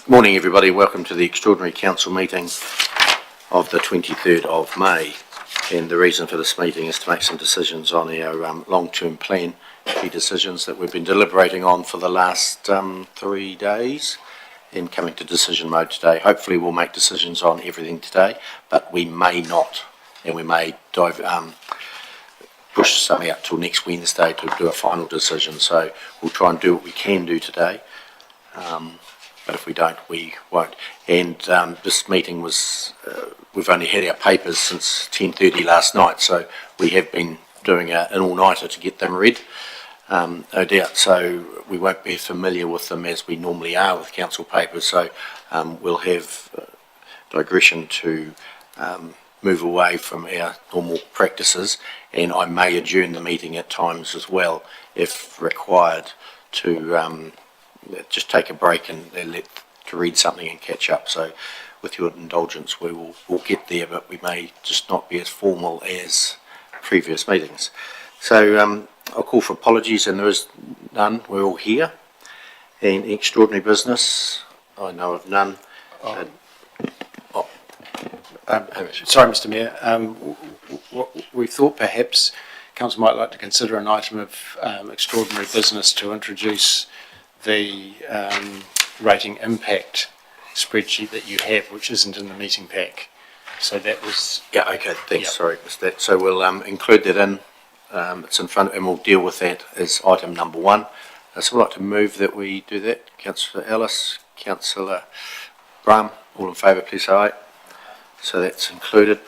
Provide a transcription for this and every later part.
Morning everybody, welcome to the extraordinary council meeting of the 23rd of May, and the reason for this meeting is to make some decisions on our long-term plan, key decisions that we've been deliberating on for the last 3 days and coming to decision mode today. Hopefully we'll make decisions on everything today, but we may not, and we may push something out till next Wednesday to do a final decision, so we'll try and do what we can do today. But if we don't, we won't. And this meeting was, we've only had our papers since 10:30 last night, so we have been doing an all-nighter to get them read, no doubt. So we won't be familiar with them as we normally are with council papers, so we'll have digression to move away from our normal practices, and I may adjourn the meeting at times as well, if required, to just take a break and to read something and catch up. So with your indulgence we'll get there, but we may just not be as formal as previous meetings. So I'll call for apologies, and there is none. We're all here. And extraordinary business, I know of none. Sorry, Mr. Mayor. We thought perhaps Council might like to consider an item of extraordinary business to introduce the rating impact spreadsheet that you have, which isn't in the meeting pack. So that was... Yeah, okay, thanks, sorry, missed that. So we'll include that in, it's in front, and we'll deal with that as item number 1. So I'd like to move that we do that. Councillor Ellis, Councillor Graham, all in favour, please say aye. So that's included.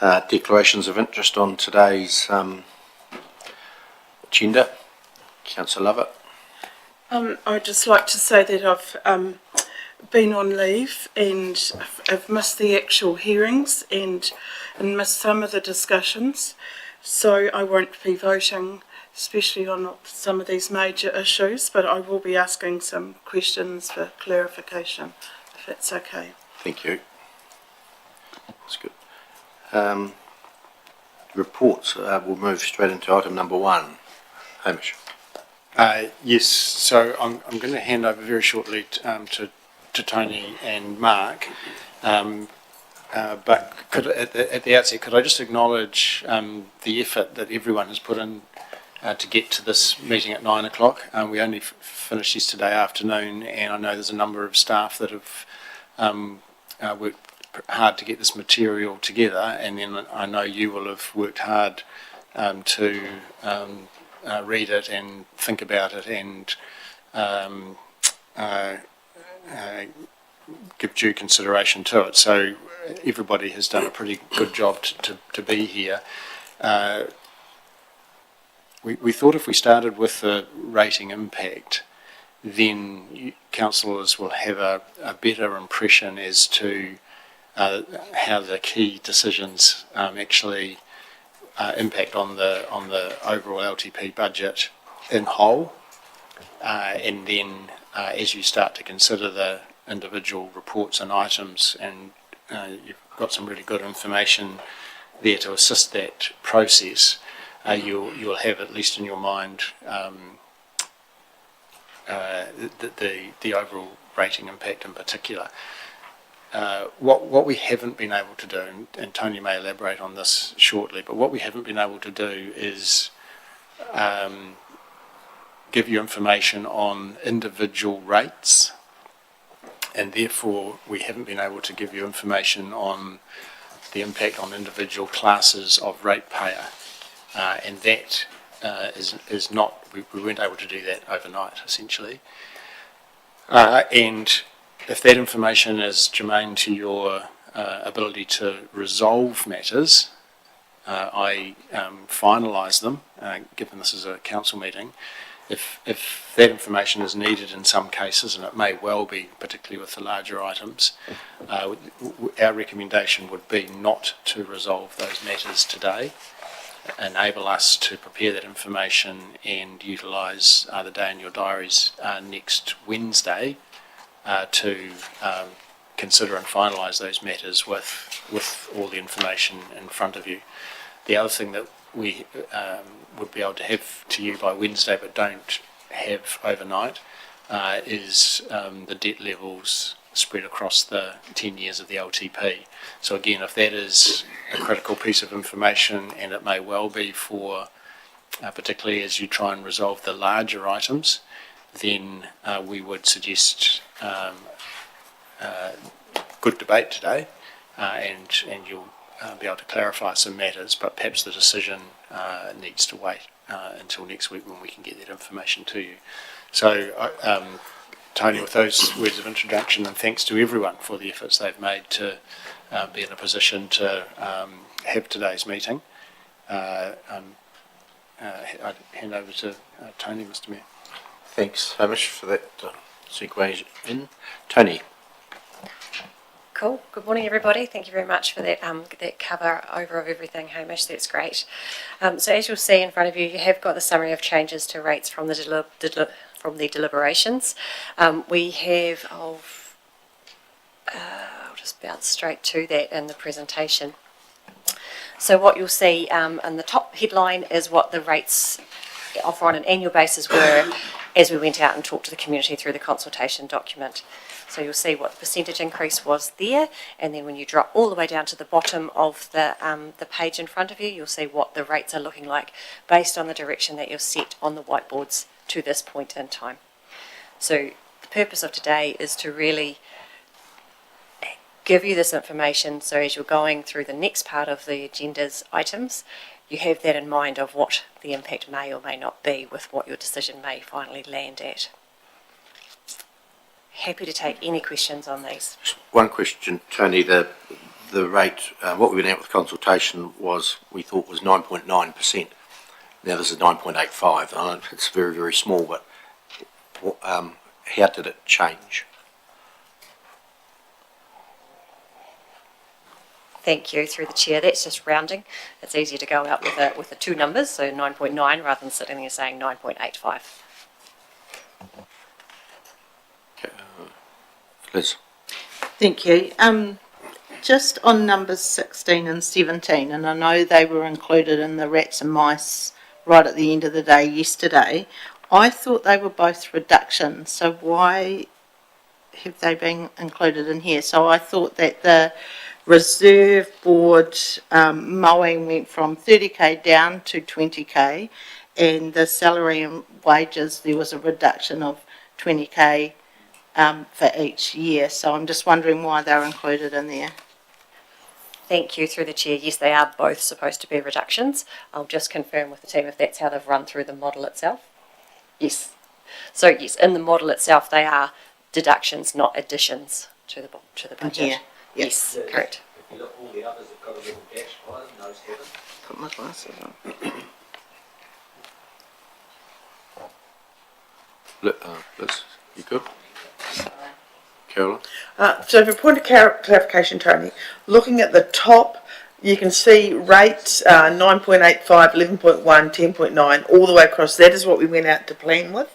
Declarations of interest on today's agenda. Councillor Lovett. I'd just like to say that I've been on leave and I've missed the actual hearings and missed some of the discussions, so I won't be voting, especially on some of these major issues, but I will be asking some questions for clarification, if it's okay. Thank you. That's good. Reports, we'll move straight into item number 1. Hamish. Yes, so I'm going to hand over very shortly to Tony and Mark, but at the outset, could I just acknowledge the effort that everyone has put in to get to this meeting at 9 o'clock. We only finished yesterday afternoon, and I know there's a number of staff that have worked hard to get this material together, and then I know you will have worked hard to read it and think about it and give due consideration to it. So everybody has done a pretty good job to be here. We thought if we started with the rating impact, then councillors will have a better impression as to how the key decisions actually impact on the overall LTP budget in whole, and then as you start to consider the individual reports and items, and you've got some really good information there to assist that process, you'll have, at least in your mind, the overall rating impact in particular. What we haven't been able to do, and Tony may elaborate on this shortly, but what we haven't been able to do is give you information on individual rates, and therefore we haven't been able to give you information on the impact on individual classes of ratepayer, and that is not, we weren't able to do that overnight, essentially. And if that information is germane to your ability to resolve matters, I finalise them, given this is a council meeting. If that information is needed in some cases, and it may well be, particularly with the larger items, our recommendation would be not to resolve those matters today, enable us to prepare that information and utilise the day in your diaries next Wednesday to consider and finalise those matters with all the information in front of you. The other thing that we would be able to have to you by Wednesday but don't have overnight is the debt levels spread across the 10 years of the LTP. So again, if that is a critical piece of information, and it may well be for, particularly as you try and resolve the larger items, then we would suggest good debate today, and you'll be able to clarify some matters, but perhaps the decision needs to wait until next week when we can get that information to you. So, Tony, with those words of introduction, and thanks to everyone for the efforts they've made to be in a position to have today's meeting, I'd hand over to Tony, Mr. Mayor. Thanks, Hamish, for that segue in. Tony. Cool. Good morning, everybody. Thank you very much for that that cover over of everything, Hamish. That's great. So as you'll see in front of you, you have got the summary of changes to rates from the deliberations. We have, I'll just bounce straight to that in the presentation. So what you'll see in the top headline is what the rates offer on an annual basis were as we went out and talked to the community through the consultation document. So you'll see what the percentage increase was there, and then when you drop all the way down to the bottom of the page in front of you, you'll see what the rates are looking like based on the direction that you're set on the whiteboards to this point in time. So the purpose of today is to really give you this information, so as you're going through the next part of the agenda's items, you have that in mind of what the impact may or may not be with what your decision may finally land at. Happy to take any questions on these. One question, Tony. The rate, what we went out with consultation was, we thought was 9.9%. Now this is 9.85. I know it's very, very small, but how did it change? Thank you, through the chair. That's just rounding. It's easier to go out with the two numbers, so 9.9 rather than sitting there saying 9.85. Liz. Thank you. Just on numbers 16 and 17, and I know they were included in the rats and mice right at the end of the day yesterday, I thought they were both reductions, so why have they been included in here? So I thought that the reserve board mowing went from 30k down to 20k, and the salary and wages, there was a reduction of 20k for each year. So I'm just wondering why they're included in there. Thank you, through the chair. Yes, they are both supposed to be reductions. I'll just confirm with the team if that's how they've run through the model itself. Yes. So yes, in the model itself, they are deductions, not additions to the budget. Yeah. Yes, correct. If you look, all the others have got a little dash by them, those haven't. Put my glasses on. Liz, you good? Carolyn? So for a point of clarification, Tony, looking at the top, you can see rates 9.85, 11.1, 10.9, all the way across. That is what we went out to plan with.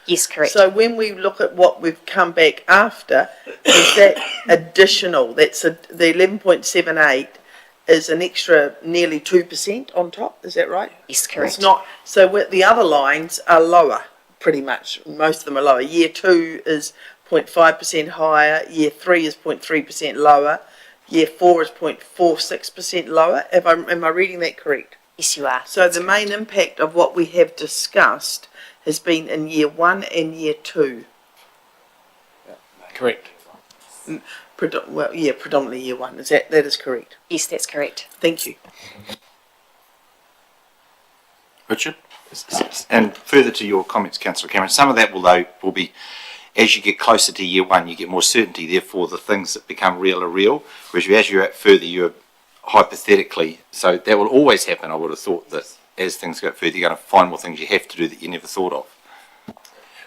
Yes, correct. So when we look at what we've come back after, is that additional? That's the 11.78 is an extra nearly 2% on top. Is that right? Yes, correct. It's not. So the other lines are lower, pretty much. Most of them are lower. Year 2 is 0.5% higher. Year 3 is 0.3% lower. Year 4 is 0.46% lower. Am I reading that correct? Yes, you are. So the main impact of what we have discussed has been in year 1 and year 2. Correct. Predominantly year 1. That is correct? Yes, that's correct. Thank you. Richard? And further to your comments, Councillor Cameron, some of that will be, as you get closer to year 1, you get more certainty, therefore the things that become real are real, whereas as you're at further, you're hypothetically, so that will always happen. I would have thought that as things go further, you're going to find more things you have to do that you never thought of.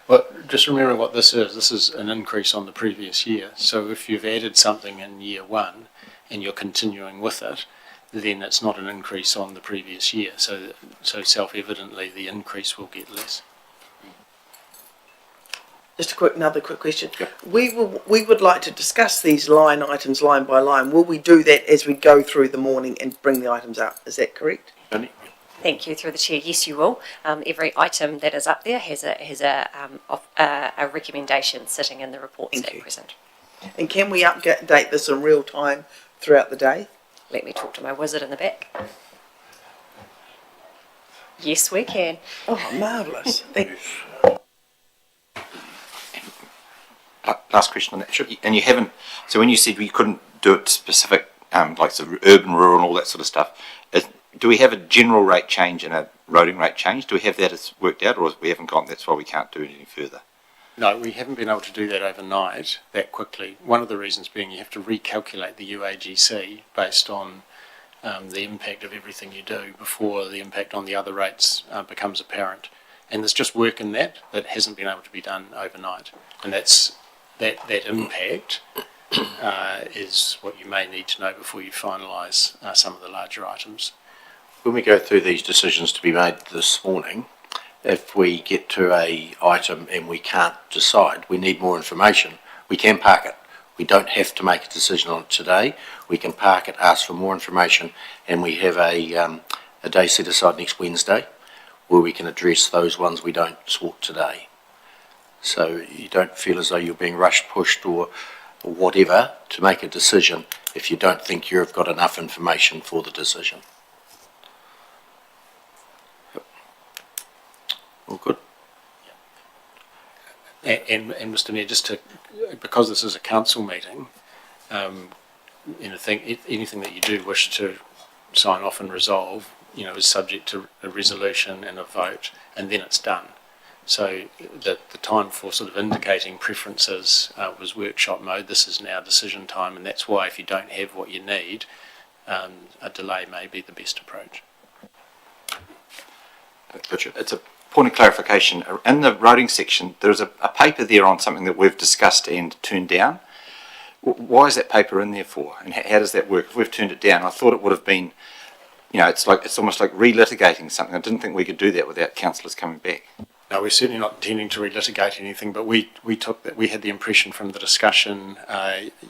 Well, just remember what this is an increase on the previous year. So if you've added something in year 1 and you're continuing with it, then it's not an increase on the previous year. So self-evidently the increase will get less. Just another quick question. Yeah. We would like to discuss these line items line by line. Will we do that as we go through the morning and bring the items up? Is that correct? Tony? Thank you, through the chair. Yes, you will. Every item that is up there has a recommendation sitting in the reports Thank at you. present. And can we update this in real time throughout the day? Let me talk to my wizard in the back. Yes, we can. Oh, marvellous. Thank Last question on that. And you haven't, so when you said we couldn't do it specific, like the urban, rural and all that sort of stuff, do we have a general rate change and a roading rate change? Do we have that as worked out, or we haven't got, that's why we can't do it any further? No, we haven't been able to do that overnight that quickly. One of the reasons being you have to recalculate the UAGC based on the impact of everything you do before the impact on the other rates becomes apparent. And there's just work in that hasn't been able to be done overnight. And that impact is what you may need to know before you finalise some of the larger items. When we go through these decisions to be made this morning, if we get to a item and we can't decide, we need more information, we can park it. We don't have to make a decision on it today. We can park it, ask for more information, and we have a day set aside next Wednesday where we can address those ones we don't sort today. So you don't feel as though you're being rushed, pushed or whatever to make a decision if you don't think you've got enough information for the decision. All good? And Mr. Mayor, just to, because this is a council meeting, anything that you do wish to sign off and resolve, is subject to a resolution and a vote, and then it's done. So the time for sort of indicating preferences was workshop mode. This is now decision time, and that's why if you don't have what you need, a delay may be the best approach. Richard? It's a point of clarification. In the roading section, there's a paper there on something that we've discussed and turned down. Why is that paper in there for? And how does that work? If we've turned it down, I thought it would have been, it's almost like relitigating something. I didn't think we could do that without councillors coming back. No, we're certainly not intending to relitigate anything, but we had the impression from the discussion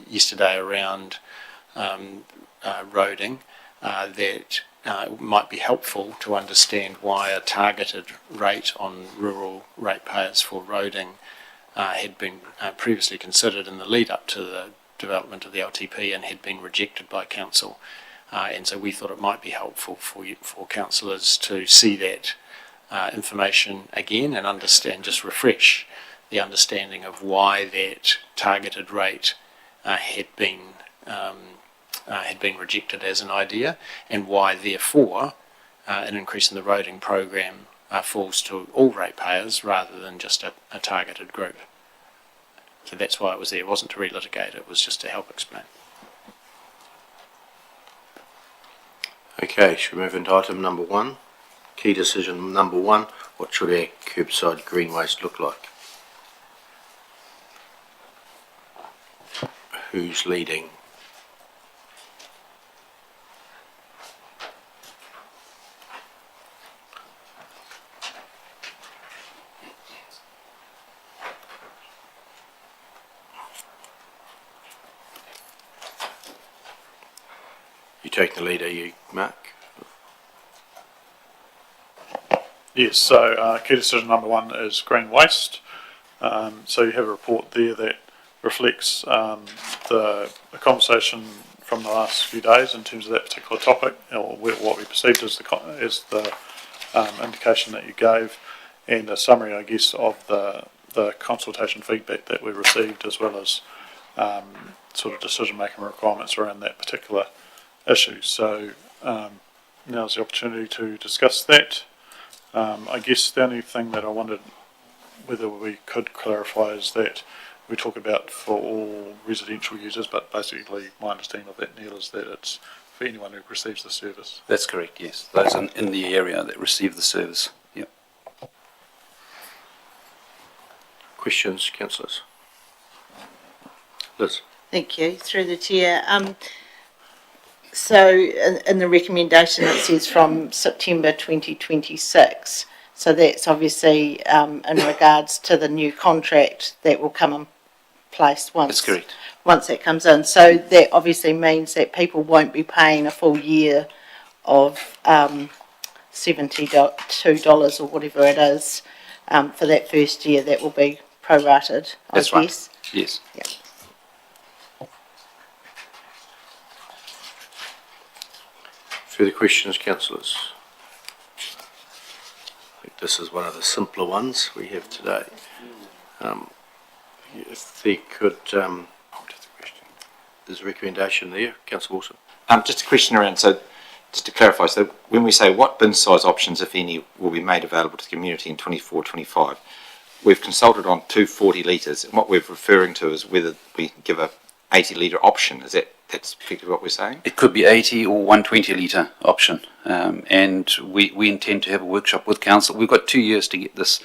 yesterday around roading that it might be helpful to understand why a targeted rate on rural ratepayers for roading had been previously considered in the lead up to the development of the LTP and had been rejected by council. And so we thought it might be helpful for councillors to see that information again and understand, just refresh the understanding of why that targeted rate had been rejected as an idea, and why therefore an increase in the roading program falls to all ratepayers rather than just a targeted group. So that's why it was there. It wasn't to relitigate, it was just to help explain. Okay, should we move into item number 1? Key decision number 1, what should our curbside green waste look like? Who's leading? You take the lead, are you, Mark? Yes, so key decision number 1 is green waste. So you have a report there that reflects the conversation from the last few days in terms of that particular topic, or what we perceived as the indication that you gave, and a summary, I guess, of the consultation feedback that we received, as well as sort of decision-making requirements around that particular issue. So now's the opportunity to discuss that. I guess the only thing that I wondered whether we could clarify is that we talk about for all residential users, but basically my understanding of that, Neil, is that it's for anyone who receives the service. That's correct, yes. Those in the area that receive the service. Yep. Questions, councillors? Liz? Thank you, through the chair. So in the recommendation it says from September 2026, so that's obviously in regards to the new contract that will come in place once. That's correct. Once that comes in. So that obviously means that people won't be paying a full year of $72 or whatever it is, for that first year, that will be prorated, I That's right. guess. Yes. Further questions, councillors? I think this is one of the simpler ones we have today. If they could, there's a recommendation there, councillor Wilson. Just a question around, so just to clarify, so when we say what bin size options, if any, will be made available to the community in 24-25, we've consulted on 240 litres, and what we're referring to is whether we give a 80 litre option. Is that's effectively what we're saying? It could be 80 or 120 litre option, and we intend to have a workshop with council. We've got 2 years to get this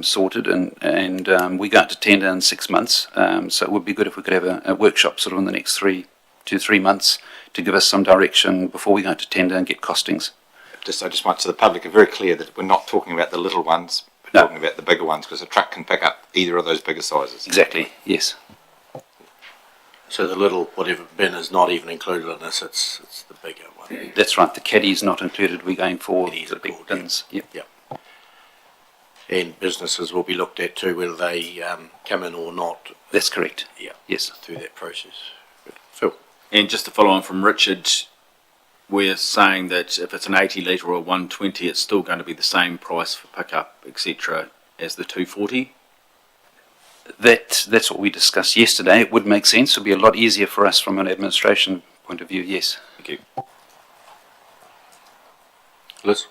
sorted, and we go out to tender in 6 months. So it would be good if we could have a workshop sort of in the next 2 to 3 months to give us some direction before we go out to tender and get costings. I just want to the public are very clear that we're not talking about the little ones, we're No. talking about the bigger ones, because a truck can pick up either of those bigger sizes. Exactly. Yes. So the little whatever bin is not even included in this, it's the bigger one. That's right. The caddy's not included. We're going for Caddies the are big called, bins. Yep. Yep. And businesses will be looked at too, whether they come in or not. That's correct. Yeah. Yes. Through that process. Good. Phil? And just to follow on from Richard, we're saying that if it's an 80 litre or a 120, it's still going to be the same price for pickup, etc., as the 240. That's what we discussed yesterday. It would make sense. It would be a lot easier for us from an administration point of view. Yes. Thank you. Liz?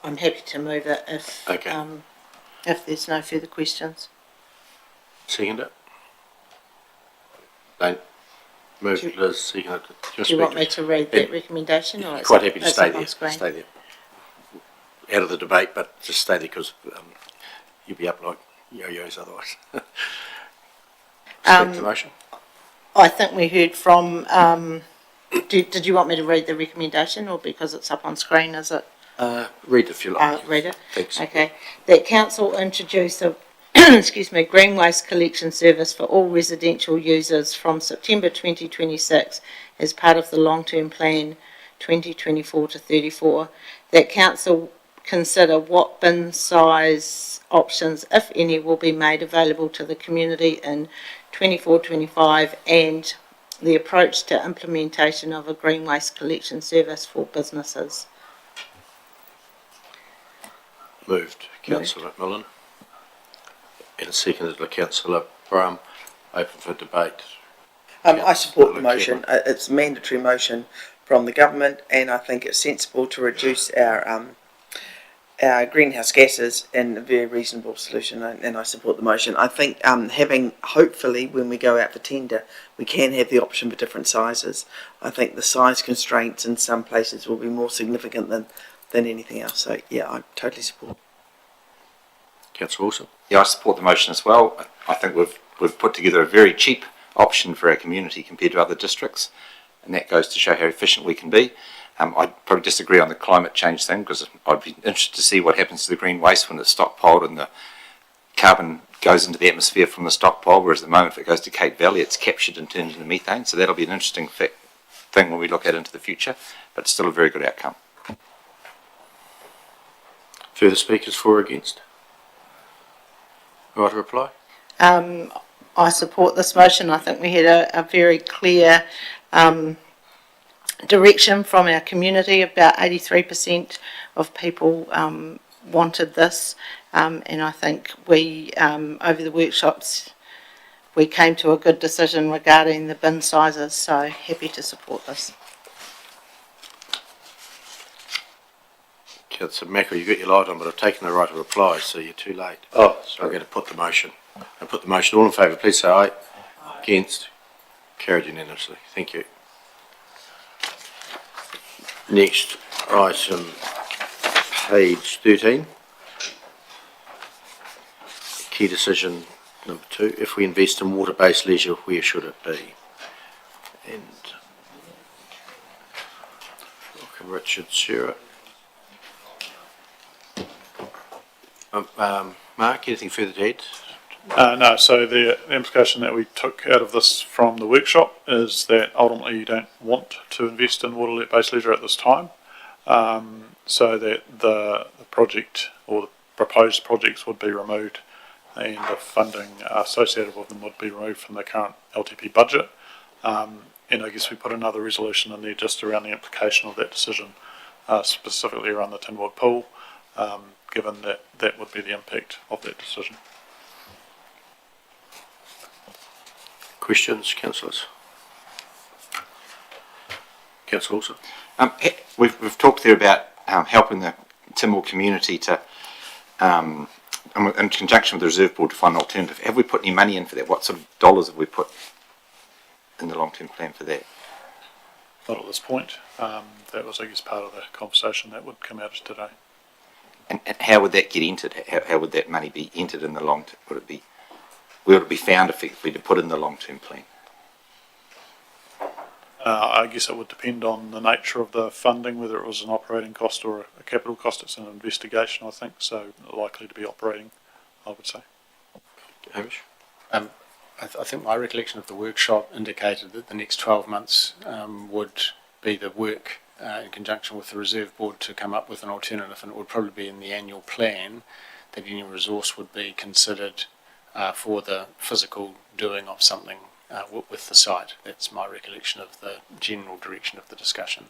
I'm happy to move it Okay. if there's no further questions. Second it? Don't move, Do you- Liz, second it. Do you want me to read that recommendation, or Quite happy to it's stay up on there, screen? stay there. Out of the debate, but just stay there because you'll be up like yo-yos otherwise. Speak to the motion. I think we heard from, did you want me to read the recommendation, or because it's up on screen, is it? Read if you like. Read it? Thanks. Okay. That council introduce a, excuse me, green waste collection service for all residential users from September 2026 as part of the long-term plan 2024 to 34. That council consider what bin size options, if any, will be made available to the community in 24-25, and the approach to implementation of a green waste collection service for businesses. Moved, councillor McMillan. And seconded by councillor Brown. Open for debate. I support the Councillor motion. It's a mandatory motion from the government, and I think it's sensible to reduce our greenhouse gases in a very reasonable solution, and I support the motion. I think having, hopefully, when we go out for tender, we can have the option for different sizes. I think the size constraints in some places will be more significant than anything else. So, yeah, I totally support. Councillor Wilson. Yeah, I support the motion as well. I think we've put together a very cheap option for our community compared to other districts, and that goes to show how efficient we can be. I'd probably disagree on the climate change thing, because I'd be interested to see what happens to the green waste when it's stockpiled and the carbon goes into the atmosphere from the stockpile, whereas at the moment if it goes to Cape Valley it's captured and turned into methane, so that'll be an interesting thing when we look at into the future, but it's still a very good outcome. Further speakers for or against? Right to reply? I support this motion. I think we had a very clear direction from our community. About 83% of people wanted this, and I think we, over the workshops, we came to a good decision regarding the bin sizes, so happy to support this. Councillor Mackerel, you've got your light on, but I've taken the right to reply, so you're too late. Oh, So I'm going to put the motion. All in favour, please say aye. Against? Carried unanimously. Thank you. Next item, page 13. Key decision number 2. If we invest in water-based leisure, where should it be? And welcome Richard Stewart. Mark, anything further to add? No, so the implication that we took out of this from the workshop is that ultimately you don't want to invest in water-based leisure at this time. so that the project or the proposed projects would be removed and the funding associated with them would be removed from the current LTP budget. And I guess we put another resolution in there just around the implication of that decision, specifically around the Tinwood pool, given that that would be the impact of that decision. Questions, councillors? Councillor Wilson? We've talked there about helping the Timor community to, in conjunction with the Reserve Board, to find an alternative. Have we put any money in for that? What sort of dollars have we put in the long-term plan for that? Not at this point. That was, I guess, part of the conversation that would come out of today. And how would that get entered? How would that money be entered in the long term? Where would it be found effectively to put in the long-term plan? I guess it would depend on the nature of the funding, whether it was an operating cost or a capital cost. It's an investigation, I think, so likely to be operating, I would say. Hamish? I think my recollection of the workshop indicated that the next 12 months would be the work in conjunction with the Reserve Board to come up with an alternative, and it would probably be in the annual plan that any resource would be considered for the physical doing of something with the site. That's my recollection of the general direction of the discussion.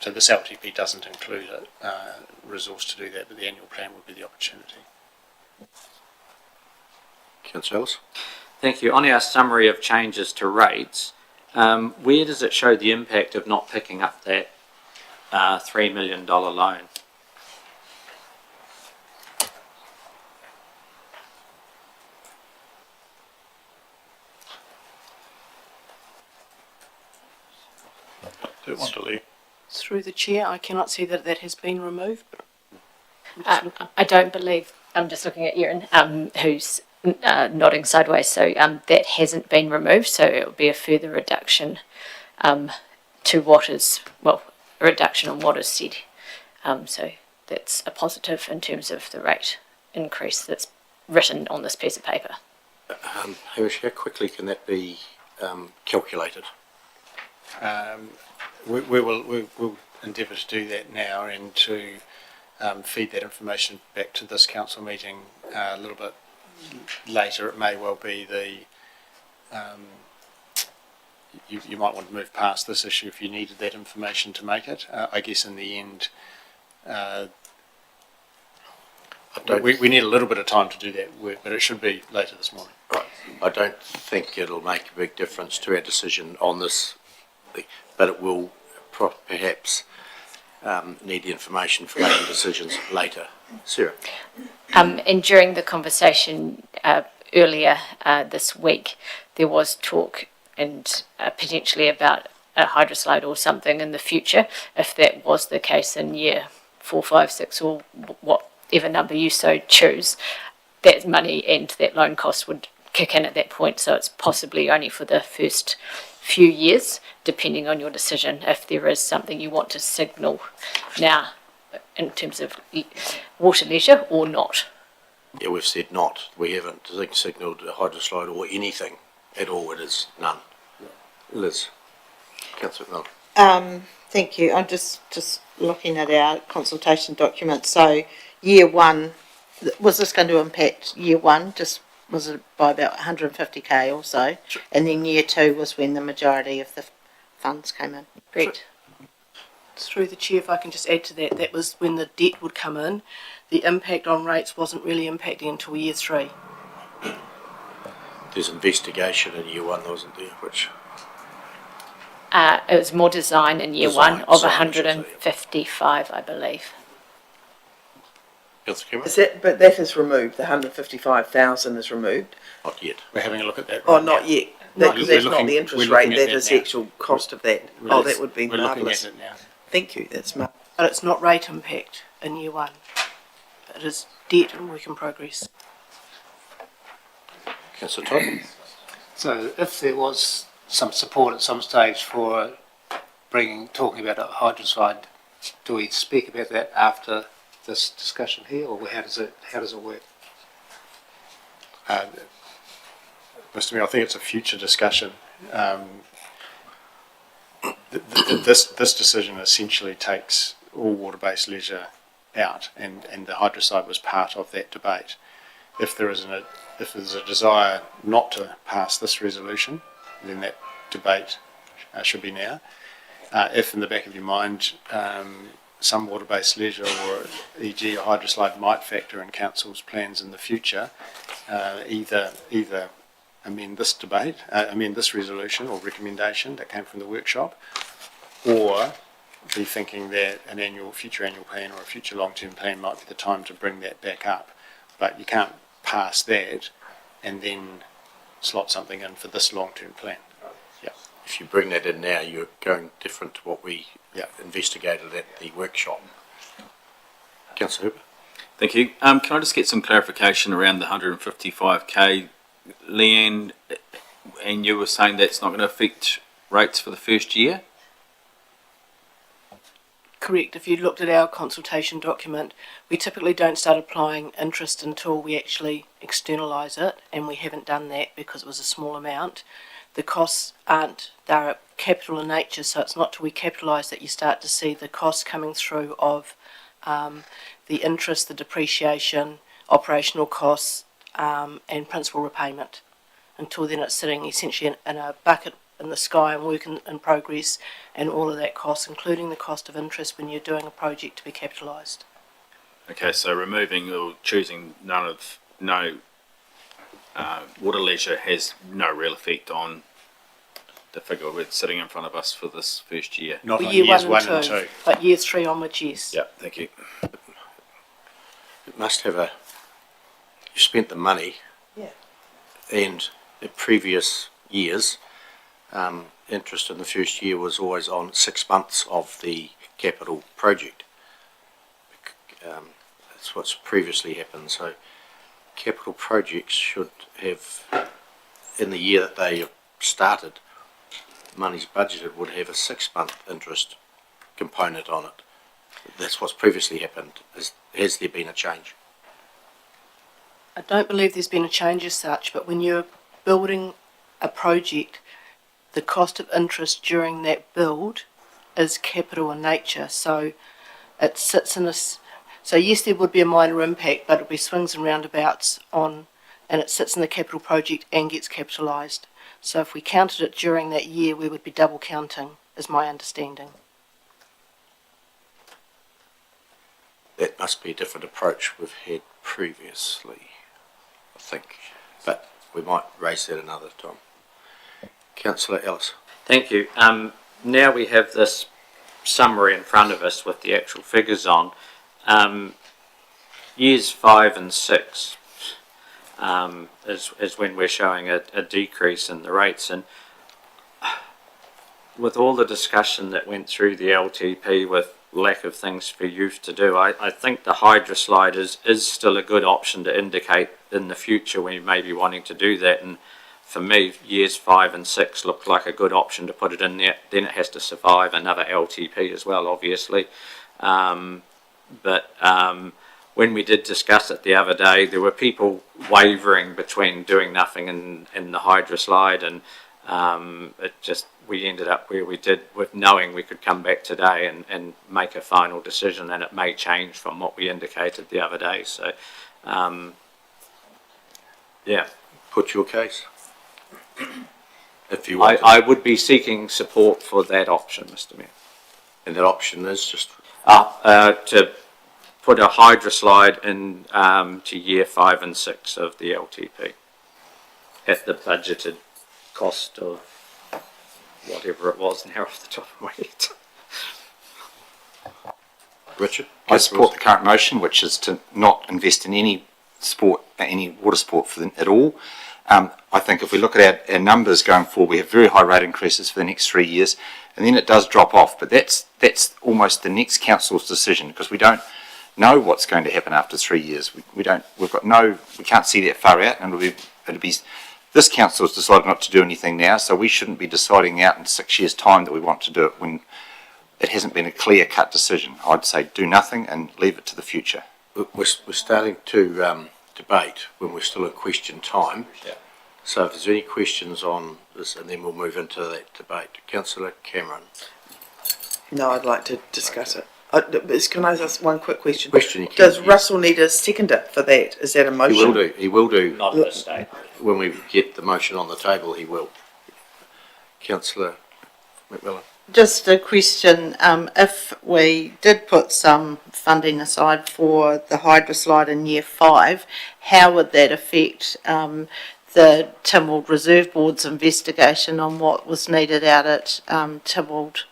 So this LTP doesn't include a resource to do that, but the annual plan would be the opportunity. Councillor Ellis? Thank you. On our summary of changes to rates, where does it show the impact of not picking up that $3 million loan? Do you want to leave? Through the chair, I cannot see that that has been removed. I don't believe, I'm just looking at Erin, who's nodding sideways, so that hasn't been removed, so it will be a further reduction to what is, well, a reduction on what is said. So that's a positive in terms of the rate increase that's written on this piece of paper. Hamish, how quickly can that be calculated? We'll endeavour to do that now and to feed that information back to this council meeting a little bit later. It may well be you might want to move past this issue if you needed that information to make it. I guess in the end, we need a little bit of time to do that work, but it should be later this morning. Right. I don't think it'll make a big difference to our decision on this, but it will perhaps need the information for making decisions later. Sarah? And during the conversation earlier this week, there was talk and potentially about a hydroslide or something in the future. If that was the case in year 4, 5, 6, or whatever number you so choose, that money and that loan cost would kick in at that point. So it's possibly only for the first few years, depending on your decision, if there is something you want to signal now in terms of water leisure or not. Yeah, we've said not. We haven't signalled a hydroslide or anything at all. It is none. Liz? Councillor Miller? Thank you. I'm just looking at our consultation document. So year one, was this going to impact year one? Was it by about 150k or so? And then year two was when the majority of the funds came in. Correct. Through the chair, if I can just add to that, that was when the debt would come in. The impact on rates wasn't really impacting until year 3. There's investigation in year one, wasn't there? Which It was more design in year Design, one of design, I should say. 155, I believe. Councillor Cameron? Is that, but that is removed, the 155,000 is removed? Not yet. We're having a look at that. Oh, right not now. yet. We're Because that's not looking- the we're interest looking rate, at that that is the now. actual cost of that. We're Oh, look- that would be We're looking marvellous. at it now. Thank you, that's marvellous. But it's not rate impact in year 1. It is debt and work in progress. Councillor Todd? So if there was some support at some stage for talking about a hydroslide, do we speak about that after this discussion here, or how does it work? Mr. Mayor, I think it's a future discussion. This decision essentially takes all water-based leisure out, and the hydrocide was part of that debate. If there's a desire not to pass this resolution, then that debate should be now. If in the back of your mind some water-based leisure or e.g. a hydroslide might factor in council's plans in the future, either amend this debate, amend this resolution or recommendation that came from the workshop, or be thinking that an future annual plan or a future long-term plan might be the time to bring that back up. But you can't pass that and then slot something in for this long-term plan. Yeah. If you bring that in now, you're going different to what we investigated at the workshop. Councillor Hooper. Thank you. Can I just get some clarification around the 155k, Leanne? And you were saying that's not going to affect rates for the first year? Correct. If you looked at our consultation document, we typically don't start applying interest until we actually externalise it, and we haven't done that because it was a small amount. The costs they're capital in nature, so it's not till we capitalise that you start to see the costs coming through of the interest, the depreciation, operational costs, and principal repayment. Until then it's sitting essentially in a bucket in the sky and work in progress, and all of that cost, including the cost of interest when you're doing a project, to be capitalised. Okay, so removing or choosing no water leisure has no real effect on the figure we're sitting in front of us for this first year. Not For on year years 1 1 and 2. But year 3 onwards, yes. Yeah, thank you. It must have you spent the money. Yeah. And in previous years, interest in the first year was always on 6 months of the capital project. That's what's previously happened. So capital projects should have, in the year that they started, money's budgeted would have a 6-month interest component on it. That's what's previously happened. Has there been a change? I don't believe there's been a change as such, but when you're building a project, the cost of interest during that build is capital in nature. So it sits in so yes, there would be a minor impact, but it'll be swings and roundabouts and it sits in the capital project and gets capitalised. So if we counted it during that year, we would be double counting, is my understanding. That must be a different approach we've had previously, I think. But we might raise that another time. Councillor Ellis. Thank you. Now we have this summary in front of us with the actual figures on. Years 5 and 6 is when we're showing a decrease in the rates, and with all the discussion that went through the LTP with lack of things for youth to do, I think the hydroslide is still a good option to indicate in the future when you may be wanting to do that. And for me, years 5 and 6 look like a good option to put it in there. Then it has to survive another LTP as well, obviously. But when we did discuss it the other day, there were people wavering between doing nothing and the hydroslide, and we ended up where we did, with knowing we could come back today and make a final decision, and it may change from what we indicated the other day. So, yeah. Put your case. If you want. I would be seeking support for that option, Mr. Mayor. And that option is just to put a hydroslide in to year 5 and 6 of the LTP at the budgeted cost of whatever it was now off the top of my head. Richard? I support the current motion, which is to not invest in any sport, any water sport at all. I think if we look at our numbers going forward, we have very high rate increases for the next 3 years, and then it does drop off. But that's almost the next council's decision, because we don't know what's going to happen after 3 years. We can't see that far out, and it'll be this council has decided not to do anything now, so we shouldn't be deciding out in 6 years' time that we want to do it when it hasn't been a clear-cut decision. I'd say do nothing and leave it to the future. We're starting to debate when we're still in question time. Yeah. So if there's any questions on this, and then we'll move into that debate. Councillor Cameron. No, I'd like to discuss it. Can I ask one quick question? Question. Does Russell need a seconder for that? Is that a motion? He will do. He will do. Not at this stage. When we get the motion on the table, he will. Councillor McMillan. Just a question, if we did put some funding aside for the hydroslide in year 5, how would that affect the Tynwald Reserve Board's investigation on what was needed out at Tynwald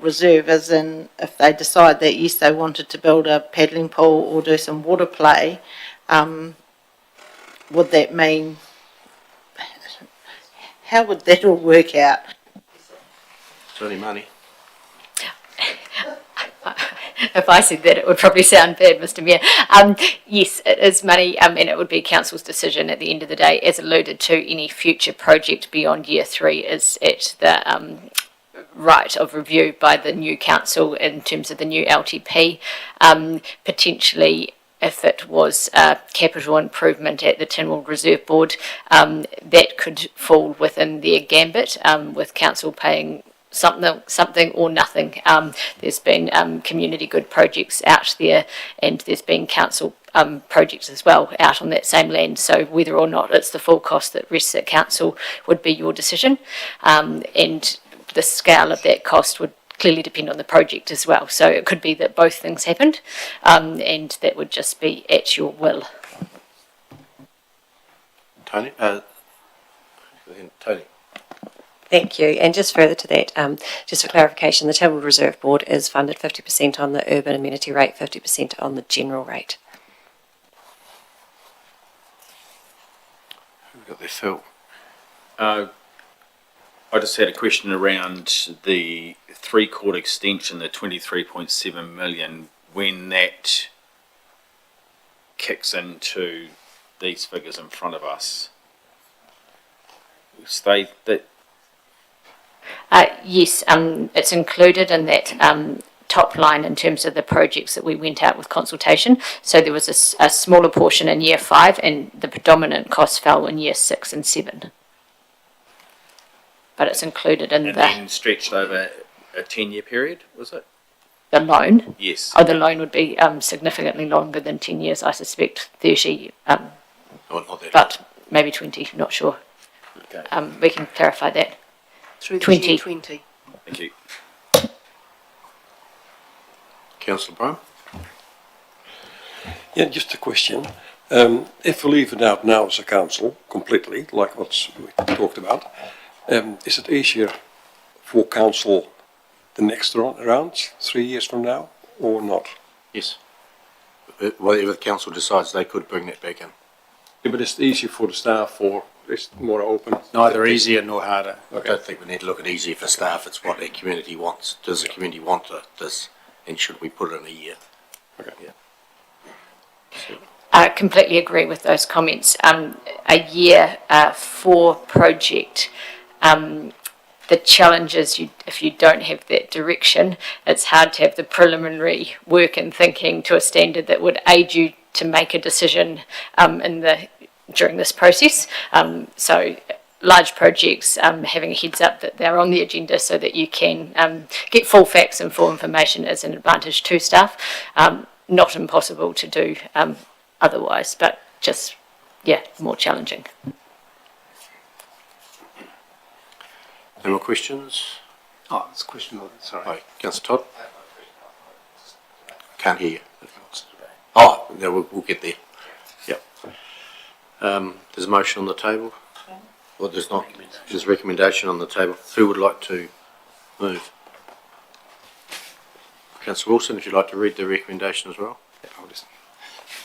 Reserve, as in if they decide that yes, they wanted to build a paddling pool or do some water play, would that mean, how would that all work out? It's only money. If I said that, it would probably sound bad, Mr Mayor. Yes, it is money, and it would be council's decision at the end of the day. As alluded to, any future project beyond year 3 is at the right of review by the new council in terms of the new LTP. Potentially, if it was a capital improvement at the Tynwald Reserve Board, that could fall within their gambit, with council paying something or nothing. There's been community good projects out there, and there's been council projects as well out on that same land. So whether or not it's the full cost that rests at council would be your decision, and the scale of that cost would clearly depend on the project as well. So it could be that both things happened, and that would just be at your will. Tony? Tony. Thank you. And just further to that, just for clarification, the Tynwald Reserve Board is funded 50% on the urban amenity rate, 50% on the general rate. Who've got their fill? I just had a question around the 3-court extension, the 23.7 million, when that kicks into these figures in front of us. Yes, it's included in that top line in terms of the projects that we went out with consultation. So there was a smaller portion in year 5, and the predominant cost fell in year 6 and 7. But it's included in and then stretched over a 10-year period, was it? the loan. Yes. Oh, the loan would be significantly longer than 10 years, I suspect 30, but maybe 20, not sure. Okay. We can clarify that. Through the 20. year 20. Thank you. Councillor Brown? Yeah, just a question. If we leave it out now as a council completely, like what we talked about, is it easier for council the next round, 3 years from now, or not? Yes. Whatever the council decides, they could bring that back in. Yeah, but it's easier for the staff, or it's more open? Neither easier nor harder. I don't think we need to look at easier for staff. It's what the community wants. Does the community want this, and should we put it in a year? Okay. Yeah. I completely agree with those comments. A year 4 project, the challenge is if you don't have that direction, it's hard to have the preliminary work and thinking to a standard that would aid you to make a decision during this process. So large projects, having a heads up that they're on the agenda so that you can get full facts and full information is an advantage to staff. Not impossible to do otherwise, but just, more challenging. Any more questions? Oh, it's a question, sorry. Hi, Councillor Todd? Can't hear you. Oh, no, we'll get there. Yep. There's a motion on the table. Well, there's not. There's recommendation on the table. Who would like to move? Councillor Wilson, if you'd like to read the recommendation as well.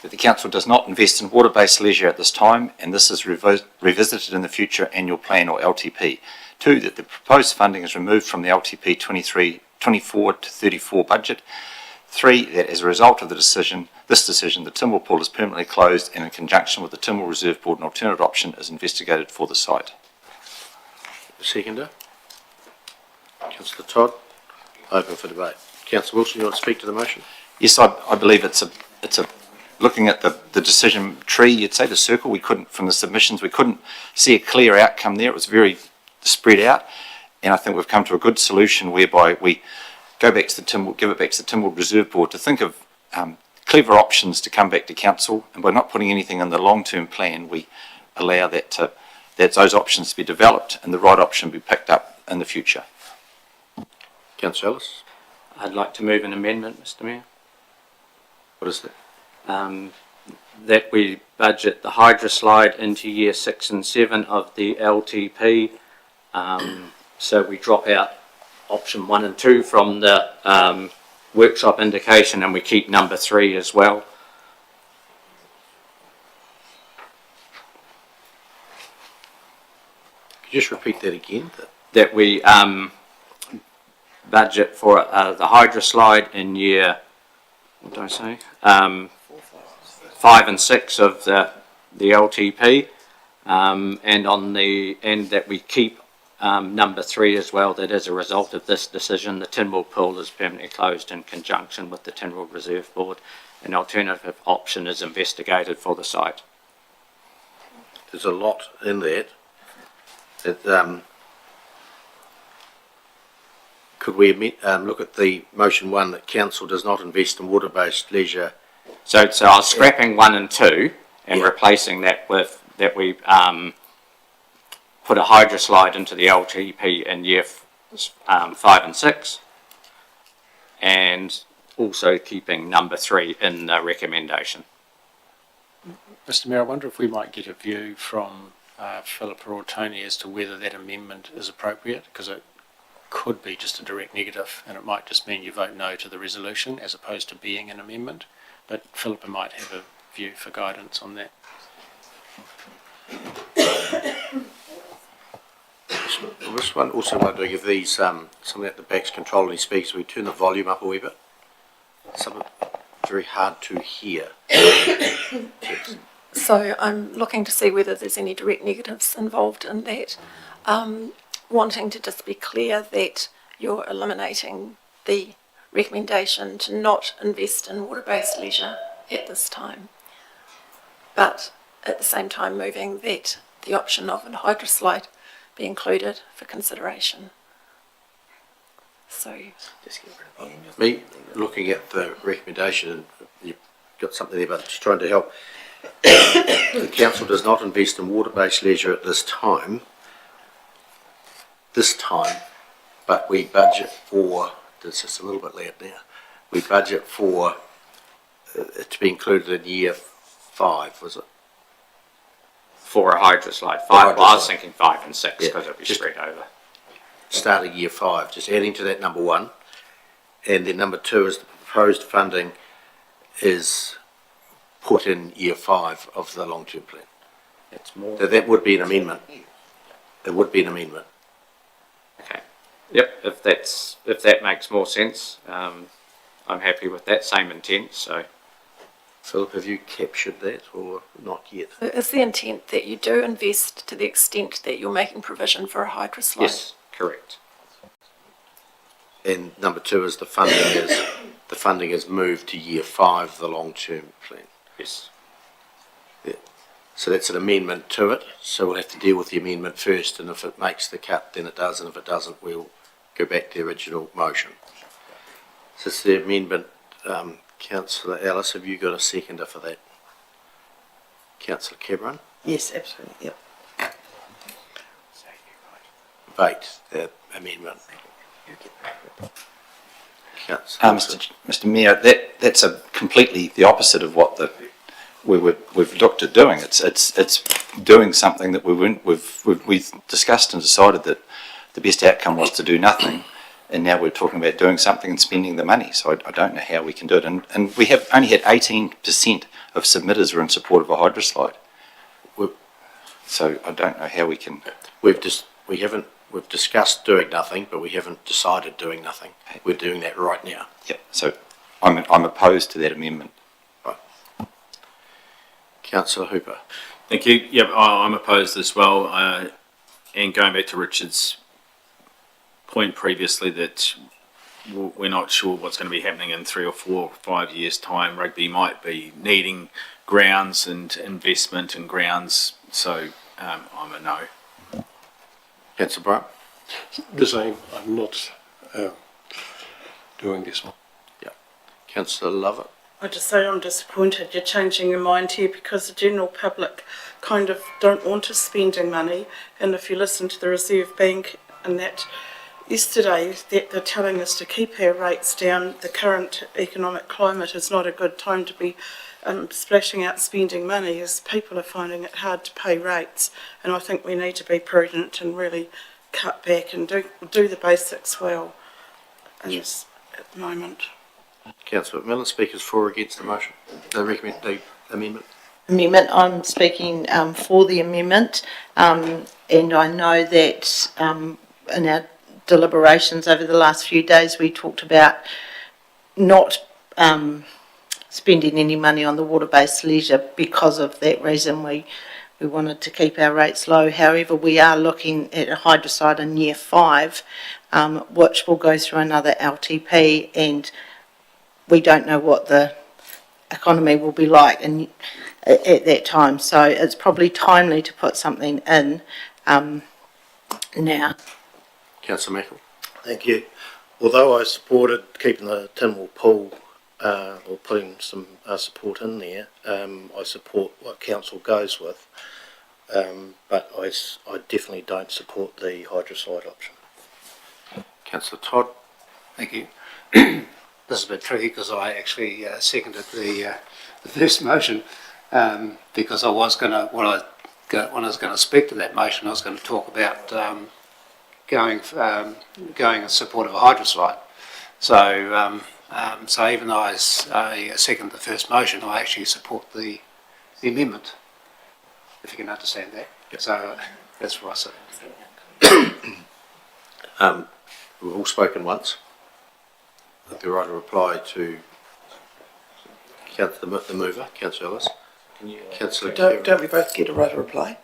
That the council does not invest in water-based leisure at this time, and this is revisited in the future annual plan or LTP. 2, that the proposed funding is removed from the LTP 24 to 34 budget. 3, that as a result of this decision, the Tynwald Pool is permanently closed, and in conjunction with the Tynwald Reserve Board, an alternate option is investigated for the site. Seconder. Councillor Todd. Open for debate. Councillor Wilson, you want to speak to the motion? Yes, I believe it's a looking at the decision tree, you'd say the circle, we couldn't, from the submissions, we couldn't see a clear outcome there. It was very spread out, and I think we've come to a good solution whereby we go back to the Tynwald, give it back to the Tynwald Reserve Board to think of clever options to come back to council, and by not putting anything in the long-term plan, we allow that those options to be developed and the right option be picked up in the future. Councillor Ellis, I'd like to move an amendment, Mr Mayor. what is that? That we budget the hydroslide into year 6 and 7 of the LTP. So we drop out option 1 and 2 from the workshop indication, and we keep number 3 as well. Could you just repeat that again? That we budget for the hydroslide in year, what did I say? 5 and 6 of the LTP, and that we keep number 3 as well, that as a result of this decision, the Tynwald pool is permanently closed in conjunction with the Tynwald Reserve Board. An alternative option is investigated for the site. There's a lot in that. Could we look at the motion 1 that council does not invest in water-based leisure? So I was scrapping 1 and 2 and replacing that with that we put a hydroslide into the LTP in year 5 and 6, and also keeping number 3 in the recommendation. Mr Mayor, I wonder if we might get a view from Philippa or Tony as to whether that amendment is appropriate, because it could be just a direct negative and it might just mean you vote no to the resolution as opposed to being an amendment. But Philippa might have a view for guidance on that. I'm just also wondering if these, something at the back's controlling speakers, we turn the volume up a wee bit. Something very hard to hear. So I'm looking to see whether there's any direct negatives involved in that. Wanting to just be clear that you're eliminating the recommendation to not invest in water-based leisure at this time, but at the same time moving that the option of a hydroslide be included for consideration. So, Me looking at the recommendation, and you've got something there, but just trying to help. The council does not invest in water-based leisure at this time, but we budget for, it's just a little bit loud now, we budget for it to be included in year 5, was it? For a hydroslide. 5, well, I was thinking 5 and 6 because it'll be spread over. Starting year 5, just adding to that number 1, and then number 2 is the proposed funding is put in year 5 of the long-term plan. It's more. So that would be an amendment. It would be an amendment. Okay. Yep. If that makes more sense, I'm happy with that same intent. So, Philip, have you captured that or not yet? is the intent that you do invest to the extent that you're making provision for a hydroslide? yes, correct. And number 2 is the funding is moved to year 5 of the long-term plan. Yes. Yeah. So that's an amendment to it. So we'll have to deal with the amendment first, and if it makes the cut, then it does, and if it doesn't, we'll go back to the original motion. So it's the amendment. Councillor Ellis, have you got a seconder for that? Councillor Cameron? Yes, absolutely, yep. Debate the amendment. Mr Mayor, that's completely the opposite of what we've looked at doing. It's doing something that we've discussed and decided that the best outcome was to do nothing, and now we're talking about doing something and spending the money. So I don't know how we can do it. And we have only had 18% of submitters were in support of a hydroslide. So I don't know how we can. We've discussed doing nothing, but we haven't decided doing nothing. We're doing that right now. Yep. So I'm opposed to that amendment. Right. Councillor Hooper. Thank you. Yep, I'm opposed as well. And going back to Richard's point previously that we're not sure what's going to be happening in 3 or 4 or 5 years' time. Rugby might be needing grounds and investment in grounds, so I'm a no. Councillor Bryant. The same. I'm not doing this one. Councillor Lovett. I just say I'm disappointed you're changing your mind here because the general public kind of don't want us spending money. And if you listen to the Reserve Bank and that yesterday, that they're telling us to keep our rates down. The current economic climate is not a good time to be splashing out spending money, as people are finding it hard to pay rates. And I think we need to be prudent and really cut back and do the basics well in this at the moment. Councillor McMillan, speakers for or against the motion? The amendment? Amendment, I'm speaking for the amendment, and I know that in our deliberations over the last few days we talked about not spending any money on the water-based leisure. Because of that reason we wanted to keep our rates low. However, we are looking at a hydrocide in year 5, which will go through another LTP, and we don't know what the economy will be like at that time. So it's probably timely to put something in now. Councillor Mackel. Thank you. Although I supported keeping the Tynwald pool or putting some support in there, I support what council goes with, but I definitely don't support the hydrocide option. Councillor Todd. Thank you. This is a bit tricky because I actually seconded the first motion because I was going to, when I was going to speak to that motion, I was going to talk about going in support of a hydrocide. So, so even though I second the first motion, I actually support the amendment, if you can understand that. Yep. So that's what I say. We've all spoken once. I'd the right to reply to the mover, Councillor Ellis. Can you, Councillor? Don't we both get a right to reply?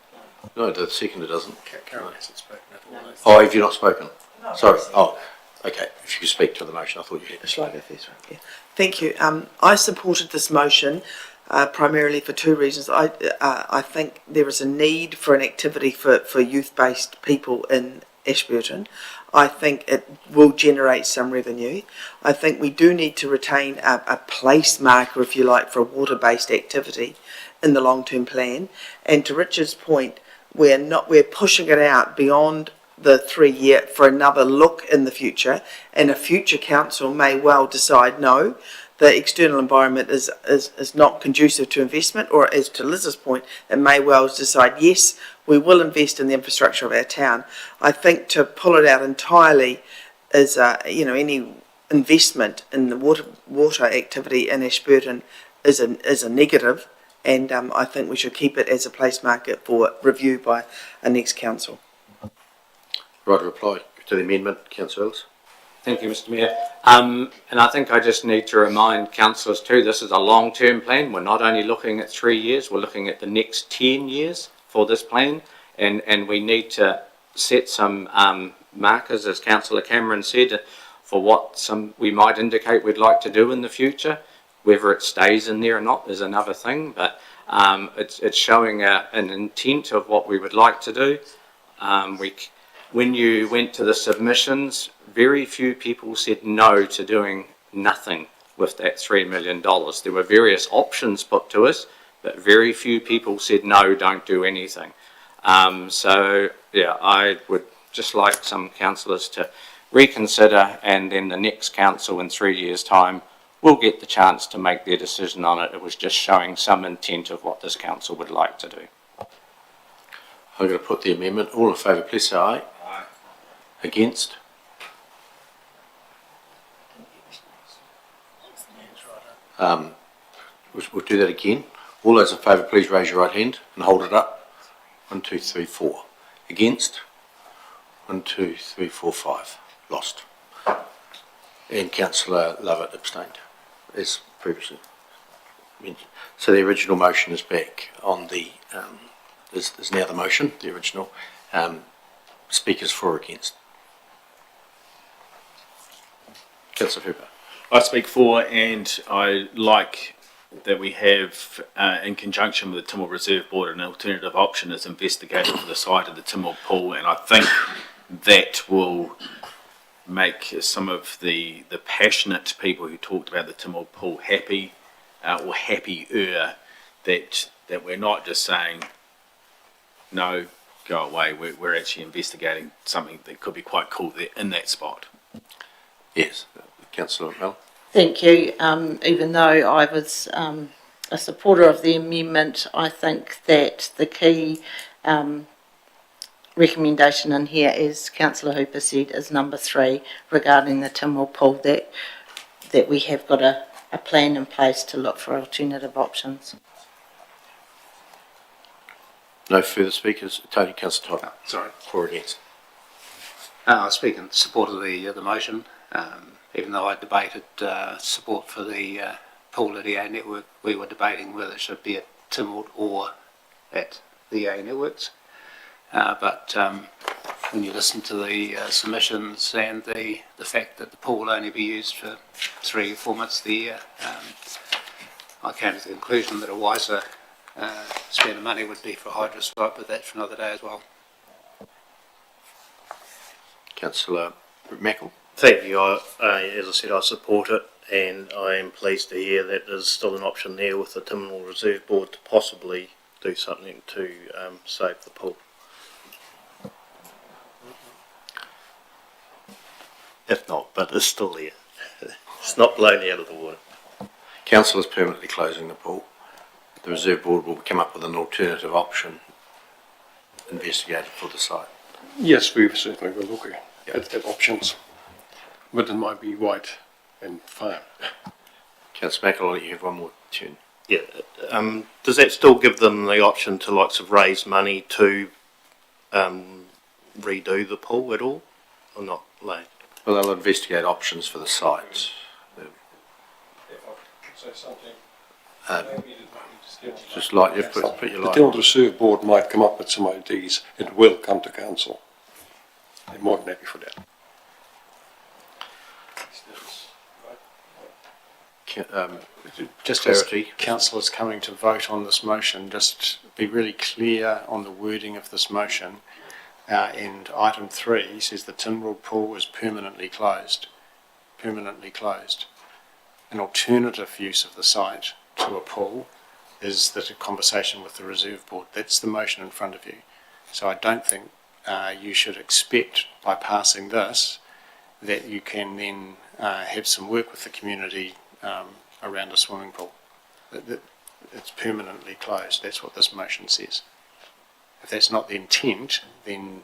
No, the seconder doesn't. Carol hasn't spoken. Oh, have you not spoken? No, sorry. Oh, okay. If you could speak to the motion, I thought you had. Shall I go first? Yeah. Thank you. I supported this motion primarily for 2 reasons. I think there is a need for an activity for youth-based people in Ashburton. I think it will generate some revenue. I think we do need to retain a place marker, if you like, for a water-based activity in the long-term plan. And to Richard's point, we're pushing it out beyond the 3-year for another look in the future, and a future council may well decide no, the external environment is not conducive to investment, or as to Liz's point, it may well decide yes, we will invest in the infrastructure of our town. I think to pull it out entirely is any investment in the water activity in Ashburton is a negative, and I think we should keep it as a place market for review by a next council. Right to reply to the amendment, Councillor Ellis. Thank you, Mr Mayor. And I think I just need to remind councillors too, this is a long-term plan. We're not only looking at 3 years, we're looking at the next 10 years for this plan. And we need to set some markers, as Councillor Cameron said, for what we might indicate we'd like to do in the future. Whether it stays in there or not is another thing, but it's showing an intent of what we would like to do. When you went to the submissions, very few people said no to doing nothing with that $3 million. There were various options put to us, but very few people said no, don't do anything. So yeah, I would just like some councillors to reconsider, and then the next council in 3 years' time will get the chance to make their decision on it. It was just showing some intent of what this council would like to do. I'm going to put the amendment. All in favour, please say aye. Aye. Against? We'll do that again. All those in favour, please raise your right hand and hold it up. 1, 2, 3, 4. Against? 1, 2, 3, 4, 5. Lost. And Councillor Lovett abstained, as previously mentioned. So the original motion is back on the, is now the motion, the original. Speakers for or against? Councillor Hooper. I speak for, and I like that we have, in conjunction with the Tynwald Reserve Board, an alternative option is investigated for the site of the Tynwald pool, and I think that will make some of the passionate people who talked about the Tim Hall pool happy or happier that we're not just saying no, go away. We're actually investigating something that could be quite cool there in that spot. Yes, Councillor Mel. Thank you. Even though I was a supporter of the amendment, I think that the key recommendation in here, as Councillor Hooper said, is number 3 regarding the Tim Hall pool, that we have got a plan in place to look for alternative options. No further speakers. Tony, Councillor Todd. Sorry. For or against? I speak in support of the motion. Even though I debated support for the pool at EA Network, we were debating whether it should be at Timor or at the EA Networks. But when you listen to the submissions and the fact that the pool will only be used for 3 or 4 months of the year, I came to the conclusion that a wiser spend of money would be for hydroslide, but that's for another day as well. Councillor Mackel. Thank you. As I said, I support it, and I am pleased to hear that there's still an option there with the Tim Hall Reserve Board to possibly do something to save the pool. If not, but it's still there. It's not blown out of the water. Council is permanently closing the pool. The Reserve Board will come up with an alternative option investigated for the site. Yes, we certainly will look at options, but it might be white and fine. Councillor Mackel, I'll let you have one more turn. Yeah. Does that still give them the option to raise money to redo the pool at all, or not? Like, Well, they'll investigate options for the site. Just like you've put your The line Tim Hall on. Reserve Board might come up with some ideas. It will come to council. They're more than happy for that. Just as clarity. councillors coming to vote on this motion, just be really clear on the wording of this motion. And item 3 says the Tim Hall pool is permanently closed. Permanently closed. An alternative use of the site to a pool is that a conversation with the Reserve Board. That's the motion in front of you. So I don't think you should expect by passing this that you can then have some work with the community around a swimming pool. It's permanently closed. That's what this motion says. If that's not the intent, then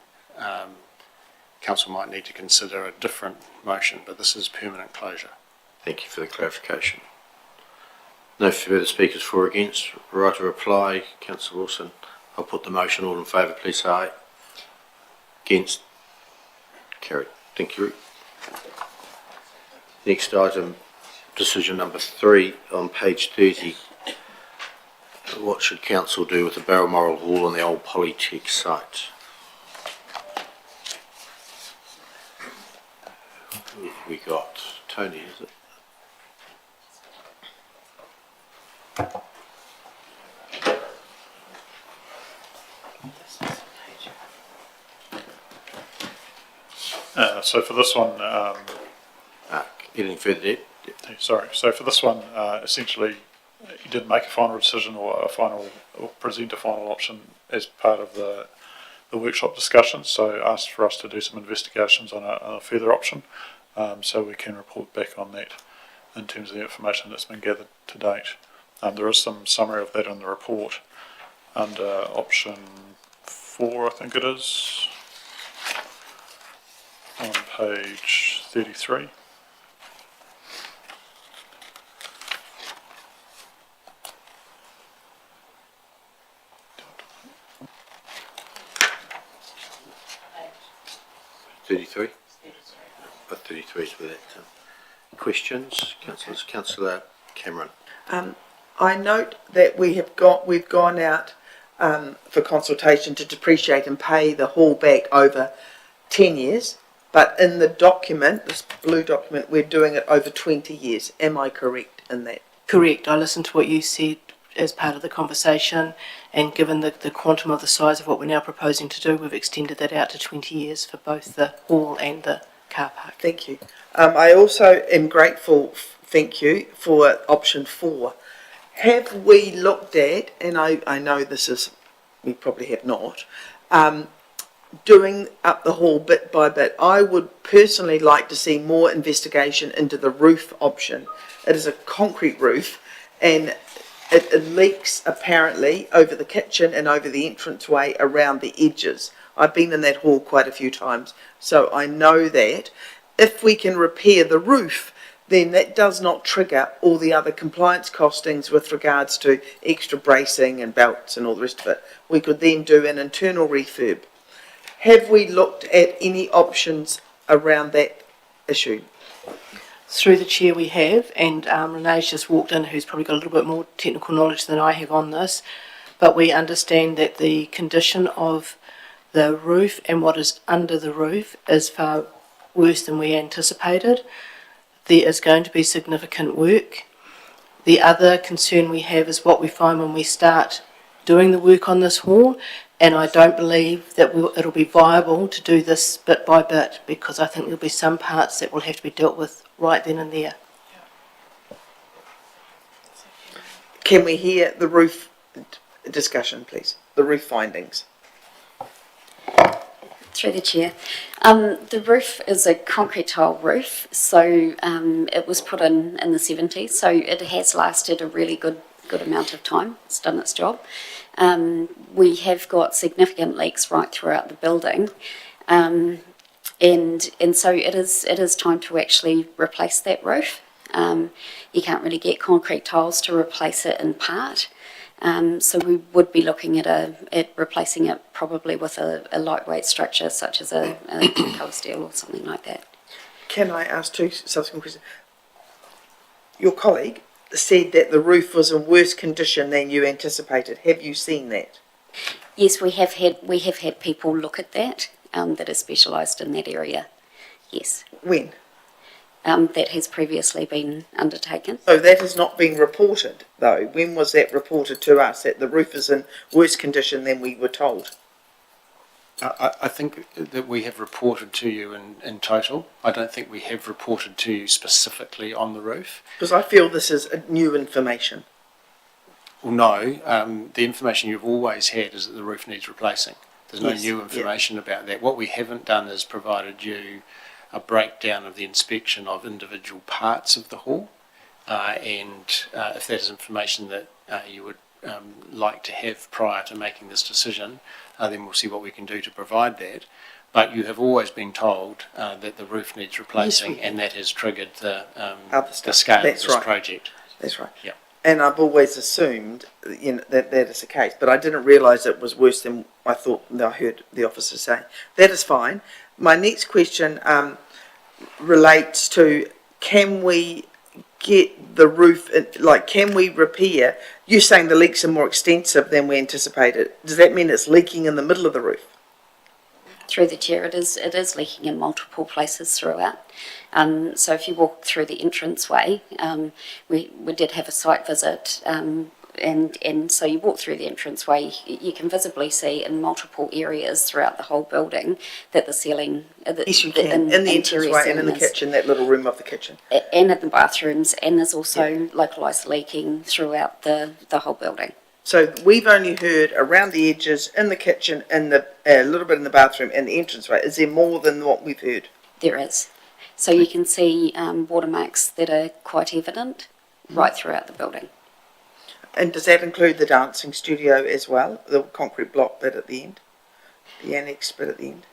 council might need to consider a different motion, but this is permanent closure. Thank you for the clarification. No further speakers for or against. Right to reply, Councillor Wilson. I'll put the motion. All in favour, please say aye. Against? Carried. Thank you. Next item, decision number 3 on page 30. What should council do with the Balmoral Hall on the old Polytech site? Who have we got? Tony, is it? So for this one, anything further there? Sorry. So for this one, essentially, you didn't make a final decision or present a final option as part of the workshop discussion. So asked for us to do some investigations on a further option, so we can report back on that in terms of the information that's been gathered to date. There is some summary of that in the report under option 4, I think it is, on page 33. But 33 is with that. Questions, councillors? Councillor Cameron. I note that we've gone out for consultation to depreciate and pay the hall back over 10 years, but in the document, this blue document, we're doing it over 20 years. Am I correct in that? Correct. I listened to what you said as part of the conversation, and given the quantum of the size of what we're now proposing to do, we've extended that out to 20 years for both the hall and the car park. Thank you. I also am grateful, thank you, for option 4. Have we looked at, and I know this is, we probably have not, doing up the hall bit by bit? I would personally like to see more investigation into the roof option. It is a concrete roof, and it leaks apparently over the kitchen and over the entranceway around the edges. I've been in that hall quite a few times, so I know that. If we can repair the roof, then that does not trigger all the other compliance costings with regards to extra bracing and belts and all the rest of it. We could then do an internal refurb. Have we looked at any options around that issue? Through the chair we have, and Renee's just walked in, who's probably got a little bit more technical knowledge than I have on this, but we understand that the condition of the roof and what is under the roof is far worse than we anticipated. There is going to be significant work. The other concern we have is what we find when we start doing the work on this hall, and I don't believe that it'll be viable to do this bit by bit, because I think there'll be some parts that will have to be dealt with right then and there. Can we hear the roof discussion, please? The roof findings. Through the chair. The roof is a concrete tile roof, so it was put in the 70s, so it has lasted a really good amount of time. It's done its job. We have got significant leaks right throughout the building, and so it is time to actually replace that roof. You can't really get concrete tiles to replace it in part. So we would be looking at replacing it probably with a lightweight structure such as a cold steel or something like that. Can I ask 2 subsequent questions? Your colleague said that the roof was in worse condition than you anticipated. Have you seen that? Yes, we have had people look at that that are specialised in that area. Yes. When? That has previously been undertaken. So that has not been reported, though. When was that reported to us, that the roof is in worse condition than we were told? I think that we have reported to you in total. I don't think we have reported to you specifically on the roof. Because I feel this is new information. Well, no. The information you've always had is that the roof needs replacing. There's no new information about that. What we haven't done is provided you a breakdown of the inspection of individual parts of the hall, and if that is information that you would like to have prior to making this decision, then we'll see what we can do to provide that. But you have always been told that the roof needs replacing, and that has triggered the scale of this project. That's right. Yeah. And I've always assumed that is the case, but I didn't realise it was worse than I thought. I heard the officer say. That is fine. My next question relates to, can we get the roof, can we repair? You're saying the leaks are more extensive than we anticipated. Does that mean it's leaking in the middle of the roof? Through the chair, it is leaking in multiple places throughout. So if you walk through the entranceway, we did have a site visit, and so you walk through the entranceway, you can visibly see in multiple areas throughout the whole building that the ceiling... Yes, you can. In the entranceway and in the kitchen, that little room of the kitchen. And in the bathrooms, and there's also localised leaking throughout the whole building. So we've only heard around the edges, in the kitchen, and a little bit in the bathroom and the entranceway. Is there more than what we've heard? There is. So you can see watermarks that are quite evident right throughout the building. And does that include the dancing studio as well, the concrete block bit at the end, the annex bit at the end?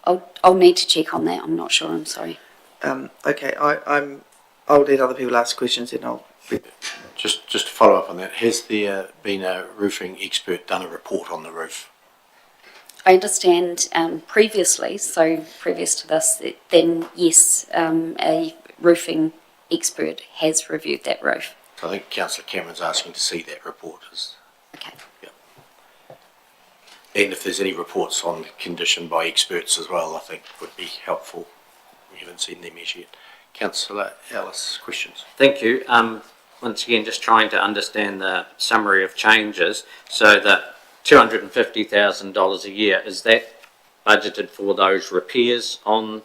I'll need to check on that. I'm not sure. I'm sorry. Okay, I'll let other people ask questions, and I'll. Just to follow up on that, has there been a roofing expert done a report on the roof? I understand previously, so previous to this, then yes, a roofing expert has reviewed that roof. I think Councillor Cameron's asking to see that report. Okay. Yeah. And if there's any reports on the condition by experts as well, I think would be helpful. We haven't seen them as yet. Councillor Ellis, questions? Thank you. Once again, just trying to understand the summary of changes. So the $250,000 a year, is that budgeted for those repairs on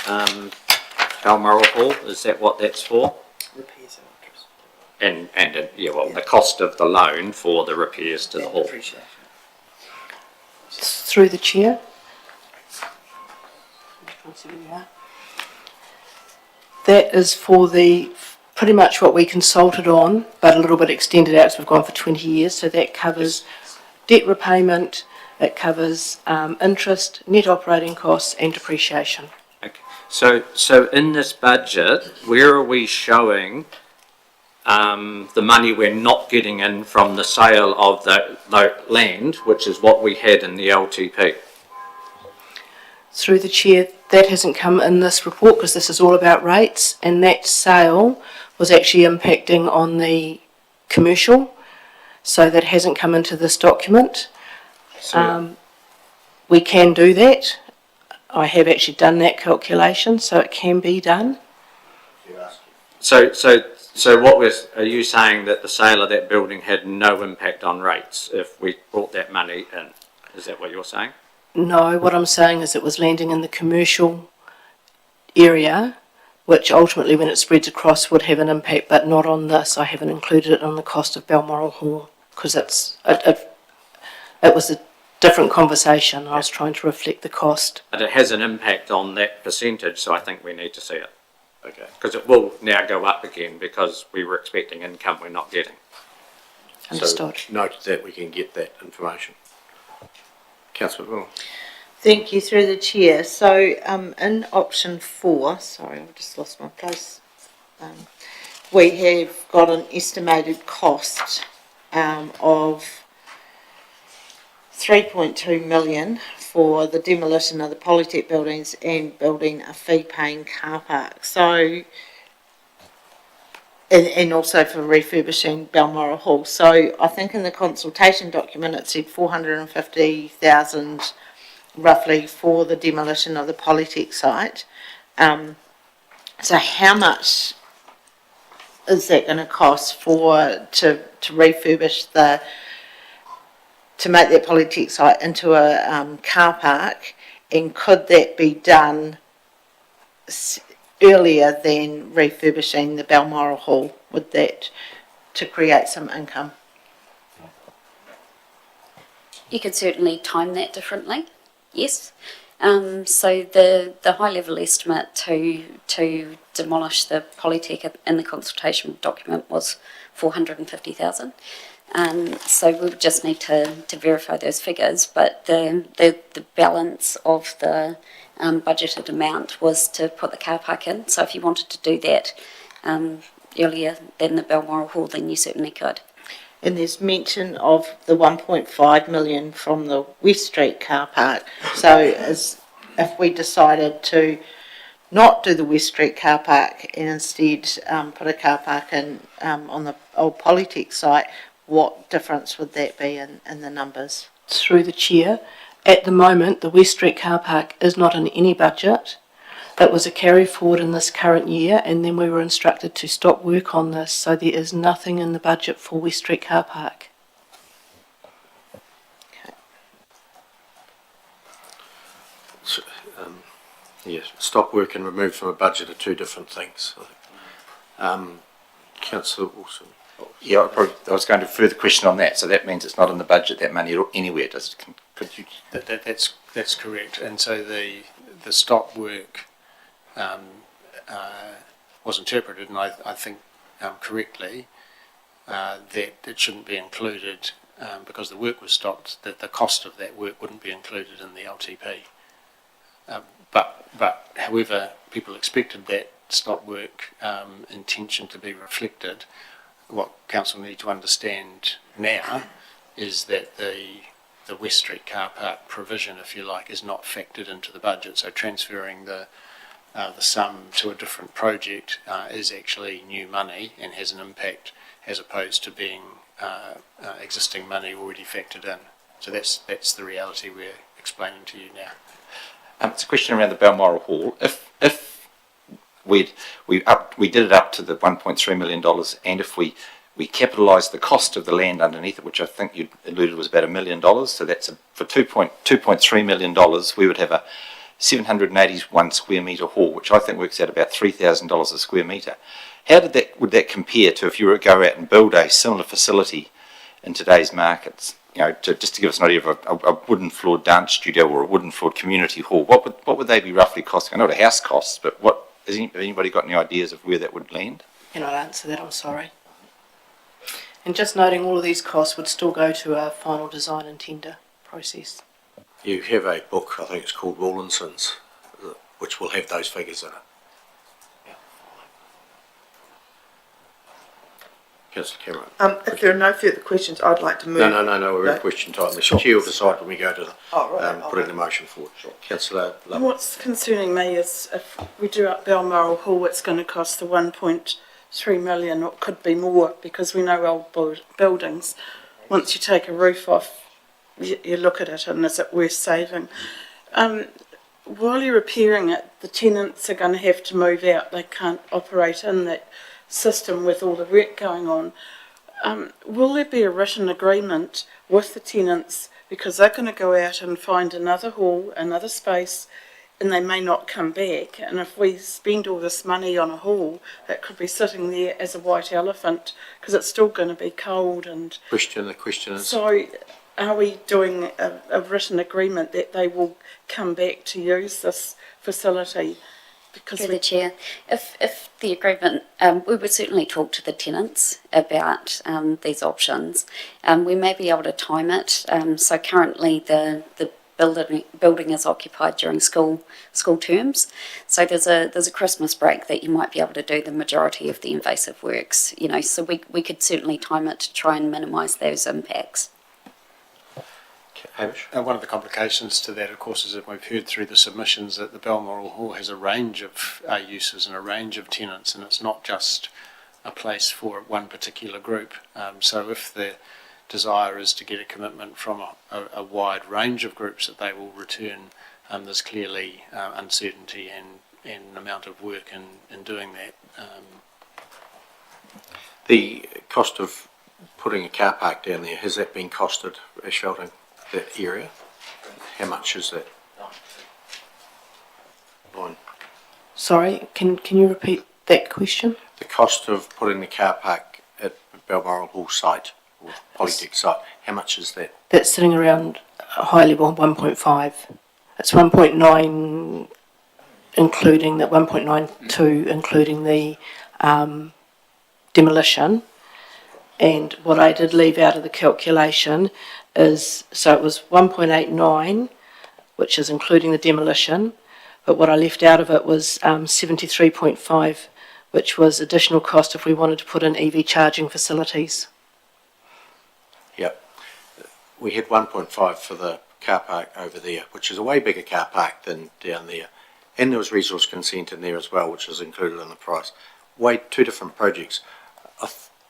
Balmoral Hall, is that what that's for? Repairs and interest. The cost of the loan for the repairs to the hall. Appreciation. Through the chair. That is for pretty much what we consulted on, but a little bit extended out, so we've gone for 20 years. So that covers debt repayment, it covers interest, net operating costs and depreciation. Okay. So in this budget, where are we showing the money we're not getting in from the sale of the land, which is what we had in the LTP? Through the chair, that hasn't come in this report because this is all about rates, and that sale was actually impacting on the commercial, so that hasn't come into this document. We can do that. I have actually done that calculation, so it can be done. So are you saying that the sale of that building had no impact on rates if we brought that money in? Is that what you're saying? No, what I'm saying is it was landing in the commercial area, which ultimately when it spreads across would have an impact, but not on this. I haven't included it on the cost of Balmoral Hall because it was a different conversation. I was trying to reflect the cost. But it has an impact on that percentage, so I think we need to see it. Okay. Because it will now go up again because we were expecting income we're not getting. Understood. So note that we can get that information. Councillor Will. Thank you, through the chair. So in option 4, sorry, I've just lost my place. We have got an estimated cost of 3.2 million for the demolition of the Polytech buildings and building a fee-paying car park. So, and also for refurbishing Balmoral Hall. So I think in the consultation document it said 450,000 roughly for the demolition of the Polytech site. So how much is that going to cost to refurbish to make that Polytech site into a car park, and could that be done earlier than refurbishing the Balmoral Hall, with that to create some income? You could certainly time that differently, yes. So the high level estimate to demolish the Polytech in the consultation document was 450,000. So we would just need to verify those figures, but the balance of the budgeted amount was to put the car park in. So if you wanted to do that earlier than the Balmoral Hall, then you certainly could. And there's mention of the 1.5 million from the West Street car park. So if we decided to not do the West Street car park and instead put a car park in on the old Polytech site, what difference would that be in the numbers? Through the chair, at the moment the West Street car park is not in any budget. It was a carry forward in this current year, and then we were instructed to stop work on this, so there is nothing in the budget for West Street car park. So, yes, stop work and remove from a budget are two different things. Councillor Wilson. Yeah, I was going to further question on that. So that means it's not in the budget, that money anywhere. Could you? That's correct. And so the stop work was interpreted, and I think correctly, that it shouldn't be included because the work was stopped. That the cost of that work wouldn't be included in the LTP. But however, people expected that stop work intention to be reflected. What council need to understand now is that the West Street car park provision, if you like, is not factored into the budget. So transferring the sum to a different project is actually new money and has an impact, as opposed to being existing money already factored in. So that's the reality we're explaining to you now. It's a question around the Balmoral Hall. If we did it up to the $1.3 million, and if we capitalised the cost of the land underneath it, which I think you alluded was about $1 million, so that's for $2.3 million, we would have a 781 square metre hall, which I think works out about $3,000 a square metre. How would that compare to if you were to go out and build a similar facility in today's markets? You know, just to give us an idea of a wooden floored dance studio or a wooden floored community hall, what would they be roughly costing? I know what a house costs, but have anybody got any ideas of where that would land? Cannot answer that, I'm sorry. And just noting all of these costs would still go to a final design and tender process. You have a book, I think it's called Rawlinson's, which will have those figures in it. Councillor Cameron. If there are no further questions, I'd like to move. No, we're in question time. The chair will decide when we go to putting the motion forward. Councillor Love. What's concerning me is if we do up Balmoral Hall, it's going to cost the 1.3 million, or it could be more, because we know old buildings, once you take a roof off, you look at it and is it worth saving? While you're repairing it, the tenants are going to have to move out. They can't operate in that system with all the work going on. Will there be a written agreement with the tenants, because they're going to go out and find another hall, another space, and they may not come back, and if we spend all this money on a hall, that could be sitting there as a white elephant, because it's still going to be cold. And the question is, so are we doing a written agreement that they will come back to use this facility? Through the chair, if the agreement, we would certainly talk to the tenants about these options. We may be able to time it. So currently the building is occupied during school terms. So there's a Christmas break that you might be able to do the majority of the invasive works. You know, so we could certainly time it to try and minimise those impacts. One of the complications to that, of course, is that we've heard through the submissions that the Balmoral Hall has a range of uses and a range of tenants, and it's not just a place for one particular group. So if the desire is to get a commitment from a wide range of groups that they will return, there's clearly uncertainty and an amount of work in doing that. the cost of putting a car park down there, has that been costed, asphalting that area? How much is that? Line. Sorry, can you repeat that question? The cost of putting the car park at Balmoral Hall site, or Polytech site, how much is that? That's sitting around a high level 1.5. It's 1.9 including that 1.92 including the demolition. And what I did leave out of the calculation is, so it was 1.89, which is including the demolition, but what I left out of it was 73.5, which was additional cost if we wanted to put in EV charging facilities. Yep. We had 1.5 for the car park over there, which is a way bigger car park than down there. And there was resource consent in there as well, which is included in the price. Two different projects.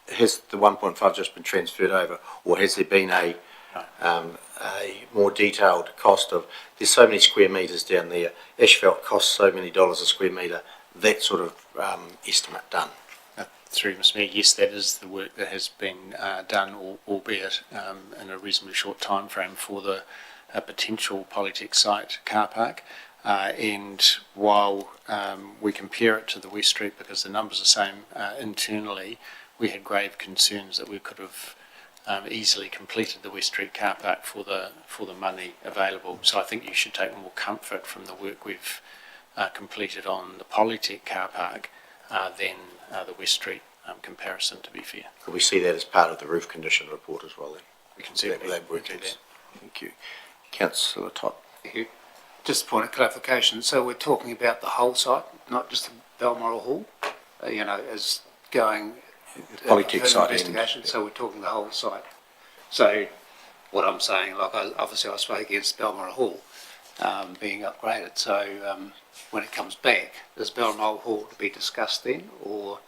Has the 1.5 just been transferred over, or has there been a more detailed cost of, there's so many square metres down there, asphalt costs so many dollars a square metre, that sort of estimate done? Through Ms Mayor, yes, that is the work that has been done, albeit in a reasonably short time frame for the potential Polytech site car park. And while we compare it to the West Street, because the numbers are the same internally, we had grave concerns that we could have easily completed the West Street car park for the money available. So I think you should take more comfort from the work we've completed on the Polytech car park than the West Street comparison, to be fair. Could we see that as part of the roof condition report as well then? We can certainly do that. Thank you. Councillor Todd. Thank you. Just a point of clarification. So we're talking about the whole site, not just the Balmoral Hall, as going Polytech site investigation. So we're talking the whole site. So what I'm saying, obviously I spoke against Balmoral Hall being upgraded. So when it comes back, is Balmoral Hall to be discussed then, or?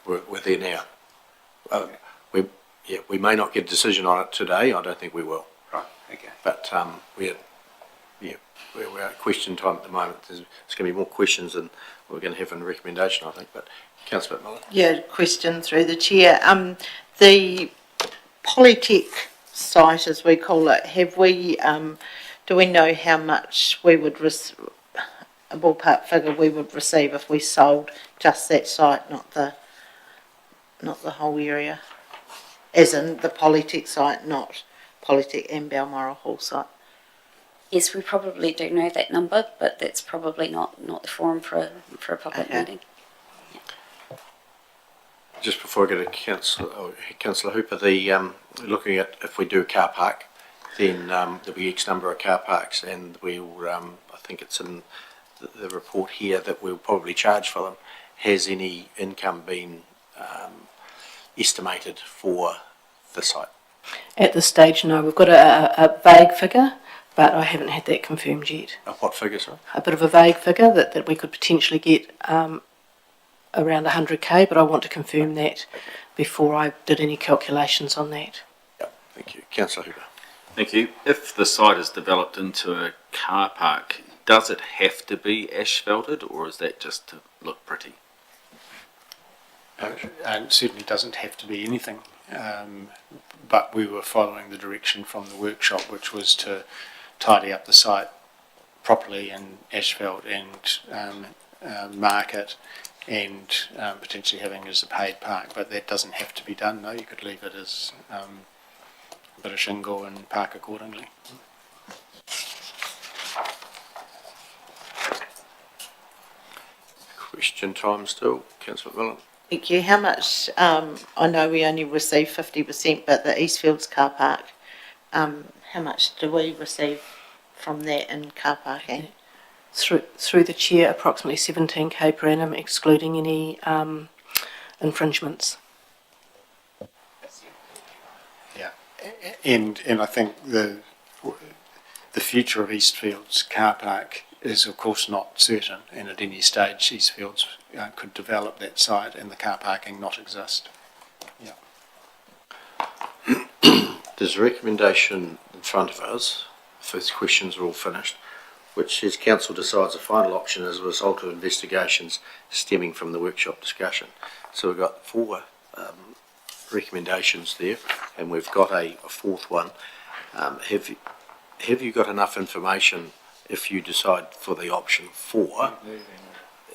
We're there now. We may not get a decision on it today. I don't think we will. Right. Okay. But we're at question time at the moment. There's going to be more questions than we're going to have in the recommendation, I think. But Councillor Miller. Yeah, question through the chair. The Polytech site, as we call it, have we? Do we know how much we would a ballpark figure we would receive if we sold just that site, not the whole area? As in the Polytech site, not Polytech and Balmoral Hall site? Yes, we probably do know that number, but that's probably not the forum for a public meeting. Just before I go to Councillor Hooper, looking at if we do a car park, then there'll be X number of car parks, and we'll, I think it's in the report here that we'll probably charge for them. Has any income been estimated for the site? At this stage, no. We've got a vague figure, but I haven't had that confirmed yet. What figure, sorry? A bit of a vague figure that we could potentially get around 100k, but I want to confirm that before I did any calculations on that. Thank you. Councillor Hooper. Thank you. If the site is developed into a car park, does it have to be asphalted, or is that just to look pretty? And certainly doesn't have to be anything, but we were following the direction from the workshop, which was to tidy up the site properly and asphalt and mark it, and potentially having it as a paid park, but that doesn't have to be done. No, you could leave it as a bit of shingle and park accordingly. Question time still, Councillor Millen. Thank you. How much, I know we only receive 50%, but the Eastfields car park, how much do we receive from that in car parking? Through the chair, approximately 17k per annum, excluding any infringements. Yeah, and I think the future of Eastfields car park is of course not certain, and at any stage Eastfields could develop that site and the car parking not exist. Yeah. There's a recommendation in front of us, first questions are all finished, which says council decides the final option as a result of investigations stemming from the workshop discussion. So we've got 4 recommendations there, and we've got a fourth one. Have you got enough information if you decide for the option 4?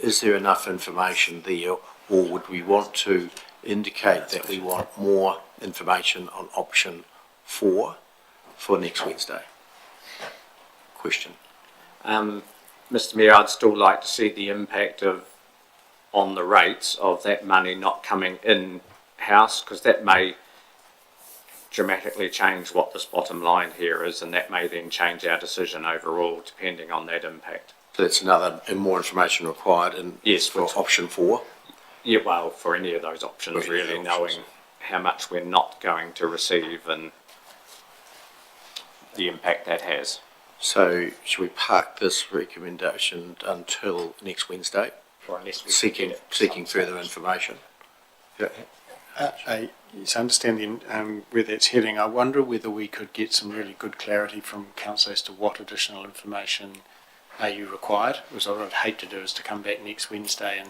Is there enough information there, or would we want to indicate that we want more information on option 4 for next Wednesday? Question. Mr Mayor, I'd still like to see the impact on the rates of that money not coming in-house, because that may dramatically change what this bottom line here is, and that may then change our decision overall depending on that impact. So that's another, and more information required for option 4? Yeah, well, for any of those options really, knowing how much we're not going to receive and the impact that has. So should we park this recommendation until next Wednesday? Or unless we seeking further information? Yeah. I understand where that's heading. I wonder whether we could get some really good clarity from council as to what additional information are you required. Because what I'd hate to do is to come back next Wednesday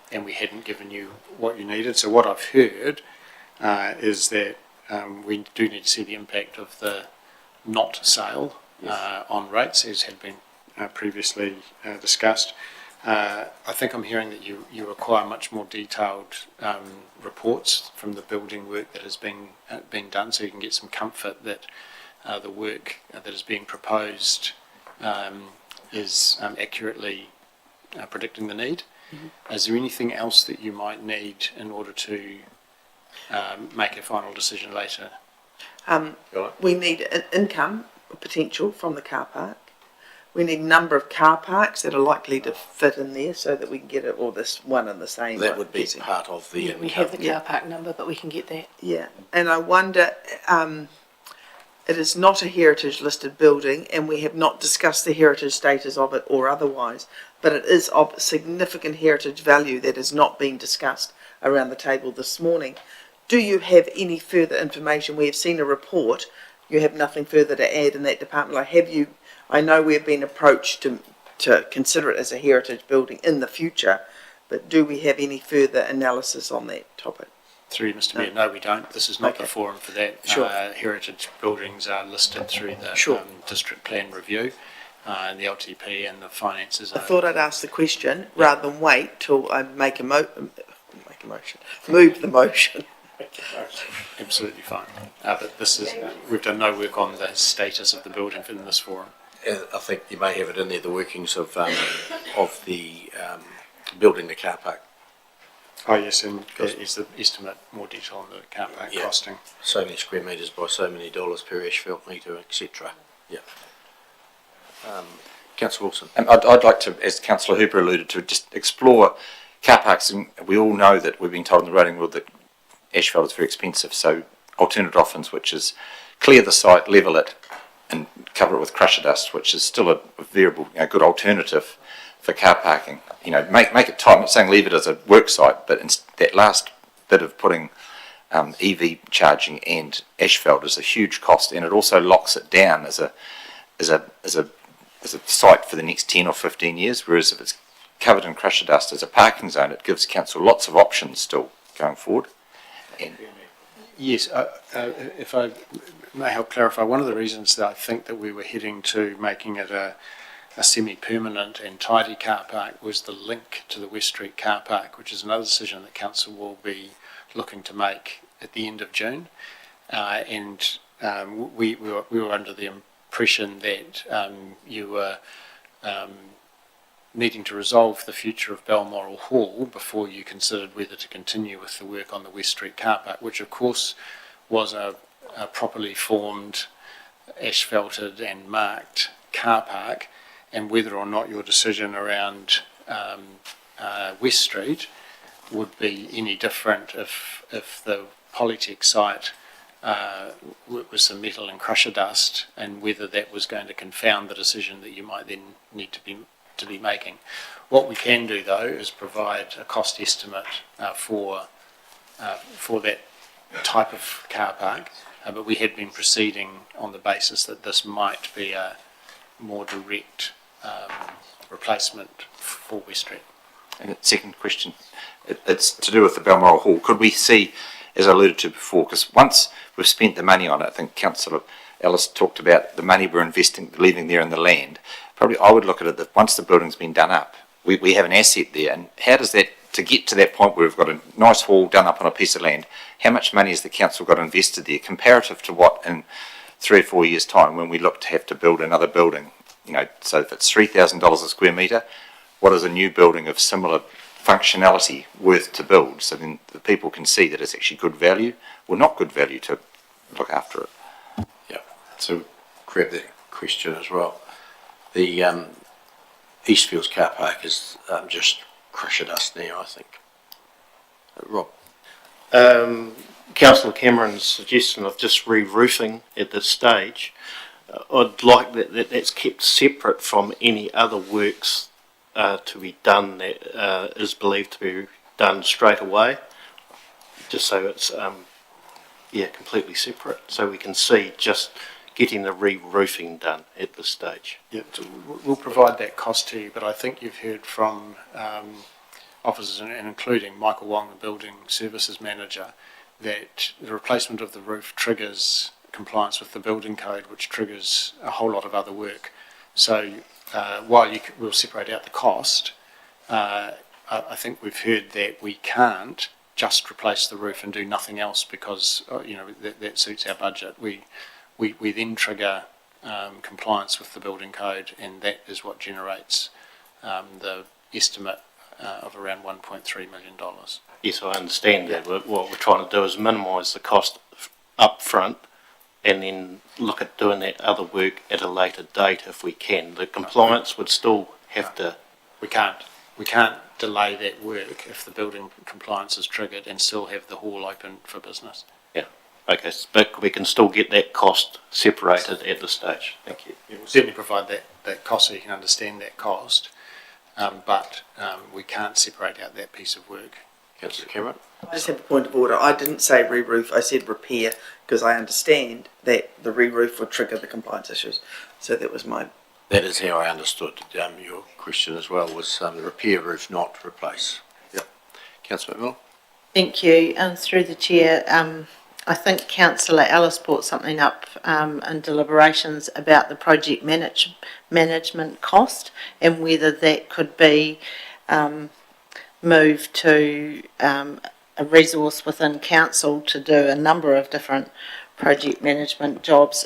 and we hadn't given you what you needed. So what I've heard is that we do need to see the impact of the not sale on rates, as had been previously discussed. I think I'm hearing that you require much more detailed reports from the building work that has been done, so you can get some comfort that the work that is being proposed is accurately predicting the need. Mm-hmm. Is there anything else that you might need in order to make a final decision later? We need an income potential from the car park. We need a number of car parks that are likely to fit in there so that we can get it all this one and the same. That would be part of the income. We have the car park number, but we can get that. Yeah, and I wonder, it is not a heritage listed building, and we have not discussed the heritage status of it or otherwise, but it is of significant heritage value that has not been discussed around the table this morning. Do you have any further information? We have seen a report. You have nothing further to add in that department. Like, have you? I know we've been approached to consider it as a heritage building in the future, but do we have any further analysis on that topic? Through Mr Mayor, no we don't. This is not the forum for that. Sure. Heritage buildings are listed through the district plan review. and the LTP and the finances I are. thought I'd ask the question rather than wait till I make a motion, move the motion. Absolutely fine. But this is, we've done no work on the status of the building in this forum. I think you may have it in there, the workings of the building the car park. Oh yes, and is the estimate more detail on the car park costing? So many square metres by so many dollars per asphalt metre, etc. Yeah. Councillor Wilson. I'd like to, as Councillor Hooper alluded to, just explore car parks. And we all know that we've been told in the roading world that asphalt is very expensive. So alternate options, which is clear the site, level it, and cover it with crusher dust, which is still a variable, good alternative for car parking. Make it tight. I'm not saying leave it as a work site, but that last bit of putting EV charging and asphalt is a huge cost, and it also locks it down as a site for the next 10 or 15 years. Whereas if it's covered in crusher dust as a parking zone, it gives council lots of options still going forward. Yes, if I may help clarify, one of the reasons that I think that we were heading to making it a semi-permanent and tidy car park was the link to the West Street car park, which is another decision that council will be looking to make at the end of June. We were under the impression that you were needing to resolve the future of Balmoral Hall before you considered whether to continue with the work on the West Street car park, which of course was a properly formed, asphalted and marked car park, and whether or not your decision around West Street would be any different if the Polytech site was some metal and crusher dust, and whether that was going to confound the decision that you might then need to be making. What we can do though is provide a cost estimate for that type of car park, but we had been proceeding on the basis that this might be a more direct replacement for West Street. And the second question, it's to do with the Balmoral Hall. Could we see, as I alluded to before, because once we've spent the money on it, I think Councillor Ellis talked about the money we're investing, leaving there in the land. Probably I would look at it that once the building's been done up, we have an asset there, and how does that, to get to that point where we've got a nice hall done up on a piece of land, how much money has the council got invested there comparative to what in 3 or 4 years' time when we look to have to build another building? So if it's $3,000 a square metre, what is a new building of similar functionality worth to build? So then the people can see that it's actually good value, or not good value to look after it. Yeah, so grab that question as well. The Eastfields car park is just crusher dust now, I think. Rob? Councillor Cameron's suggestion of just re-roofing at this stage, I'd like that's kept separate from any other works to be done that is believed to be done straight away, just so it's completely separate, so we can see just getting the re-roofing done at this stage. Yeah, so we'll provide that cost to you, but I think you've heard from officers, and including Michael Wong, the Building Services Manager, that the replacement of the roof triggers compliance with the building code, which triggers a whole lot of other work. So while we'll separate out the cost, I think we've heard that we can't just replace the roof and do nothing else because that suits our budget. We then trigger compliance with the building code, and that is what generates the estimate of around $1.3 million. Yes, I understand that. But what we're trying to do is minimise the cost up front and then look at doing that other work at a later date if we can. The compliance would still have to... We can't delay that work if the building compliance is triggered and still have the hall open for business. Yeah, okay, but we can still get that cost separated at this stage. Thank you. We'll certainly provide that cost so you can understand that cost, but we can't separate out that piece of work. Councillor Cameron? I just have a point of order. I didn't say re-roof, I said repair, because I understand that the re-roof would trigger the compliance issues. So that was my... That is how I understood your question as well, was the repair roof, not replace. Yep. Councillor McMillan? Thank you. Through the chair, I think Councillor Ellis brought something up in deliberations about the project management cost and whether that could be moved to a resource within council to do a number of different project management jobs.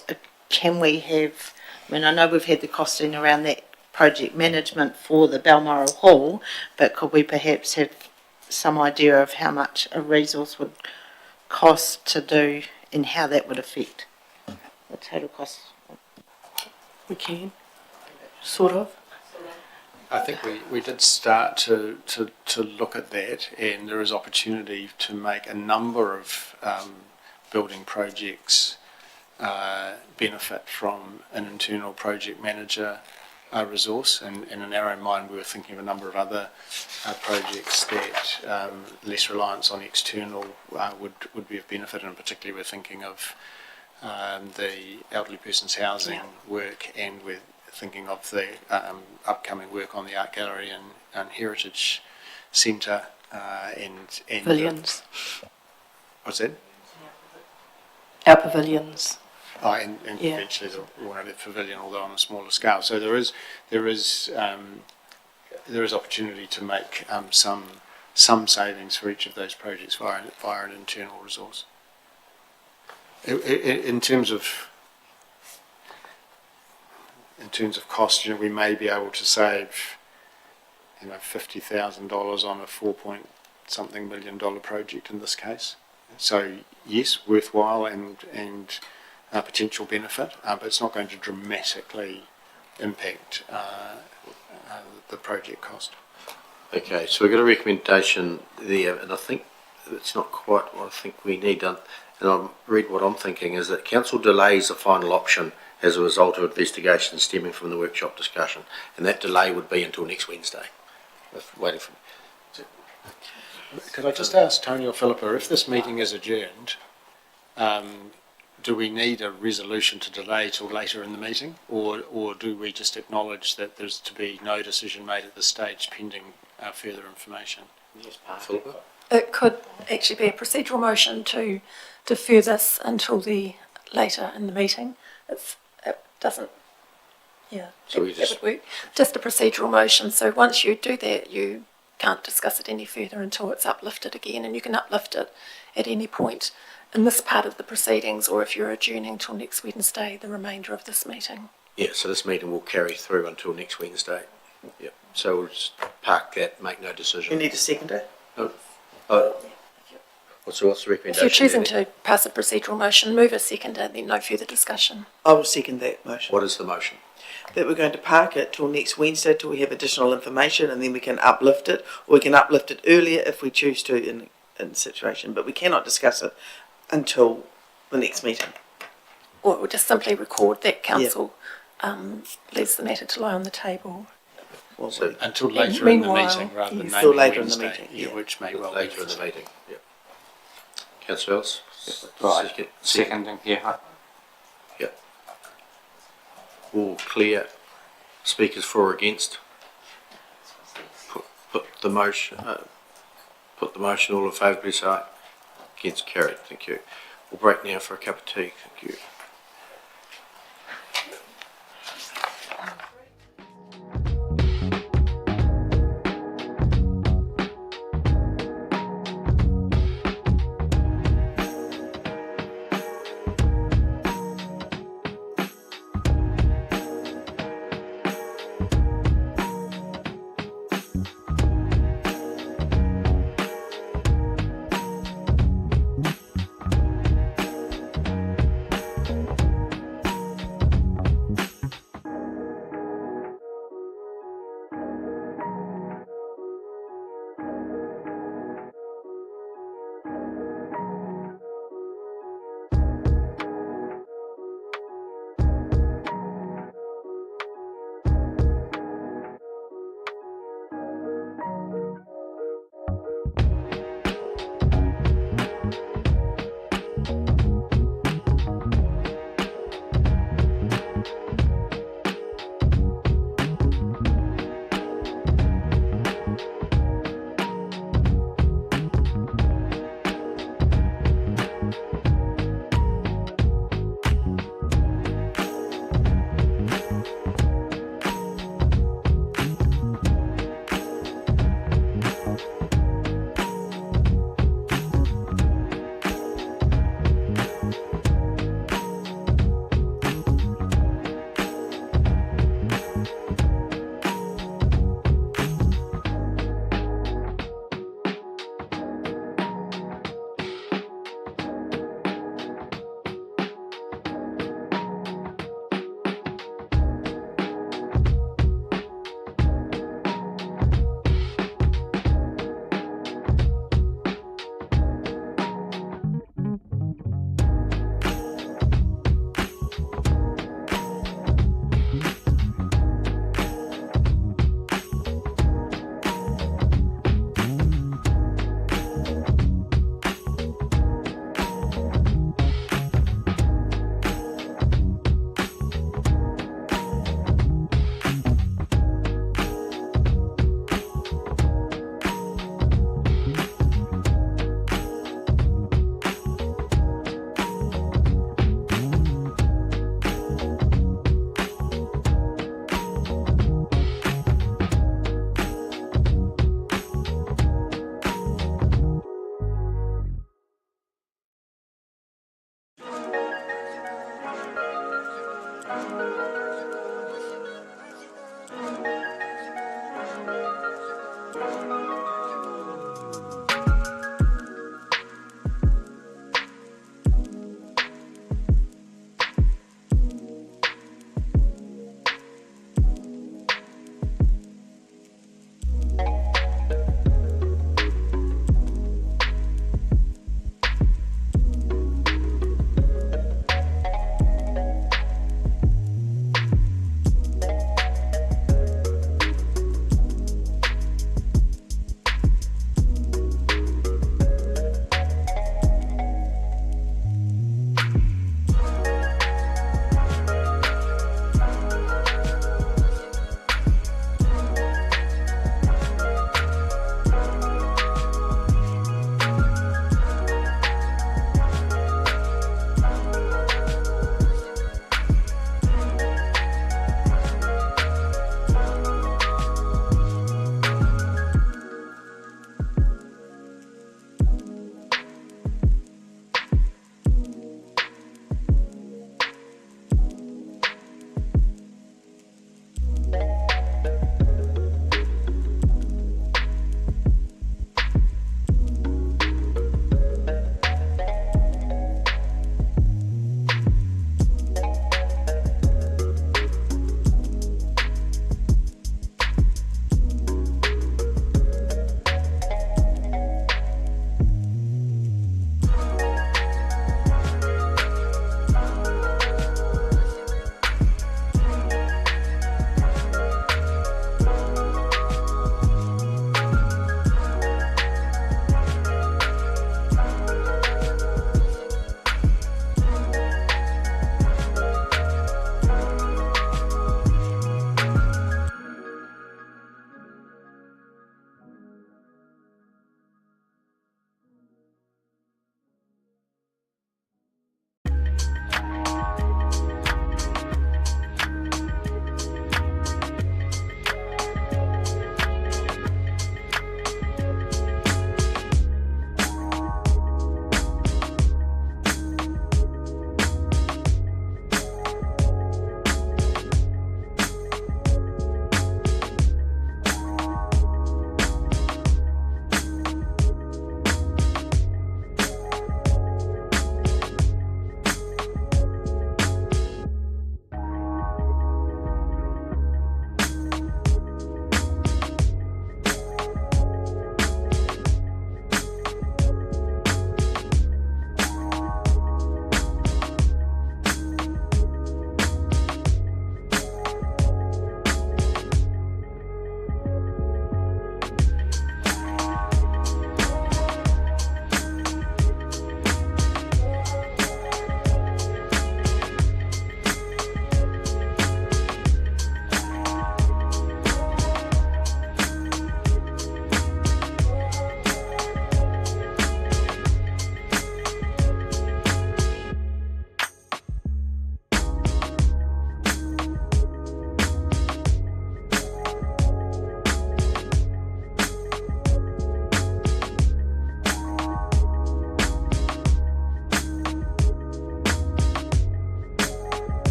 Can we have, I mean, I know we've had the costing around that project management for the Balmoral Hall, but could we perhaps have some idea of how much a resource would cost to do and how that would affect the total cost? We can, sort of. I think we did start to look at that, and there is opportunity to make a number of building projects benefit from an internal project manager resource. And in our own mind, we were thinking of a number of other projects that less reliance on external would be of benefit, and particularly we're thinking of the elderly person's housing work, and we're thinking of the upcoming work on the Art Gallery and Heritage Centre and Pavilions. What's that? Our pavilions. Oh, and eventually the one at the pavilion, although on a smaller scale. So there is opportunity to make some savings for each of those projects via an internal resource. In terms of cost, you know, we may be able to save, you know, $50,000 on a $4-point-something million project in this case. So yes, worthwhile and potential benefit, but it's not going to dramatically impact the project cost. Okay, so we've got a recommendation there, and I think it's not quite what I think we need. And I'll read what I'm thinking is that council delays the final option as a result of investigations stemming from the workshop discussion, and that delay would be until next Wednesday. Waiting for. Could I just ask Tony or Philippa, if this meeting is adjourned, do we need a resolution to delay till later in the meeting, or do we just acknowledge that there's to be no decision made at this stage pending further information? Yes, Philippa? It could actually be a procedural motion to defer this until the later in the meeting. It doesn't, So that would work. Just a procedural motion, so once you do that, you can't discuss it any further until it's uplifted again, and you can uplift it at any point in this part of the proceedings, or if you're adjourning till next Wednesday, the remainder of this meeting. Yeah, so this meeting will carry through until next Wednesday. Yep. So we'll just park that, make no decision. You need a seconder? What's the recommendation? If you're choosing to pass a procedural motion, move a seconder, then no further discussion. I will second that motion. What is the motion? That we're going to park it till next Wednesday till we have additional information, and then we can uplift it, or we can uplift it earlier if we choose to in the situation, but we cannot discuss it until the next meeting. Or we'll just simply record that council leaves the matter to lie on the table. So until later in the meeting, rather than still later Wednesday, in the meeting, yeah, which may well later be in the meeting. Yep. Councillor Ellis? Right, seconding, yeah. Yep. All clear. Speakers for or against? Put the motion. Put the motion. All in favour, please say aye. Against, carried. Thank you. We'll break now for a cup of tea. Thank you.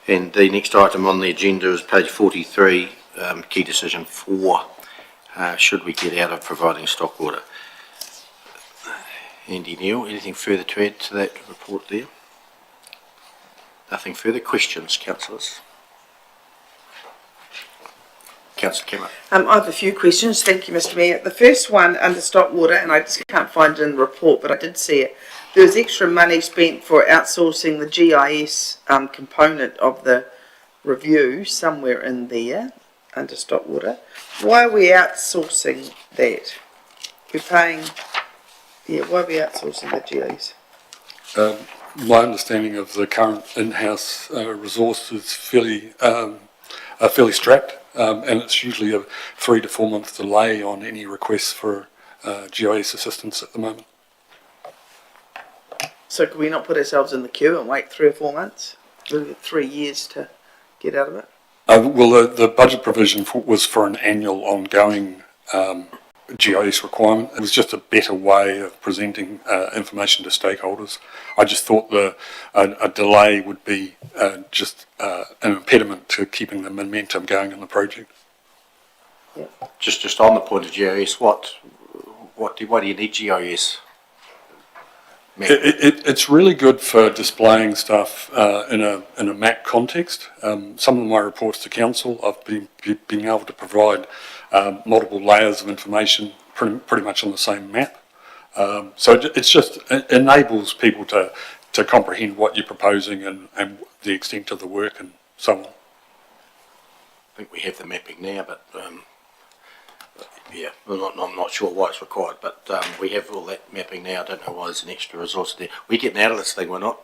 And the next item on the agenda is page 43, key decision 4. Should we get out of providing stock water? Andy Neil, anything further to add to that report there? Nothing further. Questions, councillors? Councillor Cameron. I have a few questions. Thank you, Mr. Mayor. The first one under stock water, and I just can't find it in the report, but I did see it. There was extra money spent for outsourcing the GIS component of the review somewhere in there under stock water. Why are we outsourcing that? We're paying. Yeah, why are we outsourcing the GIS? My understanding of the current in-house resource is fairly strapped, and it's usually a 3 to 4 month delay on any requests for GIS assistance at the moment. So could we not put ourselves in the queue and wait 3 or 4 months? 3 years to get out of it? Well, the budget provision was for an annual ongoing GIS requirement. It was just a better way of presenting information to stakeholders. I just thought a delay would be just an impediment to keeping the momentum going in the project. Yeah. Just on the point of GIS, why do you need GIS? It's really good for displaying stuff in a map context. Some of my reports to council, I've been able to provide multiple layers of information pretty much on the same map. So it enables people to comprehend what you're proposing and the extent of the work and so on. I think we have the mapping now, but yeah, I'm not sure why it's required, but we have all that mapping now. I don't know why there's an extra resource there. We're getting out of this thing, we're not,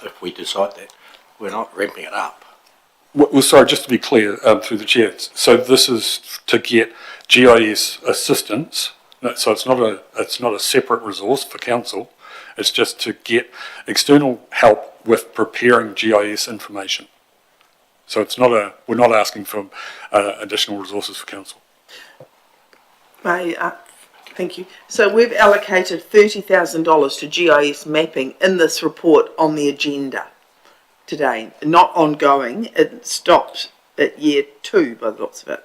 if we decide that, we're not ramping it up. Well, sorry, just to be clear, through the chair, so this is to get GIS assistance, so it's not a separate resource for council, it's just to get external help with preparing GIS information. So we're not asking for additional resources for council. Thank you. So we've allocated $30,000 to GIS mapping in this report on the agenda today, not ongoing. It stopped at year 2 by the lots of it.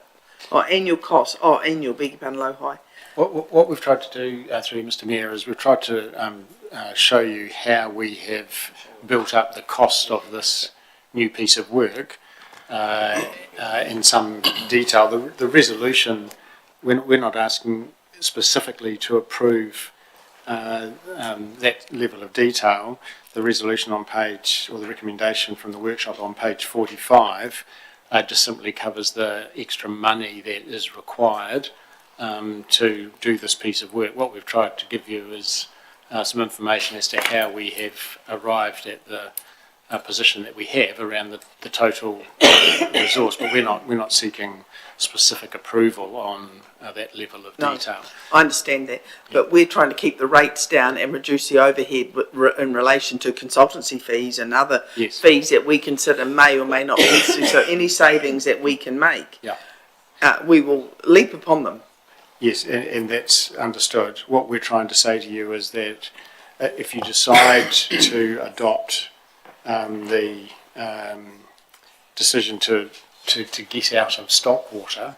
Annual cost, annual, beg your pardon, low, high. What we've tried to do through Mr. Mayor is we've tried to show you how we have built up the cost of this new piece of work in some detail. The resolution, we're not asking specifically to approve that level of detail. The resolution on page, or the recommendation from the workshop on page 45, just simply covers the extra money that is required to do this piece of work. What we've tried to give you is some information as to how we have arrived at the position that we have around the total resource, but we're not seeking specific approval on that level of detail. I understand that, but we're trying to keep the rates down and reduce the overhead in relation to consultancy fees and other fees that we consider may or may not be necessary. So any savings that we can make, we will leap upon them. Yes, and that's understood. What we're trying to say to you is that if you decide to adopt the decision to get out of stock water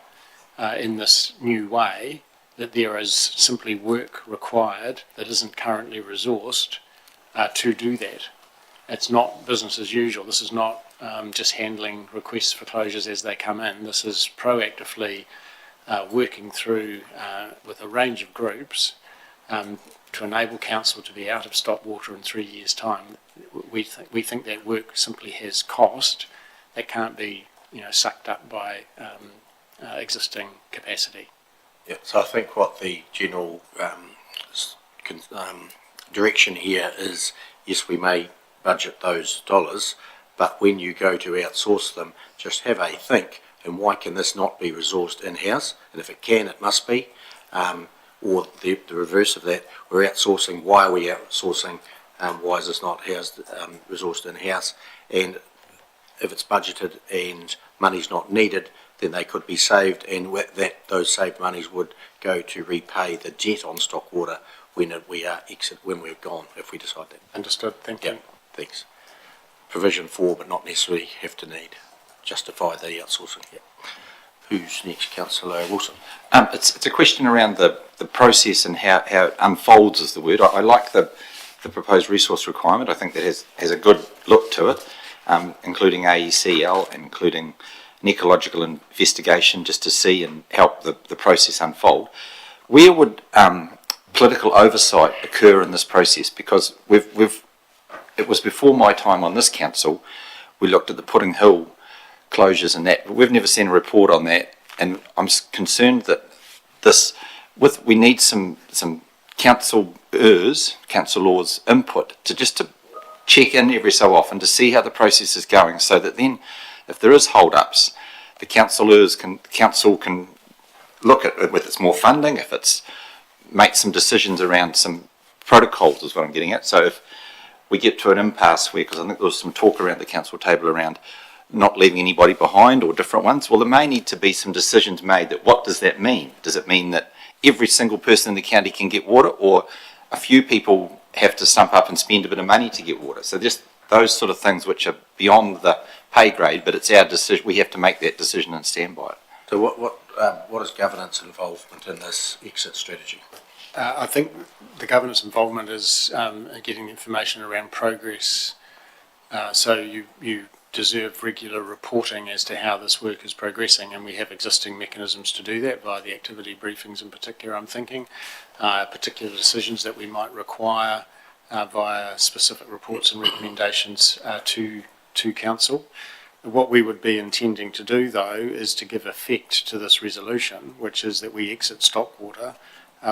in this new way, that there is simply work required that isn't currently resourced to do that. It's not business as usual. This is not just handling requests for closures as they come in. This is proactively working through with a range of groups to enable council to be out of stock water in 3 years' time. We think that work simply has cost that can't be sucked up by existing capacity. Yeah, so I think what the general direction here is, yes, we may budget those dollars, but when you go to outsource them, just have a think, and why can this not be resourced in-house? And if it can, it must be. Or the reverse of that, we're outsourcing, why are we outsourcing? Why is this not resourced in-house? And if it's budgeted and money's not needed, then they could be saved, and those saved monies would go to repay the debt on stock water when we're gone, if we decide that. Understood. Thank you. Thanks. provision for, but not necessarily have to justify the outsourcing. Yeah. Who's next? Councillor Wilson. It's a question around the process and how it unfolds is the word. I like the proposed resource requirement. I think that has a good look to it, including AECL, including an ecological investigation just to see and help the process unfold. Where would political oversight occur in this process? Because it was before my time on this council, we looked at the Pudding Hill closures and that, but we've never seen a report on that, and I'm concerned that we need some councillors' input to check in every so often to see how the process is going, so that then, if there is hold-ups, the council can look at it, whether it's more funding, if it's make some decisions around some protocols is what I'm getting at. So if we get to an impasse where, because I think there was some talk around the council table around not leaving anybody behind or different ones, well, there may need to be some decisions made that what does that mean? Does it mean that every single person in the county can get water, or a few people have to stump up and spend a bit of money to get water? So just those sort of things which are beyond the pay grade, but it's our decision. We have to make that decision and stand by it. So what is governance involvement in this exit strategy? I think the governance involvement is getting information around progress. So you deserve regular reporting as to how this work is progressing, and we have existing mechanisms to do that via the activity briefings in particular, I'm thinking, particular decisions that we might require via specific reports and recommendations to council. What we would be intending to do, though, is to give effect to this resolution, which is that we exit Stockwater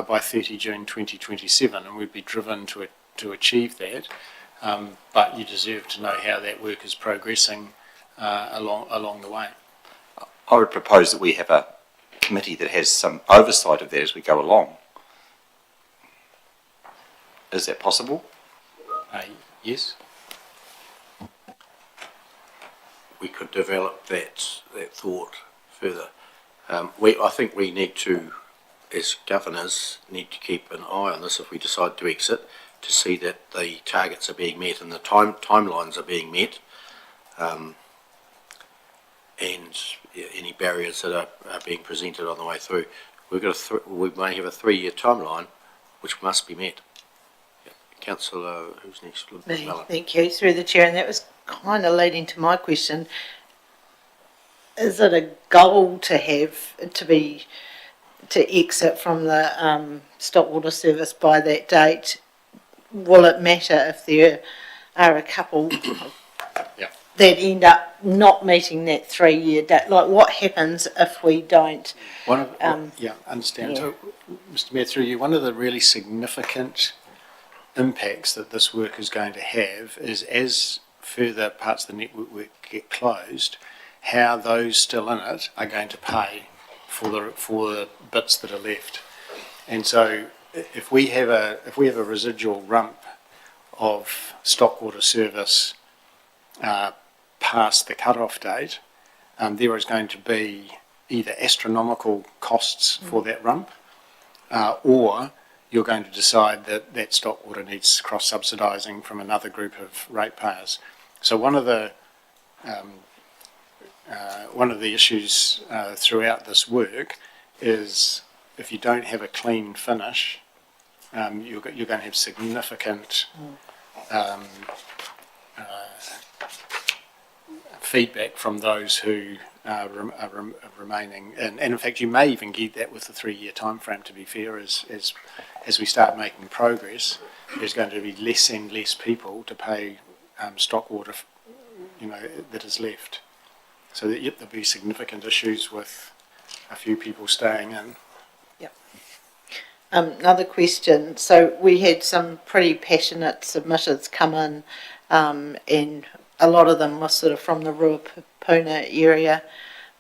by 30 June 2027, and we'd be driven to achieve that. But you deserve to know how that work is progressing along the way. I would propose that we have a committee that has some oversight of that as we go along. Is that possible? Yes. We could develop that thought further. I think we need to, as governors, need to keep an eye on this if we decide to exit, to see that the targets are being met and the timelines are being met, and any barriers that are being presented on the way through. We may have a 3-year timeline which must be met. Yeah. Councillor, who's next? Me, thank you, through the chair, and that was kind of leading to my question. Is it a goal to exit from the Stockwater service by that date? Will it matter if there are a couple that end up not meeting that 3-year date? Like, what happens if we don't? Understand. Yeah. So, Mr. Mayor, through you, one of the really significant impacts that this work is going to have is, as further parts of the network get closed, how those still in it are going to pay for the bits that are left. And so, if we have a residual rump of Stockwater service past the cut-off date, there is going to be either astronomical costs for that rump, or you're going to decide that Stockwater needs cross-subsidising from another group of ratepayers. So one of the issues throughout this work is, if you don't have a clean finish, you're going to have significant feedback from those who are remaining. And in fact, you may even get that with the 3-year time frame, to be fair, as we start making progress. There's going to be less and less people to pay Stockwater, that is left. So that, there'll be significant issues with a few people staying in. Another question. So we had some pretty passionate submitters come in, and a lot of them were sort of from the Ruapuna area,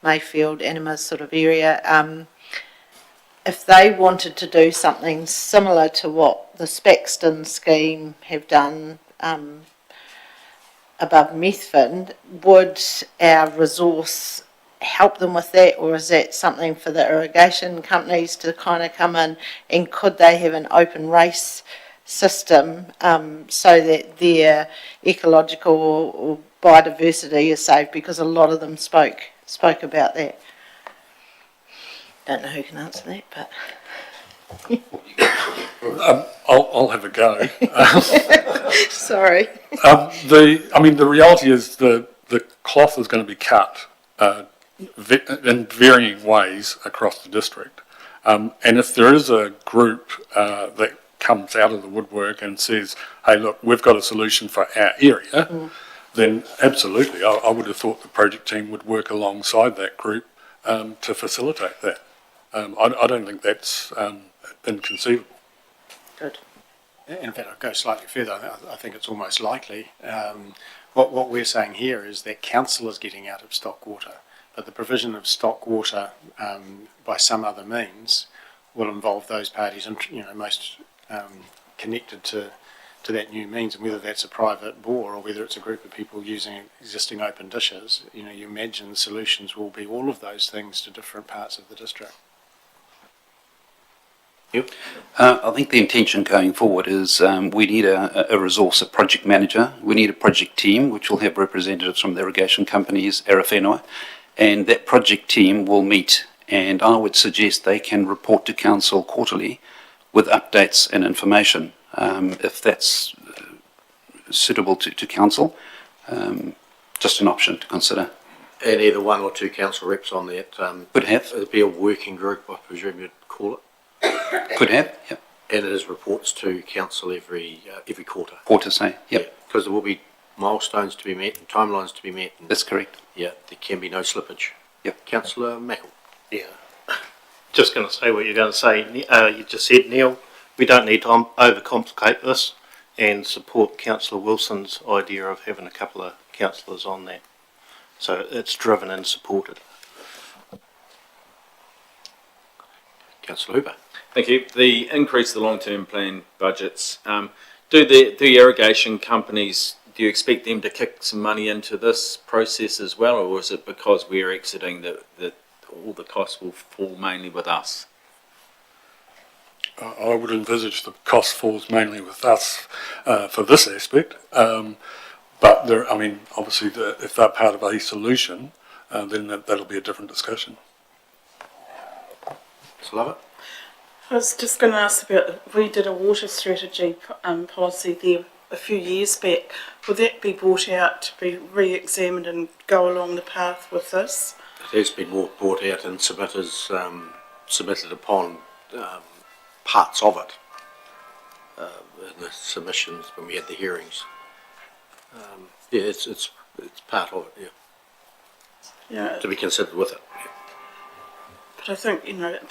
Mayfield, Animas sort of area. If they wanted to do something similar to what the Spaxton scheme have done above Methven, would our resource help them with that, or is that something for the irrigation companies to kind of come in, and could they have an open race system so that their ecological or biodiversity is saved, because a lot of them spoke about that. Don't know who can answer that, but I'll have a go. sorry. The reality is the cloth is going to be cut in varying ways across the district. And if there is a group that comes out of the woodwork and says, hey, look, we've got a solution for our area, then absolutely, I would have thought the project team would work alongside that group to facilitate that. I don't think that's inconceivable. Good. In fact, I'll go slightly further. I think it's almost likely. What we're saying here is that council is getting out of stock water, but the provision of stock water by some other means will involve those parties, most connected to that new means, and whether that's a private bore or whether it's a group of people using existing open dishes. You imagine the solutions will be all of those things to different parts of the district. Yep. I think the intention going forward is we need a resource, a project manager. We need a project team, which will have representatives from the irrigation companies, Arawhenua, and that project team will meet, and I would suggest they can report to council quarterly with updates and information, if that's suitable to council. Just an option to consider. And either one or two council reps on that. Could have. It'd be a working group, I presume you'd call it. Could have, yep. And it is reports to council every quarter. Quarter, say, yep. Because there will be milestones to be met and timelines to be met. And, that's correct. Yeah, there can be no slippage. Yep. Councillor Mackle. Yeah. Just going to say what you're going to say. You just said, Neil, we don't need to overcomplicate this, and support Councillor Wilson's idea of having a couple of councillors on that. So it's driven and supported. Councillor Hooper. Thank you. The increase the long-term plan budgets, do the irrigation companies, do you expect them to kick some money into this process as well, or is it because we're exiting that all the costs will fall mainly with us? I would envisage the cost falls mainly with us for this aspect. But obviously, if they're part of a solution, then that'll be a different discussion. Love it. I was just going to ask about, we did a water strategy policy there a few years back. Will that be brought out to be re-examined and go along the path with this? It has been brought out and submitted upon parts of it in the submissions when we had the hearings. Yeah, it's part of it. Yeah. Yeah. To be considered with it. Yeah. But I think,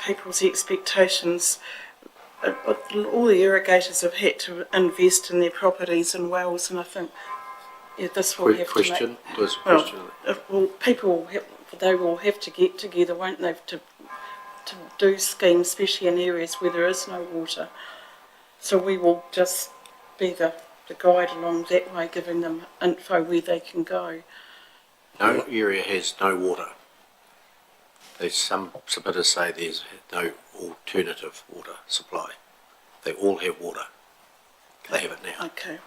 people's expectations, all the irrigators have had to invest in their properties and wells, and I think, this will have to make... There's a question. People, they will have to get together, won't they, to do schemes, especially in areas where there is no water. So we will just be the guide along that way, giving them info where they can go. No area has no water. There's some submitters say there's no alternative water supply. They all have water. They have it now. Okay.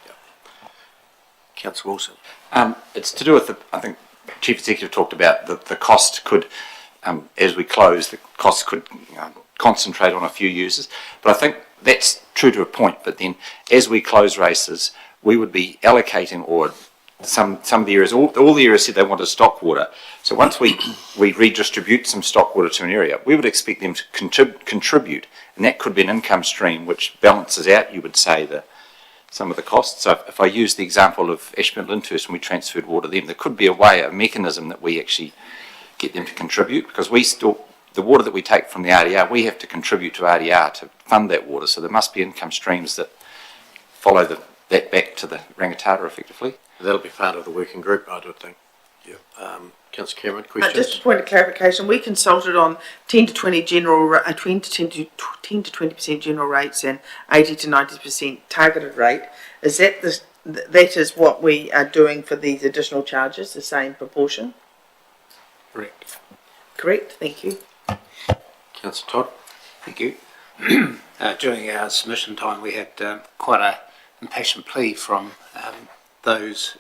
Yeah. Councillor Wilson. It's to do with I think Chief Executive talked about the cost could, as we close, the cost could concentrate on a few users. But I think that's true to a point. But then as we close races, we would be allocating, or some of the areas, all the areas said they wanted stock water. So once we redistribute some stock water to an area, we would expect them to contribute, and that could be an income stream which balances out, you would say, some of the costs. So if I use the example of Ashburn Lyndhurst, when we transferred water to them, there could be a mechanism that we actually get them to contribute, because the water that we take from the RDR, we have to contribute to RDR to fund that water. So there must be income streams that follow that back to the rangatata effectively. That'll be part of the working group, I would think. Yeah. Councillor Cameron, questions? Just a point of clarification, we consulted on 10 to 20% general rates and 80 to 90% targeted rate. Is that that is what we are doing for these additional charges, the same proportion? Correct. Correct, thank you. Councillor Todd. Thank you. During our submission time, we had quite an impatient plea from those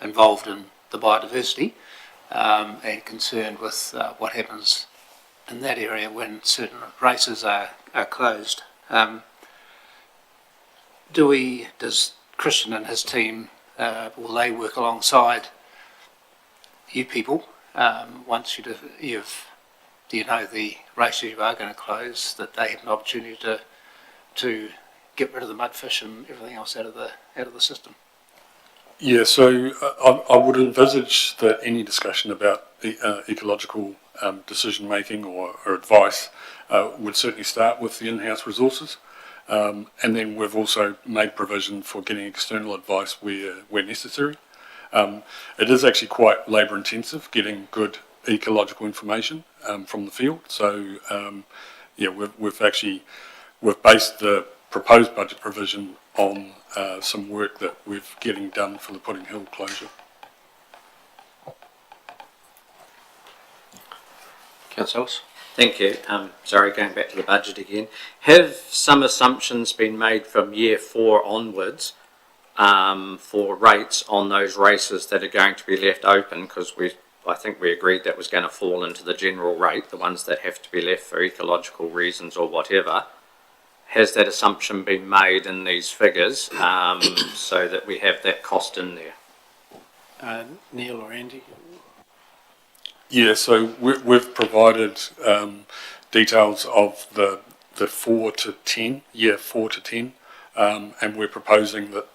involved in the biodiversity and concerned with what happens in that area when certain races are closed. Does Christian and his team, will they work alongside you people once do you know the races you are going to close, that they have an opportunity to get rid of the mudfish and everything else out of the system? Yeah, so I would envisage that any discussion about ecological decision making or advice would certainly start with the in-house resources, and then we've also made provision for getting external advice where necessary. It is actually quite labour intensive getting good ecological information from the field. So yeah, we've based the proposed budget provision on some work that we're getting done for the Pudding Hill closure. Councillor Ellis? Thank you. Sorry, going back to the budget again. Have some assumptions been made from year 4 onwards for rates on those races that are going to be left open? Because I think we agreed that was going to fall into the general rate, the ones that have to be left for ecological reasons or whatever. Has that assumption been made in these figures so that we have that cost in there? Neil or Andy? Yeah, so we've provided details of the 4 to 10, year 4 to 10, and we're proposing that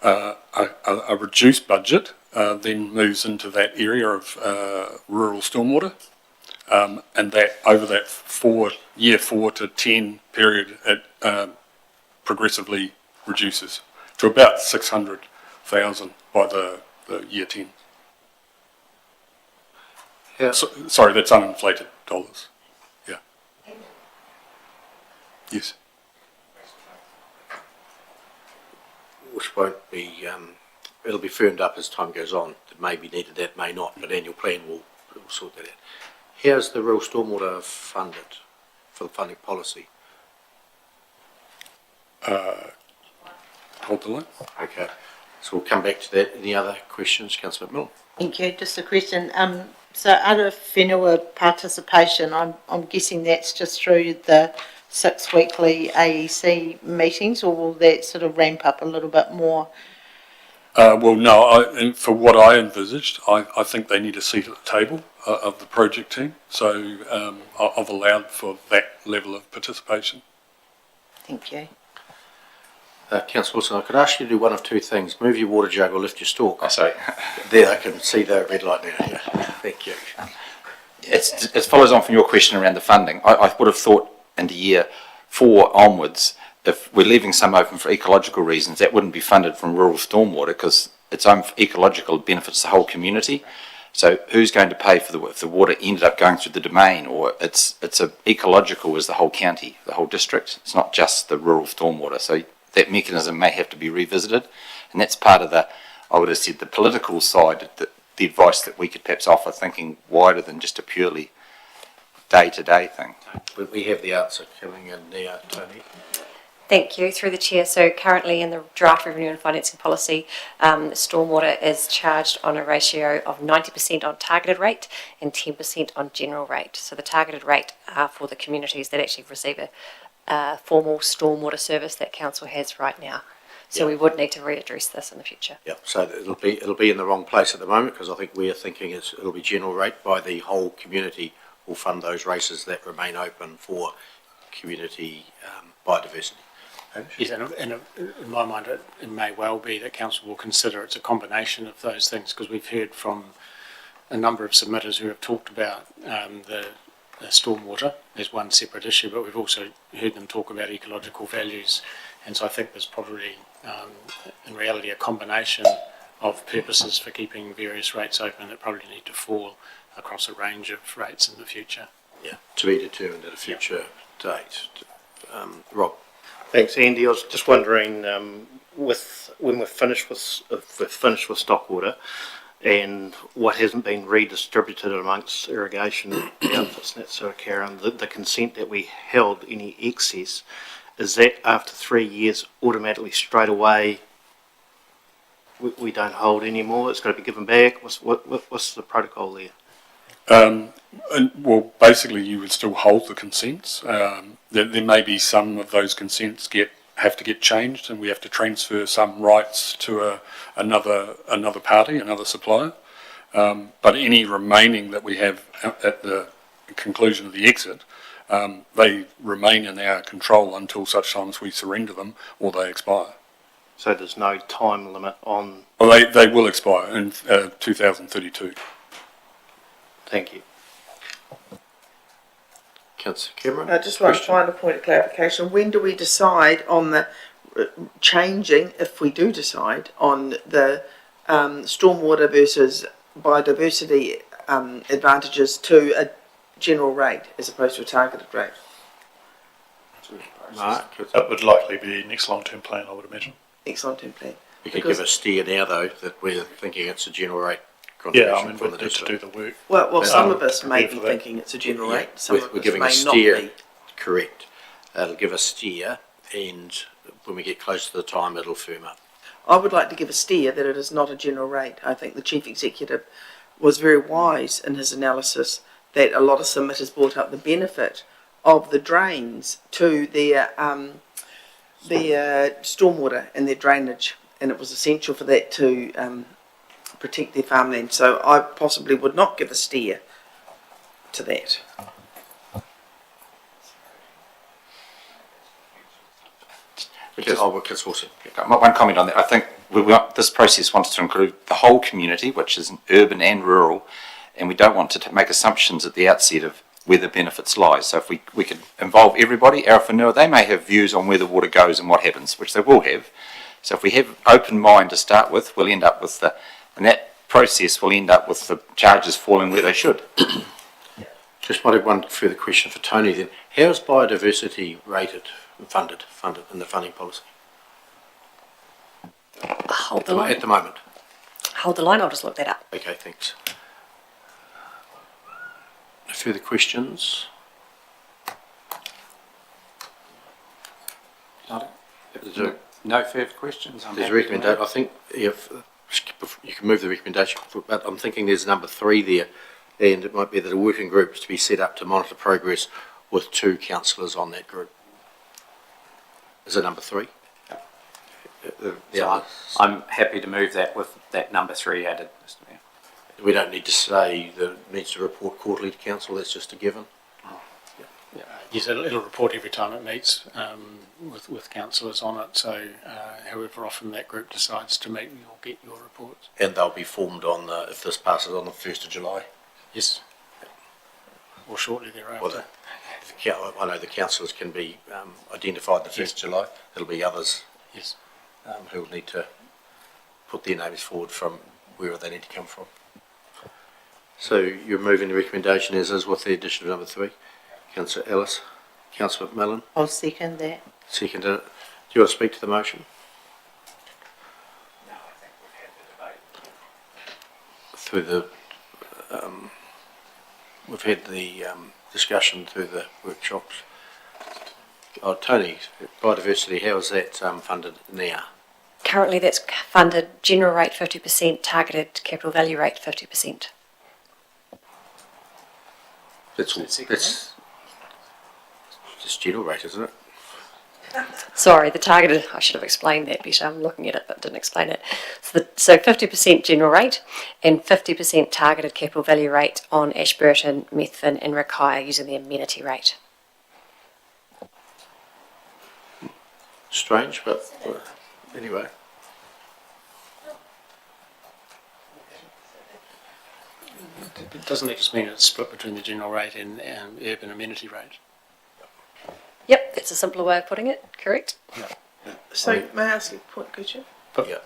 a reduced budget then moves into that area of rural stormwater, and that over that year 4 to 10 period, it progressively reduces to about 600,000 by the year 10. Yeah. Sorry, that's uninflated dollars. Yeah. Yes. Which won't be, it'll be firmed up as time goes on. It may be needed, that may not, but annual plan will sort that out. How's the rural stormwater funded for the funding policy? Hold the line. Okay, so we'll come back to that. Any other questions, Councillor McMillan? Thank you. Just a question. So other whenua participation, I'm guessing that's just through the 6 weekly AEC meetings, or will that sort of ramp up a little bit more? Well, no, and for what I envisaged, I think they need a seat at the table of the project team. So I've allowed for that level of participation. Thank you. Councillor Wilson, I could ask you to do one of two things. Move your water jug or lift your stalk. Oh, sorry. There, I can see the red light now. Yeah. Thank you. It follows on from your question around the funding. I would have thought into year 4 onwards, if we're leaving some open for ecological reasons, that wouldn't be funded from rural stormwater because its own ecological benefits the whole community. So who's going to pay for if the water ended up going through the domain, or it's ecological as the whole county, the whole district. It's not just the rural stormwater. So that mechanism may have to be revisited, and that's part of I would have said, the political side, the advice that we could perhaps offer, thinking wider than just a purely day-to-day thing. We have the answer coming in now, Tony. Thank you. Through the chair. So currently in the draft revenue and financing policy, stormwater is charged on a ratio of 90% on targeted rate and 10% on general rate. So the targeted rate are for the communities that actually receive a formal stormwater service that council has right now. So we would need to readdress this in the future. Yeah, so it'll be in the wrong place at the moment because I think we're thinking it'll be general rate by the whole community will fund those races that remain open for community biodiversity. Yes, and in my mind, it may well be that council will consider it's a combination of those things because we've heard from a number of submitters who have talked about the stormwater as one separate issue, but we've also heard them talk about ecological values, and so I think there's probably in reality a combination of purposes for keeping various rates open that probably need to fall across a range of rates in the future. Yeah, to be determined at a future date. Rob. Thanks, Andy. I was just wondering, when we're finished with Stockwater, and what hasn't been redistributed amongst irrigation outfits and that sort of carry on, the consent that we held, any excess, is that after 3 years automatically straight away we don't hold anymore, it's got to be given back? What's the protocol there? Well, basically, you would still hold the consents. There may be some of those consents have to get changed, and we have to transfer some rights to another party, another supplier. But any remaining that we have at the conclusion of the exit, they remain in our control until such time as we surrender them or they expire. So there's no time limit on... Well, they will expire in 2032. Thank you. Councillor Cameron? Just one final point of clarification. When do we decide on the changing, if we do decide, on the stormwater versus biodiversity advantages to a general rate as opposed to a targeted rate? Mark? That would likely be next long-term plan, I would imagine. Next long-term plan. You could give a steer now, though, that we're thinking it's a general rate Yeah, contribution I mean, from we'd the need to district. do the work. Well, some of us may prepare be for that. thinking it's a general Yeah, rate, some of we're us giving may a not steer, be. correct. It'll give a steer, and when we get close to the time, it'll firm up. I would like to give a steer that it is not a general rate. I think the Chief Executive was very wise in his analysis that a lot of submitters brought up the benefit of the drains to their stormwater and their drainage, and it was essential for that to protect their farmland. So I possibly would not give a steer to that. One comment on that. I think this process wants to include the whole community, which is urban and rural, and we don't want to make assumptions at the outset of where the benefits lie. So if we could involve everybody, Arawhanua, they may have views on where the water goes and what happens, which they will have. So if we have open mind to start with, we'll end up with and that process will end up with the charges falling where they should. Just wanted one further question for Tony then. How is biodiversity rated and funded in the funding policy? Hold the line. At the moment. Hold the line, I'll just look that up. Okay, thanks. Further questions? No further questions. There's a recommendation. I think if you can move the recommendation, but I'm thinking there's number 3 there, and it might be that a working group is to be set up to monitor progress with 2 councillors on that group. Is it number 3? So I'm happy to move that with that number 3 added, Mr Mayor. We don't need to say that it needs to report quarterly to council, that's just a given. Yes, it'll report every time it meets with councillors on it. So however often that group decides to meet, you'll get your reports. And they'll be formed on if this passes on the 1st of July. Yes. Or shortly thereafter. Well, I know the councillors can be identified the 1st of July. There'll be others yes. Who will need to put their names forward from wherever they need to come from. So you're moving the recommendation as is with the addition of number 3. Councillor Ellis. Councillor McMillan. I'll second that. Second. Do you want to speak to the motion? No, I think we've had the debate. Through the, we've had the discussion through the workshops. Oh, Tony, biodiversity, how is that funded now? Currently that's funded general rate 50%, targeted capital value rate 50%. That's just general rate, isn't it? Sorry, the targeted, I should have explained that better. I'm looking at it but didn't explain it. So 50% general rate and 50% targeted capital value rate on Ashburton, Methven and Rakaya using the amenity rate. Strange, but anyway. Doesn't that just mean it's split between the general rate and urban amenity rate? Yep, that's a simpler way of putting it, correct? Yeah. So may I ask you a point, could you? Yeah,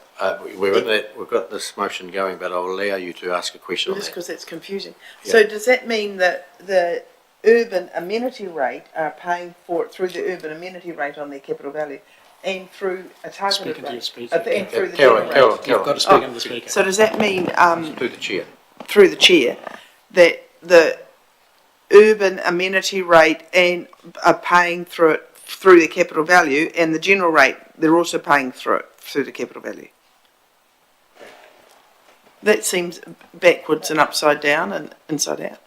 we're in that. We've got this motion going, but I'll allow you to ask a question on Just that. because that's confusing. Yeah. So does that mean that the urban amenity rate are paying for it through the urban amenity rate on their capital value and through a targeted Speak into your rate? speaker. And through the Carol, general rate? You've got to speak into the speaker. So does that mean Through the chair. through the chair that the urban amenity rate and are paying through it through the capital value, and the general rate they're also paying through it through the capital value? That seems backwards and upside down and inside out.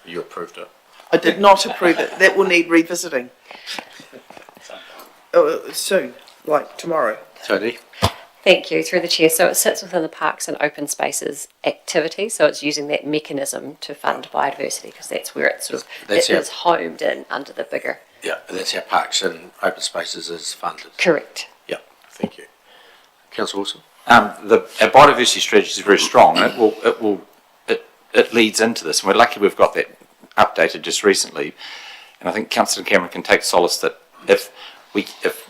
You approved it. I did not approve it. That will need revisiting. Soon, like tomorrow. Tony? Thank you, through the chair. So it sits within the Parks and Open Spaces activity, so it's using that mechanism to fund biodiversity, because that's where it sort of, That's it our- is homed in under the bigger. Yeah, that's how Parks and Open Spaces is funded. Correct. Yeah, thank you. Councillor Wilson? Our biodiversity strategy is very strong, and it leads into this. And we're lucky we've got that updated just recently. And I think Councillor Cameron can take solace that if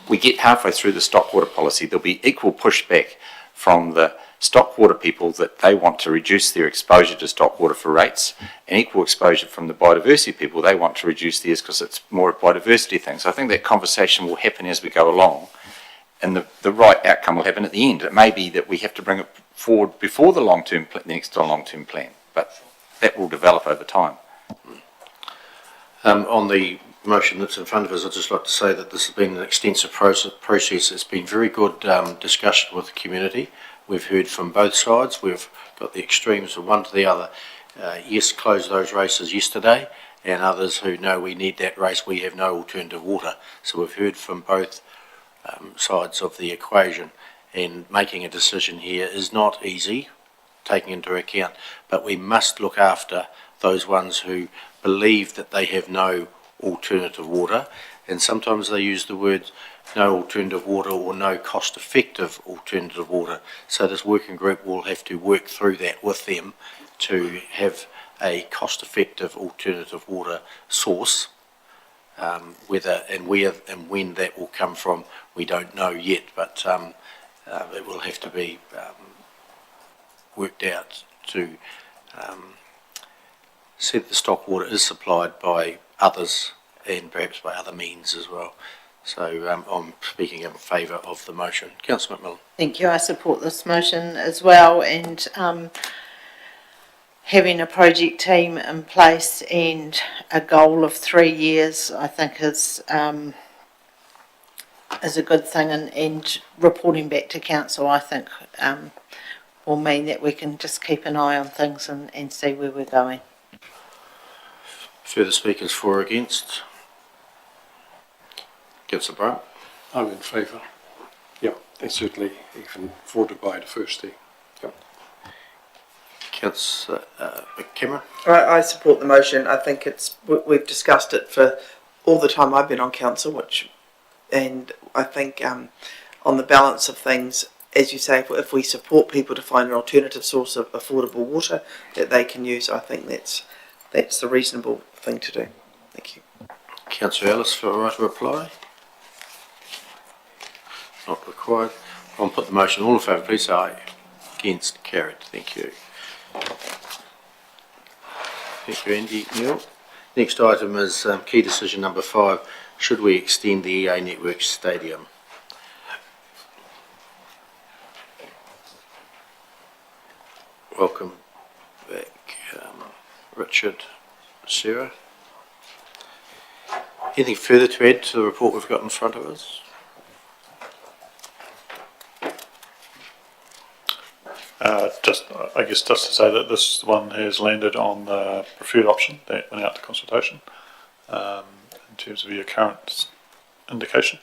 we get halfway through the stockwater policy, there'll be equal pushback from the stockwater people that they want to reduce their exposure to stockwater for rates, and equal exposure from the biodiversity people, they want to reduce theirs because it's more a biodiversity thing. So I think that conversation will happen as we go along, and the right outcome will happen at the end. It may be that we have to bring it forward before the next long-term plan, but that will develop over time. On the motion that's in front of us, I'd just like to say that this has been an extensive process. It's been very good discussion with the community. We've heard from both sides. We've got the extremes from one to the other. Yes, closed those races yesterday, and others who know we need that race, we have no alternative water. So we've heard from both sides of the equation, and making a decision here is not easy, taking into account, but we must look after those ones who believe that they have no alternative water, and sometimes they use the words no alternative water or no cost-effective alternative water. So this working group will have to work through that with them to have a cost-effective alternative water source. Whether and where and when that will come from, we don't know yet, but it will have to be worked out to see that the stock water is supplied by others and perhaps by other means as well. So I'm speaking in favour of the motion. Councillor McMillan. Thank you. I support this motion as well, and having a project team in place and a goal of 3 years, I think is a good thing, and reporting back to council, I think, will mean that we can just keep an eye on things and see where we're going. Further speakers for or against? Councillor Brown. I'm in favour. Yeah, and certainly even voted by the first day. Yeah. Councillor Cameron. I support the motion. I think we've discussed it for all the time I've been on council, and I think on the balance of things, as you say, if we support people to find an alternative source of affordable water that they can use, I think that's the reasonable thing to do. Thank you. Councillor Ellis for a right to reply. Not required. I'll put the motion. All in favour, please say aye. Against, carried. Thank you. Thank you, Andy. Neil. Next item is key decision number 5. Should we extend the EA Network Stadium? Welcome back, Richard, Sarah. Anything further to add to the report we've got in front of us? I guess just to say that this one has landed on the preferred option that went out to consultation in terms of your current indication.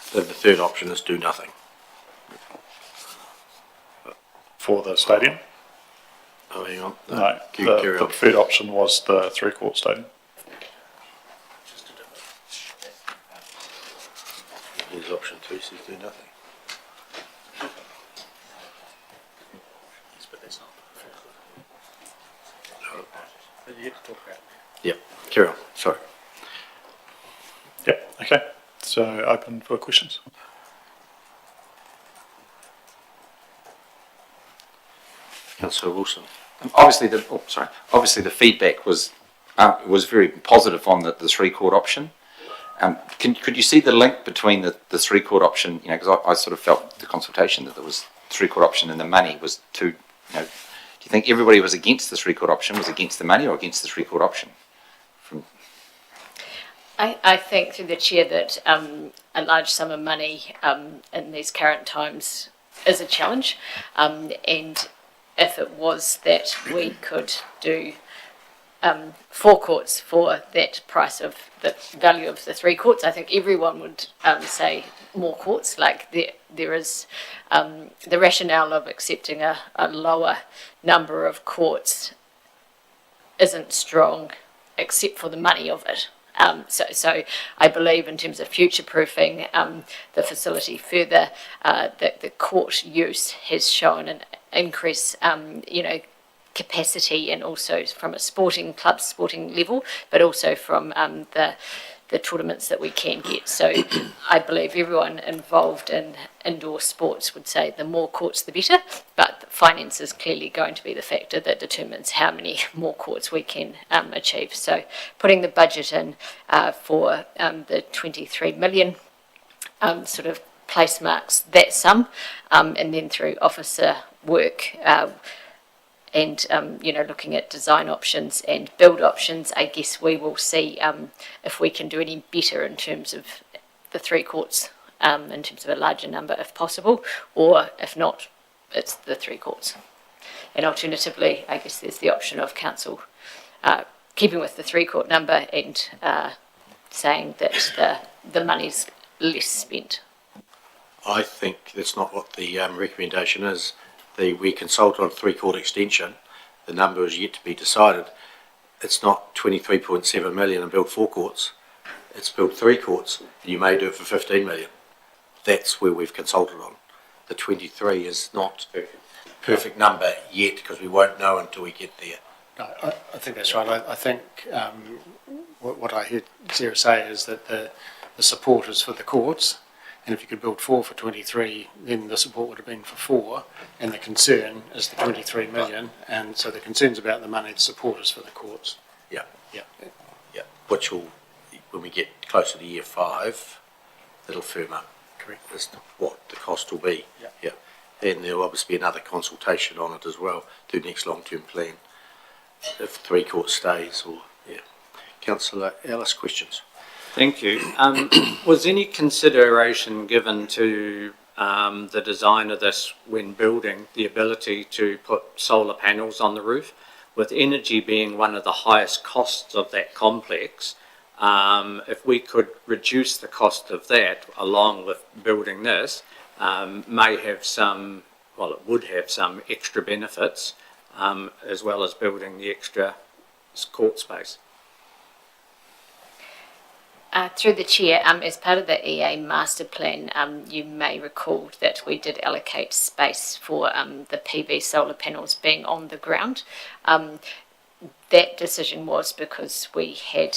So the third option is do nothing. For the stadium? Oh, hang on. No, Carry the on. preferred option was the 3-court stadium. Here's option 2, says do nothing. Yep, carry on, sorry. Yep, okay. So open for questions. Councillor Wilson. Obviously the feedback was very positive on the 3-court option. Could you see the link between the 3-court option? You know, because I sort of felt the consultation that there was 3-court option and the money was too. You know, do you think everybody was against the 3-court option, was against the money, or against the 3-court option? I think through the chair that a large sum of money in these current times is a challenge, and if it was that we could do 4 courts for that price of the value of the 3 courts, I think everyone would say more courts. Like there is the rationale of accepting a lower number of courts isn't strong, except for the money of it. So I believe in terms of future-proofing the facility further, that the court use has shown an increase, capacity, and also from a sporting level, but also from the tournaments that we can get. So I believe everyone involved in indoor sports would say the more courts the better, but finance is clearly going to be the factor that determines how many more courts we can achieve. So putting the budget in for the 23 million sort of place marks that sum, and then through officer work and looking at design options and build options, I guess we will see if we can do any better in terms of the 3 courts, in terms of a larger number if possible, or if not, it's the 3 courts. And alternatively, I guess there's the option of council keeping with the 3 court number and saying that the money's less spent. I think that's not what the recommendation is. We consulted on 3 court extension. The number is yet to be decided. It's not 23.7 million and build 4 courts. It's build 3 courts, and you may do it for 15 million. That's where we've consulted on. The 23 is not a perfect number yet, because we won't know until we get there. No, I think that's right. I think what I heard Sarah say is that the support is for the courts, and if you could build 4 for 23, then the support would have been for 4, and the concern is the 23 million, and so the concern's about the money, the support is for the courts. Yeah. Yeah. Yeah. Which will, when we get closer to year 5, it'll firm up. Correct. As to what the cost will be. Yeah. Yeah. And there'll obviously be another consultation on it as well, to the next long-term plan, if 3 court stays, or, yeah. Councillor Ellis, questions? Thank you. Was any consideration given to the design of this when building the ability to put solar panels on the roof? With energy being one of the highest costs of that complex, if we could reduce the cost of that along with building this, may have some, well, it would have some extra benefits, as well as building the extra court space. Through the chair, as part of the EA master plan, you may recall that we did allocate space for the PV solar panels being on the ground. That decision was because we had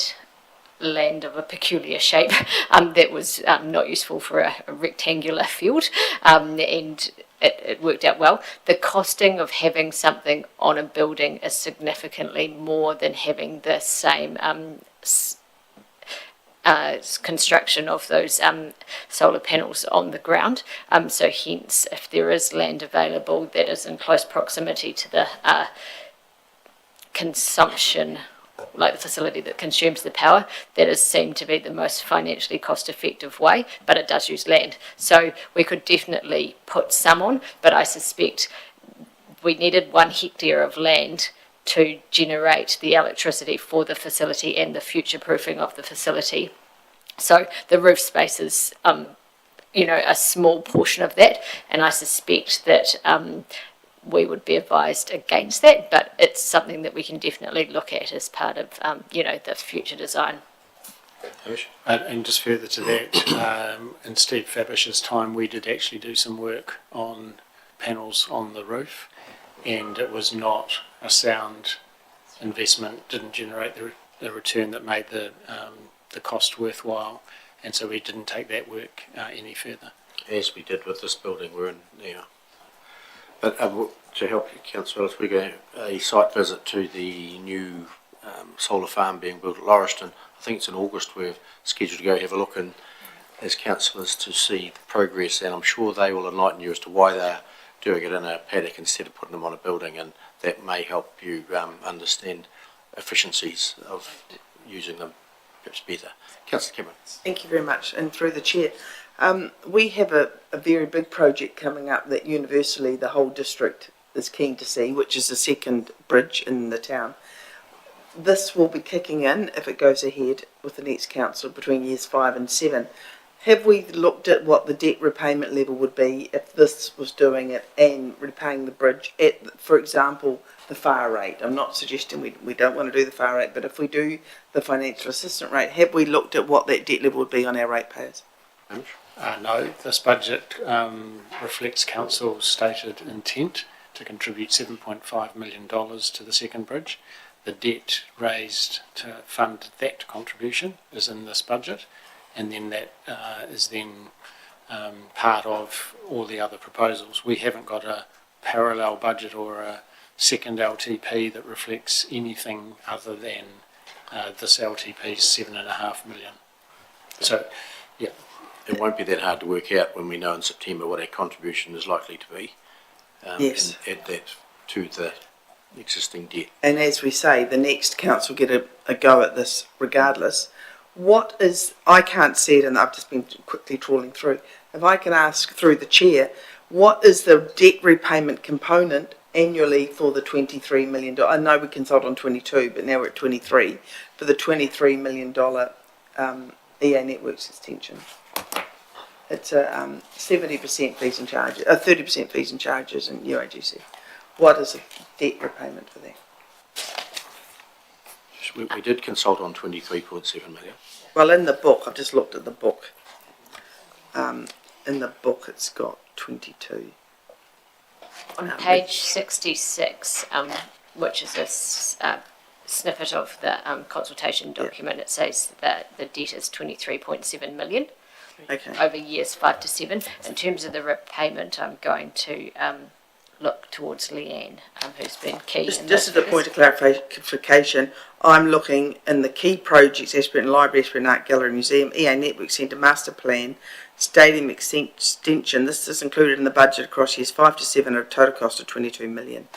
land of a peculiar shape that was not useful for a rectangular field, and it worked out well. The costing of having something on a building is significantly more than having the same construction of those solar panels on the ground. So hence, if there is land available that is in close proximity to the consumption, like the facility that consumes the power, that is seen to be the most financially cost-effective way, but it does use land. So we could definitely put some on, but I suspect we needed 1 hectare of land to generate the electricity for the facility and the future-proofing of the facility. So the roof space is, a small portion of that, and I suspect that we would be advised against that, but it's something that we can definitely look at as part of, the future design. And just further to that, in Steve Fabish's time, we did actually do some work on panels on the roof, and it was not a sound investment, didn't generate the return that made the cost worthwhile, and so we didn't take that work any further. As we did with this building we're in now. But to help you, Councillor Ellis, we're going a site visit to the new solar farm being built at Lauriston. I think it's in August. We're scheduled to go have a look and as councillors to see the progress, and I'm sure they will enlighten you as to why they're doing it in a paddock instead of putting them on a building, and that may help you understand efficiencies of using them perhaps better. Councillor Cameron. Thank you very much, and through the chair. We have a very big project coming up that universally the whole district is keen to see, which is the second bridge in the town. This will be kicking in if it goes ahead with the next council between years 5 and 7. Have we looked at what the debt repayment level would be if this was doing it and repaying the bridge at, for example, the FAR rate? I'm not suggesting we don't want to do the FAR rate, but if we do the financial assistance rate, have we looked at what that debt level would be on our ratepayers? No, this budget reflects council's stated intent to contribute $7.5 million to the second bridge. The debt raised to fund that contribution is in this budget, and then that is then part of all the other proposals. We haven't got a parallel budget or a second LTP that reflects anything other than this LTP's $7.5 million. So, yeah. It won't be that hard to work out when we know in September what our contribution is likely to be. Yes. And add that to the existing debt. And as we say, the next council get a go at this regardless. What is, I can't see it, and I've just been quickly trawling through. If I can ask through the chair, what is the debt repayment component annually for the $23 million? I know we consult on 22, but now we're at 23, for the $23 million EA Networks extension. It's a 70% fees and charges, 30% fees and charges in UAGC. What is the debt repayment for that? We did consult on 23.7 million. Well, in the book, I've just looked at the book. In the book, it's got 22. On page 66, which is a snippet of the consultation document, it says that the debt is 23.7 million over years 5 to 7. In terms of the repayment, I'm going to look towards Leanne, who's been key. Just as a point of clarification, I'm looking in the key projects, Esperance Library, Esperance Art Gallery Museum, EA Network Centre Master Plan, Stadium Extension. This is included in the budget across years 5 to 7 at a total cost of 22 million.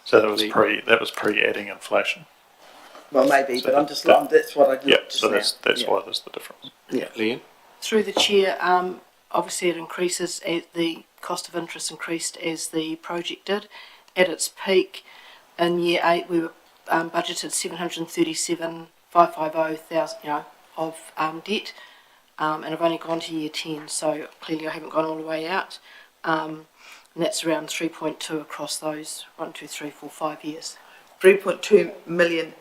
So that was pre adding inflation. Well, maybe, So but I'm just that's what I looked just so now. that's why there's the difference. Yeah, Leanne? Through the chair, obviously it increases, the cost of interest increased as the project did. At its peak in year 8, we were budgeted 737,550,000, of debt, and I've only gone to year 10, so clearly I haven't gone all the way out. And that's around 3.2 across those 1, 2, 3, 4, 5 years. 3.2 million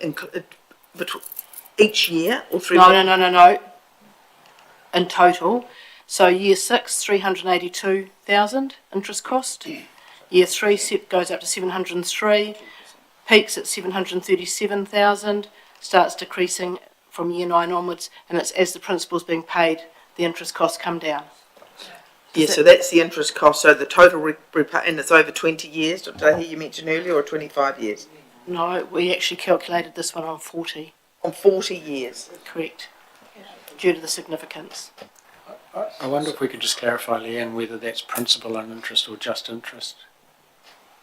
each year, or 3? No. In total. So year 6, 382,000 interest cost. Year 3 goes up to 703, peaks at 737,000, starts decreasing from year 9 onwards, and it's as the principal's being paid, the interest costs come down. Yeah, so that's the interest cost. So the total and it's over 20 years. Did I hear you mention earlier, or 25 years? No, we actually calculated this one on 40. On 40 years? Correct. Due to the significance. I wonder if we could just clarify, Leanne, whether that's principal and interest or just interest.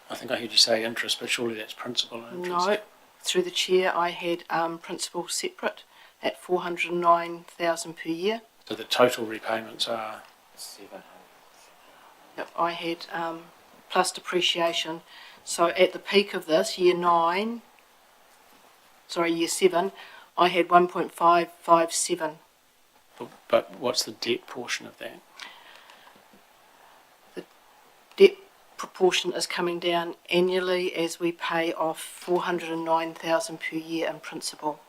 I think I heard you say interest, but surely that's principal and interest. No, through the chair I had principal separate at 409,000 per year. So the total repayments are 700. Yep, I had plus depreciation. So at the peak of this, year 7, I had 1.557. But what's the debt portion of that? The debt proportion is coming down annually as we pay off 409,000 per year in principal.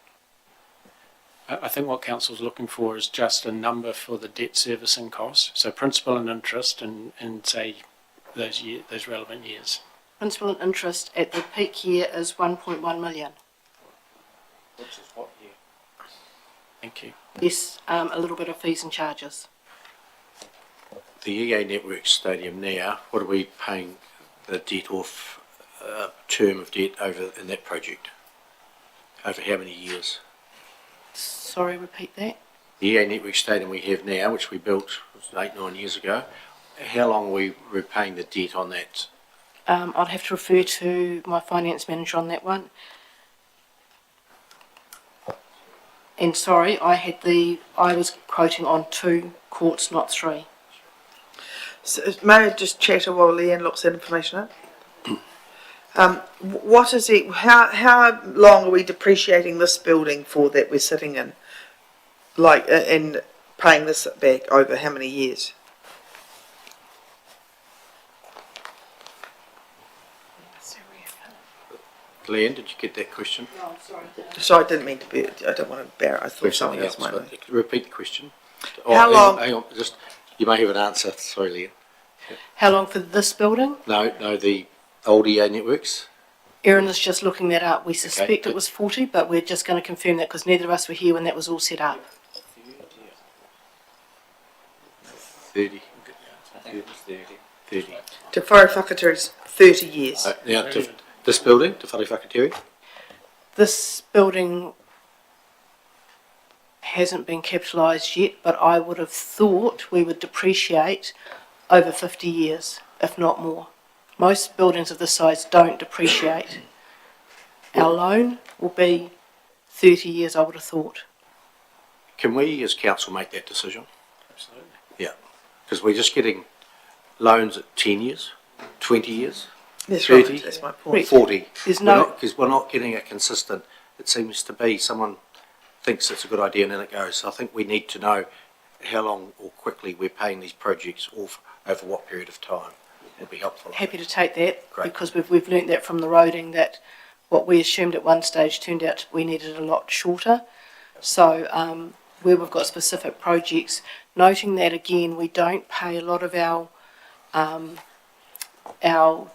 I think what council's looking for is just a number for the debt servicing costs, so principal and interest, and say those relevant years. Principal and interest at the peak year is 1.1 million. Which is what year? Thank you. Yes, a little bit of fees and charges. The EA Network Stadium now, what are we paying the debt off, term of debt over in that project? Over how many years? Sorry, repeat that. The EA Network Stadium we have now, which we built 8-9 years ago, how long are we repaying the debt on that? I'd have to refer to my finance manager on that one. And sorry, I was quoting on 2 courts, not 3. So, may I just chatter while Leanne looks that information up? What is it, how long are we depreciating this building for that we're sitting in? Like, and paying this back over how many years? Leanne, did you get that question? No, I'm sorry. Sorry, I didn't mean to be, I don't want to bear it. I thought something else might be. Repeat the question. How long? Hang on, just, you may have an answer, sorry Leanne. How long for this building? No, the old EA networks? Erin is just looking that up. We suspect Okay. it was 40, but we're just going to confirm that because neither of us were here when that was all set up. 30. 30. Te Whare Whakaturi's 30 years. Now, this building, Te Whare Whakaturi? This building hasn't been capitalised yet, but I would have thought we would depreciate over 50 years, if not more. Most buildings of this size don't depreciate. Our loan will be 30 years, I would have thought. Can we as council make that decision? Absolutely. Yeah, because we're just getting loans at 10 years, 20 years, That's 30, right, that's my point. 40. There's no- Because we're not getting a consistent, it seems to be, someone thinks it's a good idea and then it goes. So I think we need to know how long or quickly we're paying these projects off, over what period of time. Would be helpful. Happy to take that Great. because we've learnt that from the roading that what we assumed at one stage turned out we needed a lot shorter. So where we've got specific projects, noting that again we don't pay a lot of our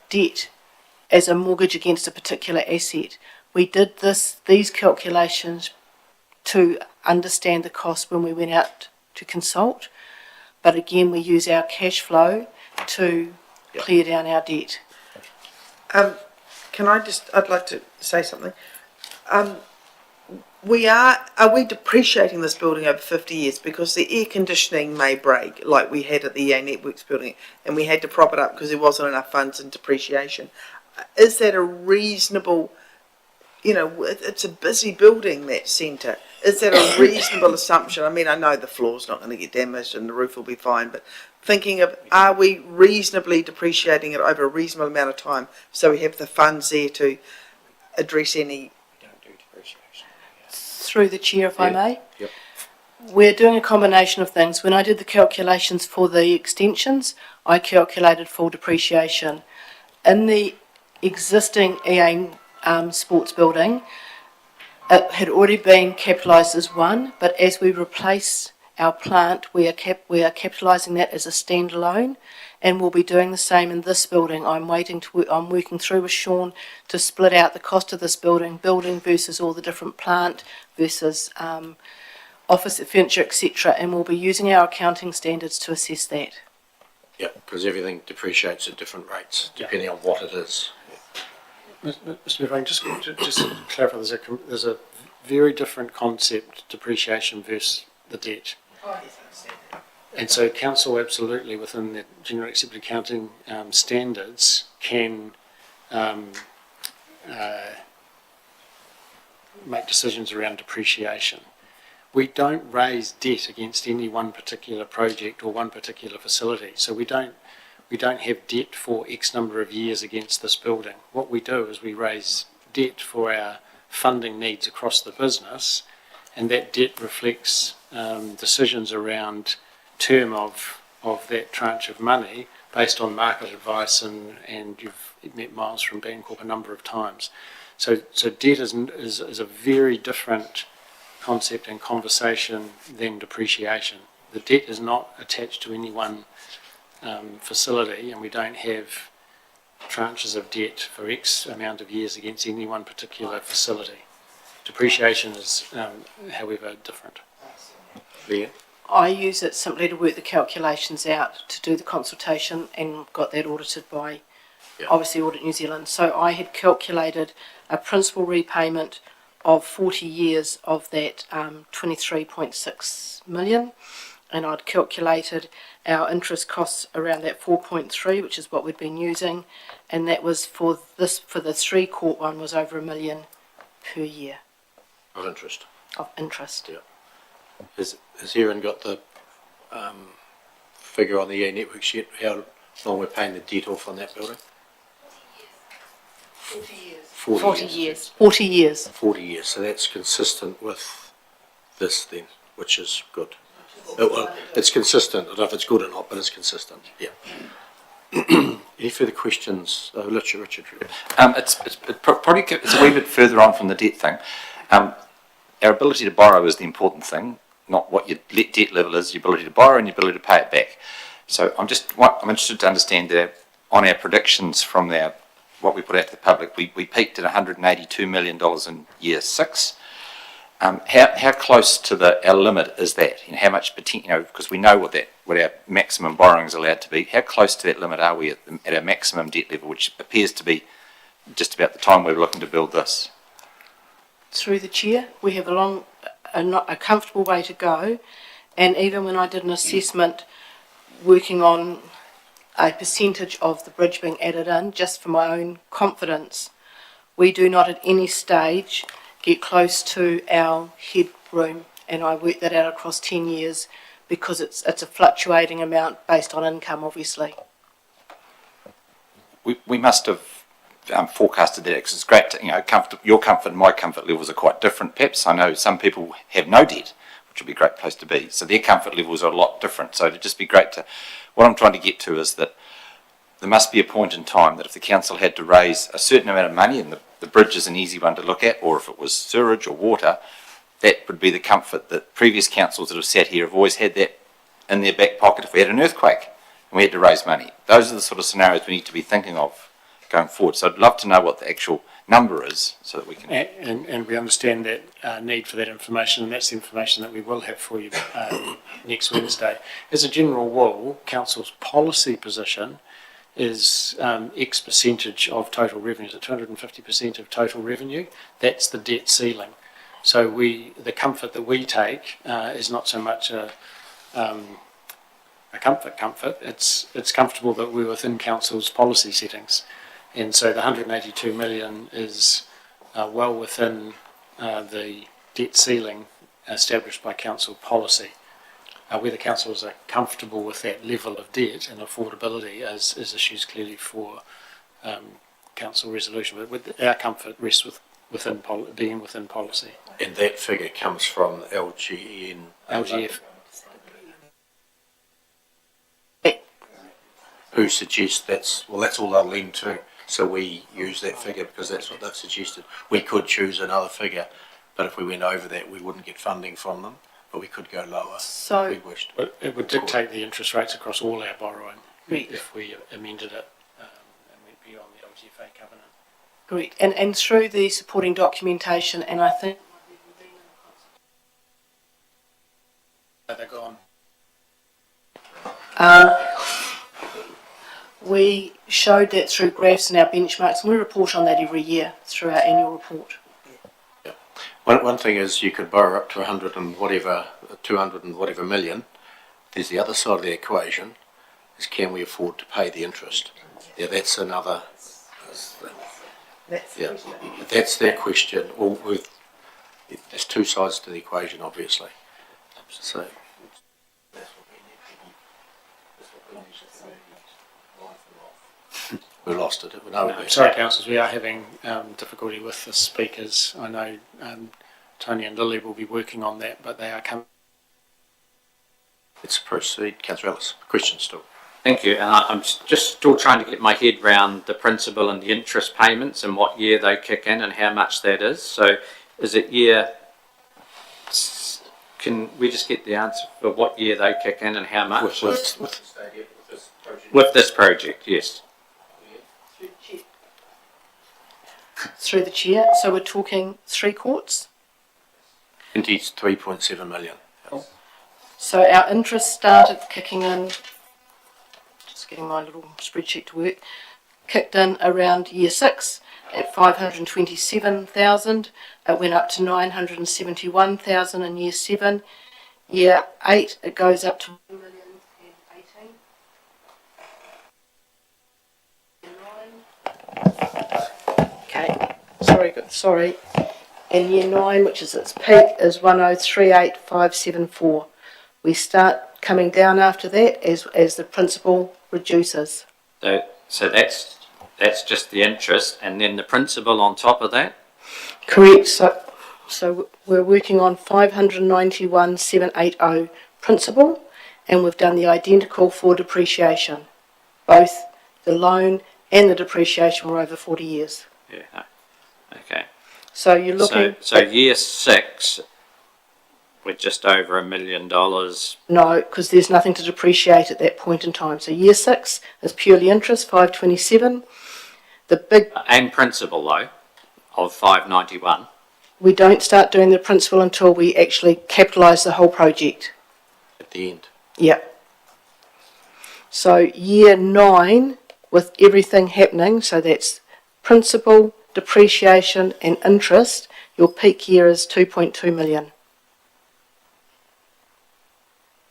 debt as a mortgage against a particular asset. We did these calculations to understand the cost when we went out to consult, but again we use our cash flow to clear down our debt. Can I just, I'd like to say something. Are we depreciating this building over 50 years? Because the air conditioning may break, like we had at the EA Networks building, and we had to prop it up because there wasn't enough funds in depreciation. Is that a reasonable, it's a busy building, that centre. Is that a reasonable assumption? I mean, I know the floor's not going to get damaged and the roof will be fine, but thinking of, are we reasonably depreciating it over a reasonable amount of time so we have the funds there to address any... Through the chair, if I may. Yep. We're doing a combination of things. When I did the calculations for the extensions, I calculated full depreciation. In the existing EA sports building, it had already been capitalised as one, but as we replace our plant, we are capitalising that as a standalone, and we'll be doing the same in this building. I'm working through with Sean to split out the cost of this building versus all the different plant versus office furniture, etc. And we'll be using our accounting standards to assess that. Yeah, because everything depreciates at different rates, depending on what it is. Mr. Mayor, just to clarify, there's a very different concept, depreciation versus the debt. And so council absolutely within the general accepted accounting standards can make decisions around depreciation. We don't raise debt against any one particular project or one particular facility. So we don't have debt for X number of years against this building. What we do is we raise debt for our funding needs across the business, and that debt reflects decisions around term of that tranche of money based on market advice, and you've met Miles from Bancorp a number of times. So debt is a very different concept and conversation than depreciation. The debt is not attached to any one facility, and we don't have tranches of debt for X amount of years against any one particular facility. Depreciation is, however, different. Leah? I use it simply to work the calculations out to do the consultation and got that audited by, obviously, Audit New Zealand. So I had calculated a principal repayment of 40 years of that 23.6 million, and I'd calculated our interest costs around that 4.3, which is what we'd been using, and that was for the 3 court one was over $1 million per year. Of interest. Of interest. Yeah. Has Erin got the figure on the networks yet, how long we're paying the debt off on that building? 40 years. 40 years. 40 years. 40 years, so that's consistent with this then, which is good. Well, it's consistent, I don't know if it's good or not, but it's consistent, yeah. Any further questions? Richard. Probably it's a wee bit further on from the debt thing. Our ability to borrow is the important thing, not what your debt level is, your ability to borrow and your ability to pay it back. So I'm interested to understand that on our predictions from what we put out to the public, we peaked at $182 million in year 6. How close to our limit is that? And how much potential, because we know what our maximum borrowing is allowed to be, how close to that limit are we at our maximum debt level, which appears to be just about the time we're looking to build this? Through the chair, we have a comfortable way to go, and even when I did an assessment working on a percentage of the bridge being added in, just for my own confidence, we do not at any stage get close to our headroom, and I worked that out across 10 years because it's a fluctuating amount based on income, obviously. We must have forecasted that, because it's great to, your comfort and my comfort levels are quite different perhaps. I know some people have no debt, which would be a great place to be, so their comfort levels are a lot different. So it'd just be great to, what I'm trying to get to is that there must be a point in time that if the council had to raise a certain amount of money, and the bridge is an easy one to look at, or if it was sewerage or water, that would be the comfort that previous councils that have sat here have always had that in their back pocket if we had an earthquake and we had to raise money. Those are the sort of scenarios we need to be thinking of going forward. So I'd love to know what the actual number is so that we can... And we understand that need for that information, and that's the information that we will have for you next Wednesday. As a general rule, council's policy position is X percentage of total revenue, so 250% of total revenue. That's the debt ceiling. So the comfort that we take is not so much a comfort. It's comfortable that we're within council's policy settings, and so the 182 million is well within the debt ceiling established by council policy. Whether councils are comfortable with that level of debt and affordability is issues clearly for council resolution, but our comfort rests within being within policy. And that figure comes from LGF. Who suggests that's all they'll lean to, so we use that figure because that's what they've suggested. We could choose another figure, but if we went over that we wouldn't get funding from them. But we could go lower if we wished. But it would dictate the interest rates across all our borrowing if we amended it and went beyond the LGFA covenant. Correct. And through the supporting documentation, and I think... They're gone. We showed that through graphs and our benchmarks, and we report on that every year through our annual report. One thing is you could borrow up to 100 and whatever, 200 and whatever million. There's the other side of the equation, is can we afford to pay the interest? Yeah, that's another. That's their question. Well, there's two sides to the equation, obviously. So. We lost it. Sorry, councillors, we are having difficulty with the speakers. I know Tony and Lily will be working on that, but they are coming. Let's proceed. Councillor Ellis, question still. Thank you. And I'm just still trying to get my head around the principal and the interest payments and what year they kick in and how much that is. So is it year... Can we just get the answer for what year they kick in and how much? With this project, yes. Through the chair, so we're talking 3 courts? Indeed, 3.7 million. Cool. So our interest started kicking in, just getting my little spreadsheet to work, kicked in around year 6 at 527,000. It went up to 971,000 in year 7. Year 8 it goes up to 1,018,000. Okay, sorry. And year 9, which is its peak, is 103,854. We start coming down after that as the principal reduces. So that's just the interest, and then the principal on top of that? Correct. So we're working on 591,780 principal, and we've done the identical for depreciation. Both the loan and the depreciation were over 40 years. Yeah, okay. So you're looking... So year 6, we're just over $1 million. No, because there's nothing to depreciate at that point in time. So year 6 is purely interest, 527. The big... And principal, though, of 591. We don't start doing the principal until we actually capitalise the whole project. At the end. Yeah. So year 9, with everything happening, so that's principal, depreciation and interest, your peak year is 2.2 million.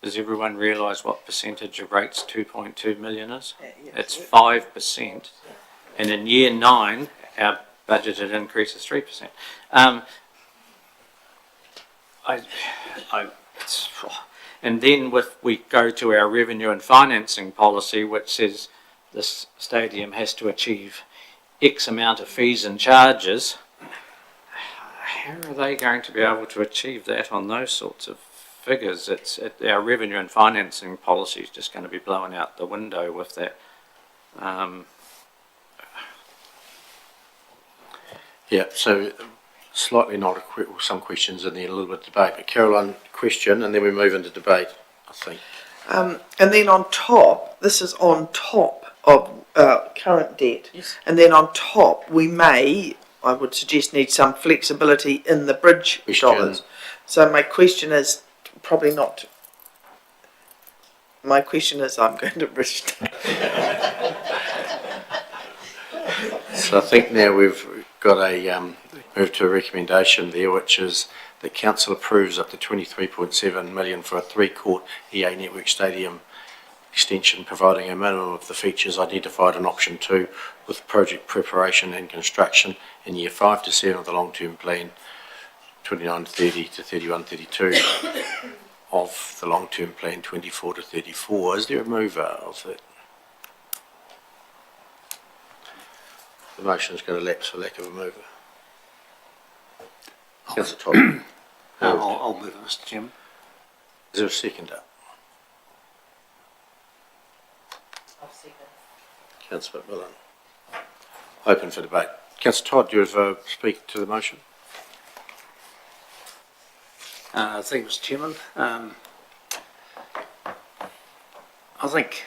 Does everyone realise what percentage of rates 2.2 million is? Yeah. It's 5%. And in year 9, our budgeted increase is 3%. And then we go to our revenue and financing policy, which says this stadium has to achieve X amount of fees and charges. How are they going to be able to achieve that on those sorts of figures? Our revenue and financing policy is just going to be blown out the window with that. Yeah, so slightly not some questions in there, a little bit of debate. But Caroline, question, and then we move into debate, I think. And then on top, this is on top of current debt. Yes. And then on top, we may, I would suggest, need some flexibility in the bridge dollars. So my question is, probably not, my question is, I'm going to bridge. So I think now we've got a move to a recommendation there, which is that council approves up to 23.7 million for a 3-court EA Network Stadium extension, providing a minimum of the features identified in option 2, with project preparation and construction in year 5 to 7 of the long-term plan, 2930 to 3132 of the long-term plan, 24 to 34. Is there a mover of that? The motion is going to lapse for lack of a mover. Councillor Todd. I'll move it, Mr. Chairman. Is there a seconder? I'll second. Councillor McMillan. Open for debate. Councillor Todd, do you have speak to the motion? Thank you, Mr. Chairman. I think,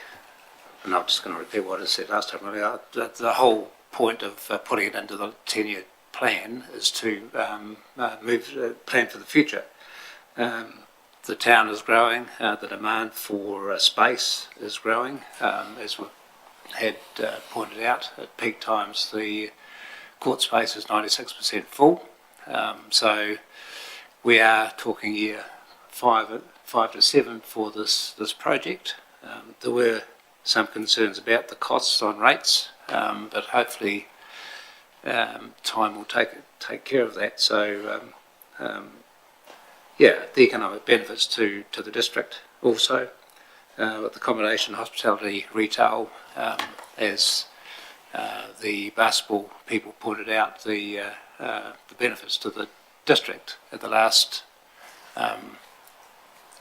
and I'm just going to repeat what I said last time, really, the whole point of putting it into the 10-year plan is to plan for the future. The town is growing, the demand for space is growing. As we had pointed out, at peak times the court space is 96% full. So we are talking year 5 to 7 for this project. There were some concerns about the costs on rates, but hopefully time will take care of that. So yeah, the economic benefits to the district also, with accommodation, hospitality, retail, as the basketball people pointed out, the benefits to the district at the last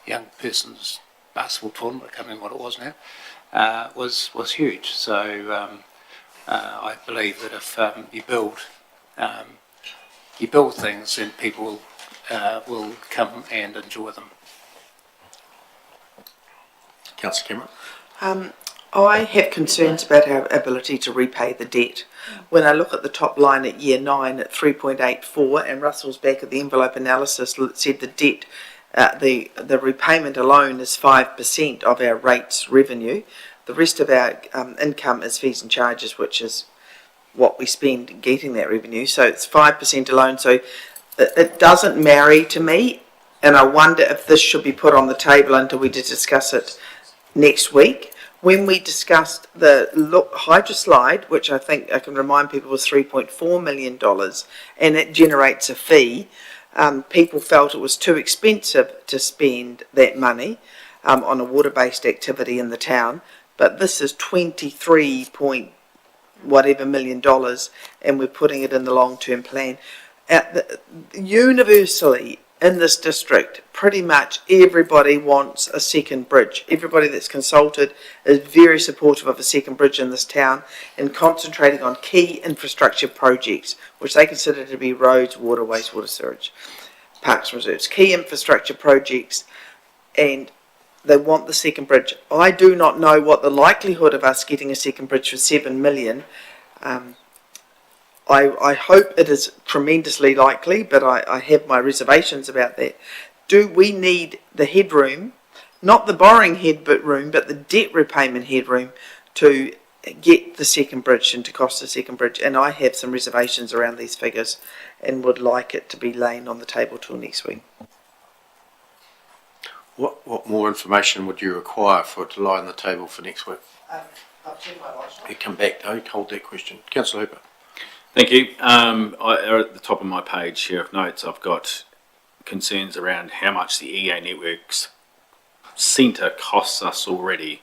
young person's basketball tournament, I can't remember what it was now, was huge. So I believe that if you build things, then people will come and enjoy them. Councillor Cameron. I have concerns about our ability to repay the debt. When I look at the top line at year 9 at 3.84, and Russell's back at the envelope analysis said the debt, the repayment alone is 5% of our rates revenue. The rest of our income is fees and charges, which is what we spend getting that revenue. So it's 5% alone. So it doesn't marry to me, and I wonder if this should be put on the table until we discuss it next week. When we discussed the hydroslide, which I think I can remind people was $3.4 million, and it generates a fee, people felt it was too expensive to spend that money. on a water-based activity in the town, but this is 23 point whatever million dollars, and we're putting it in the long-term plan. Universally in this district, pretty much everybody wants a second bridge. Everybody that's consulted is very supportive of a second bridge in this town and concentrating on key infrastructure projects, which they consider to be roads, water, wastewater, sewage, parks and reserves, key infrastructure projects, and they want the second bridge. I do not know what the likelihood of us getting a second bridge for 7 million. I hope it is tremendously likely, but I have my reservations about that. Do we need the headroom, not the borrowing headroom, but the debt repayment headroom to get the second bridge and to cost the second bridge? And I have some reservations around these figures and would like it to be laying on the table till next week. What more information would you require for it to lie on the table for next week? You come back, though, hold that question. Councillor Hooper. Thank you. At the top of my page here of notes, I've got concerns around how much the EA Networks Centre costs us already.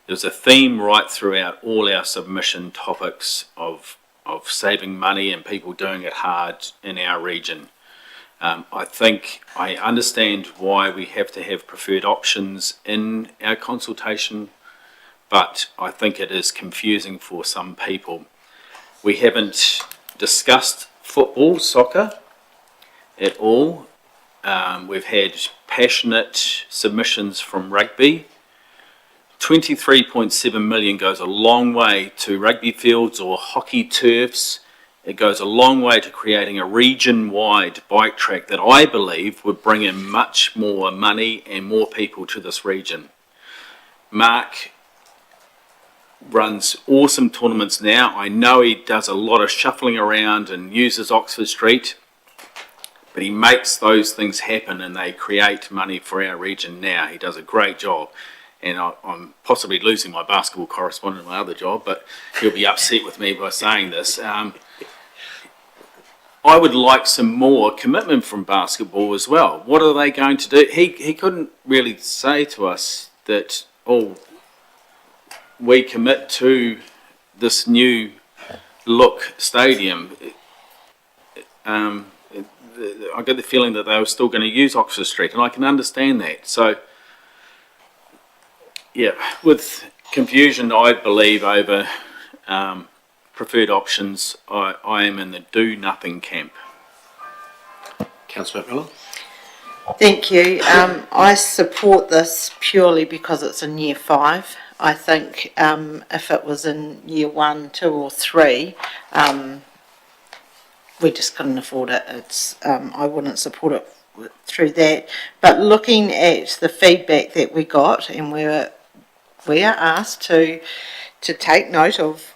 There's a theme right throughout all our submission topics of saving money and people doing it hard in our region. I think I understand why we have to have preferred options in our consultation, but I think it is confusing for some people. We haven't discussed football, soccer at all. We've had passionate submissions from rugby. 23.7 million goes a long way to rugby fields or hockey turfs. It goes a long way to creating a region-wide bike track that I believe would bring in much more money and more people to this region. Mark runs awesome tournaments now. I know he does a lot of shuffling around and uses Oxford Street, but he makes those things happen and they create money for our region now. He does a great job. And I'm possibly losing my basketball correspondent in my other job, but he'll be upset with me by saying this. I would like some more commitment from basketball as well. What are they going to do? He couldn't really say to us that, oh, we commit to this new look stadium. I get the feeling that they were still going to use Oxford Street, and I can understand that. So, yeah, with confusion, I believe, over preferred options, I am in the do-nothing camp. Councillor Miller. Thank you. I support this purely because it's in year 5. I think if it was in year 1, 2 or 3, we just couldn't afford it. I wouldn't support it through that. But looking at the feedback that we got, and we are asked to take note of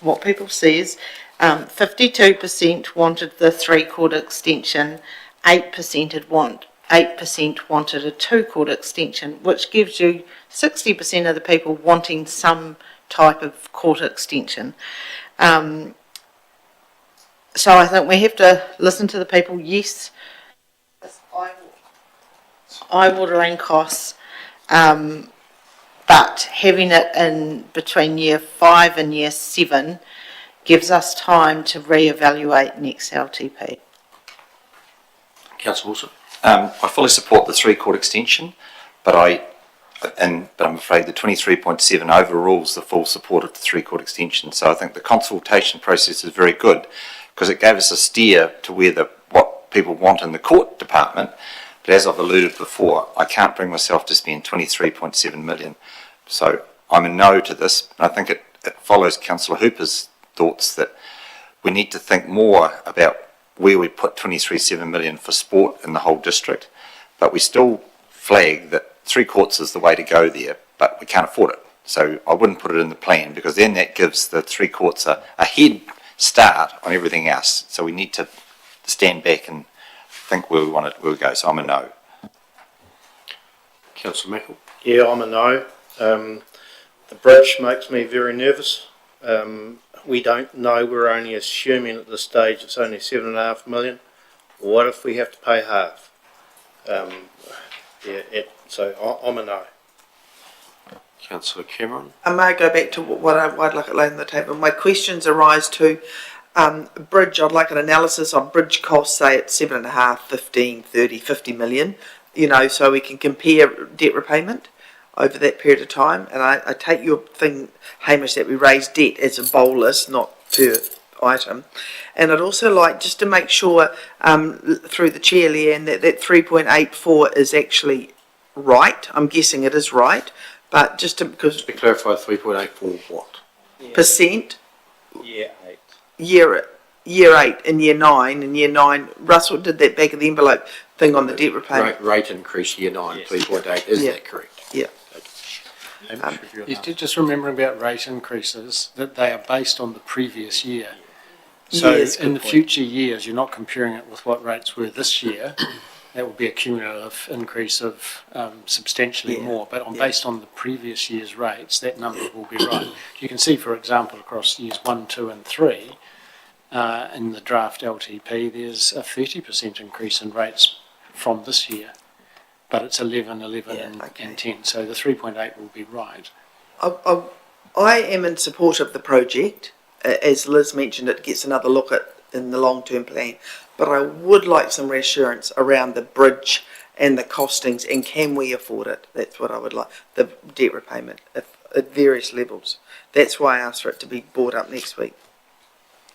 what people says. 52% wanted the 3-court extension, 8% wanted a 2-court extension, which gives you 60% of the people wanting some type of court extension. So I think we have to listen to the people. Yes, eye-watering costs, but having it in between year 5 and year 7 gives us time to re-evaluate next LTP. Councillor Wilson. I fully support the 3-court extension, but I'm afraid the 23.7 overrules the full support of the 3-court extension. So I think the consultation process is very good because it gave us a steer to what people want in the court department. But as I've alluded before, I can't bring myself to spend 23.7 million. So I'm a no to this. I think it follows Councillor Hooper's thoughts that we need to think more about where we put 23.7 million for sport in the whole district. But we still flag that 3 courts is the way to go there, but we can't afford it. So I wouldn't put it in the plan because then that gives the 3 courts a head start on everything else. So we need to stand back and think where we go. So I'm a no. Councillor Michael. Yeah, I'm a no. The bridge makes me very nervous. We don't know, we're only assuming at this stage it's only 7.5 million. What if we have to pay half? So I'm a no. Councillor Cameron? I may go back to what I'd like it laid on the table. My questions arise to bridge. I'd like an analysis on bridge costs, say at 7.5, 15, 30, 50 million, you know, so we can compare debt repayment over that period of time. And I take your thing, Hamish, that we raise debt as a bolus, not per item. And I'd also like just to make sure, through the chair, Leanne, that 3.84 is actually right. I'm guessing it is right. But just to, because Just to clarify, 3.84 what? percent Year 8. year 8 and year 9 and year 9. Russell did that back of the envelope thing on the debt repayment. Rate increase year 9, 3.8. Is that correct? Yeah. Just remembering about rate increases, that they are based on the previous year. So Yes, in good the point. future years, you're not comparing it with what rates were this year. That would be a cumulative increase of substantially more, but based on the previous year's rates, that number will be right. You can see, for example, across years 1, 2 and 3, in the draft LTP, there's a 30% increase in rates from this year, but it's 11, and 10, so the 3.8 will be right. I am in support of the project. As Liz mentioned, it gets another look at in the long-term plan. But I would like some reassurance around the bridge and the costings, and can we afford it? That's what I would like, the debt repayment at various levels. That's why I asked for it to be brought up next week.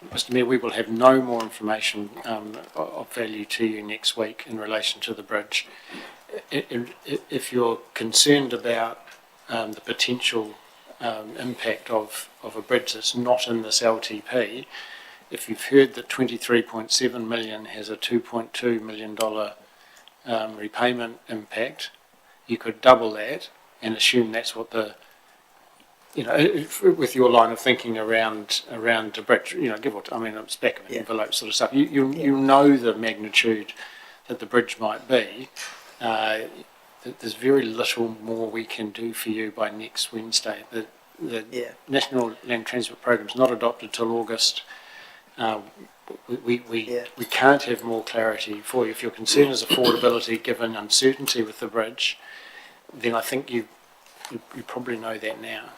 Mr Mayor, we will have no more information of value to you next week in relation to the bridge. If you're concerned about the potential impact of a bridge that's not in this LTP, if you've heard that 23.7 million has a $2.2 million repayment impact, you could double that and assume that's what the, you know, with your line of thinking around the bridge, you know, it's back of an envelope sort of stuff. You know the magnitude that the bridge might be. There's very little more we can do for you by next Wednesday. The National Land Transport Programme is not adopted till August. We can't have more clarity for you. If your concern is affordability given uncertainty with the bridge, then I think you probably know that now.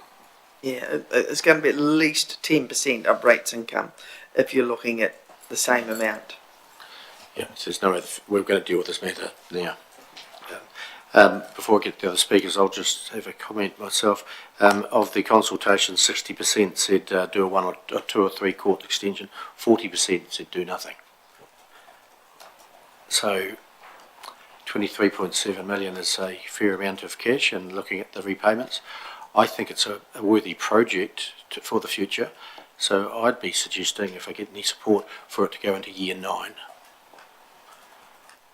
Yeah, it's going to be at least 10% of rates income if you're looking at the same amount. Yeah, so there's no other, we're going to deal with this matter now. Before I get to the other speakers, I'll just have a comment myself. Of the consultation, 60% said do a 1 or 2 or 3 court extension, 40% said do nothing. So 23.7 million is a fair amount of cash, and looking at the repayments, I think it's a worthy project for the future. So I'd be suggesting, if I get any support, for it to go into year 9.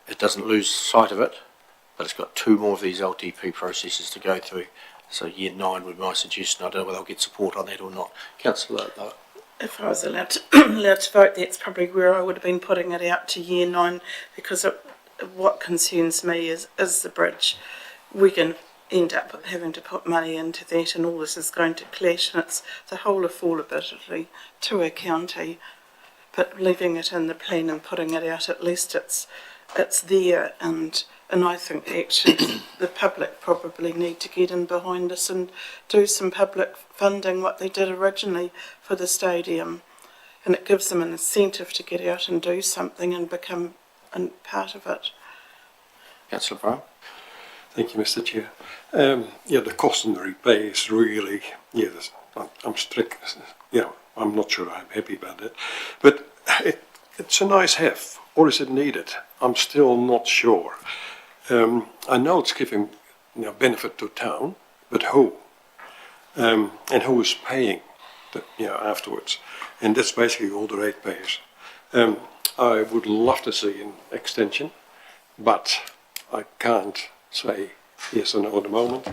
It doesn't lose sight of it, but it's got 2 more of these LTP processes to go through. So year 9 would be my suggestion. I don't know whether I'll get support on that or not. Councillor, If I was allowed to vote, that's probably where I would have been putting it out to year 9, because what concerns me is the bridge. We can end up having to put money into that, and all this is going to clash, and it's the whole affordability to a county. But leaving it in the plan and putting it out, at least it's there, and I think actually the public probably need to get in behind us and do some public funding, what they did originally for the stadium, and it gives them an incentive to get out and do something and become part of it. Councillor Brown. Thank you, Mr. Chair. The cost and the repay is really, I'm strict, I'm not sure I'm happy about it, but it's a nice have, or is it needed? I'm still not sure. I know it's giving benefit to town, but who? And who is paying afterwards? And that's basically all the ratepayers. I would love to see an extension, but I can't say yes or no at the moment.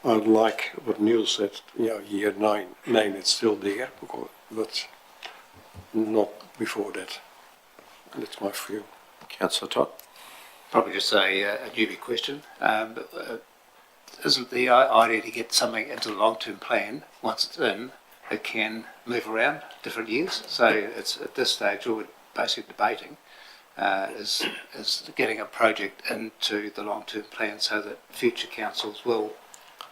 I'd like what Neil said, year 9 it's still there, but not before that. That's my view. Councillor Todd. Probably just a newbie question. Isn't the idea to get something into the long-term plan, once it's in, it can move around different years? So it's at this stage, all we're basically debating is getting a project into the long-term plan so that future councils will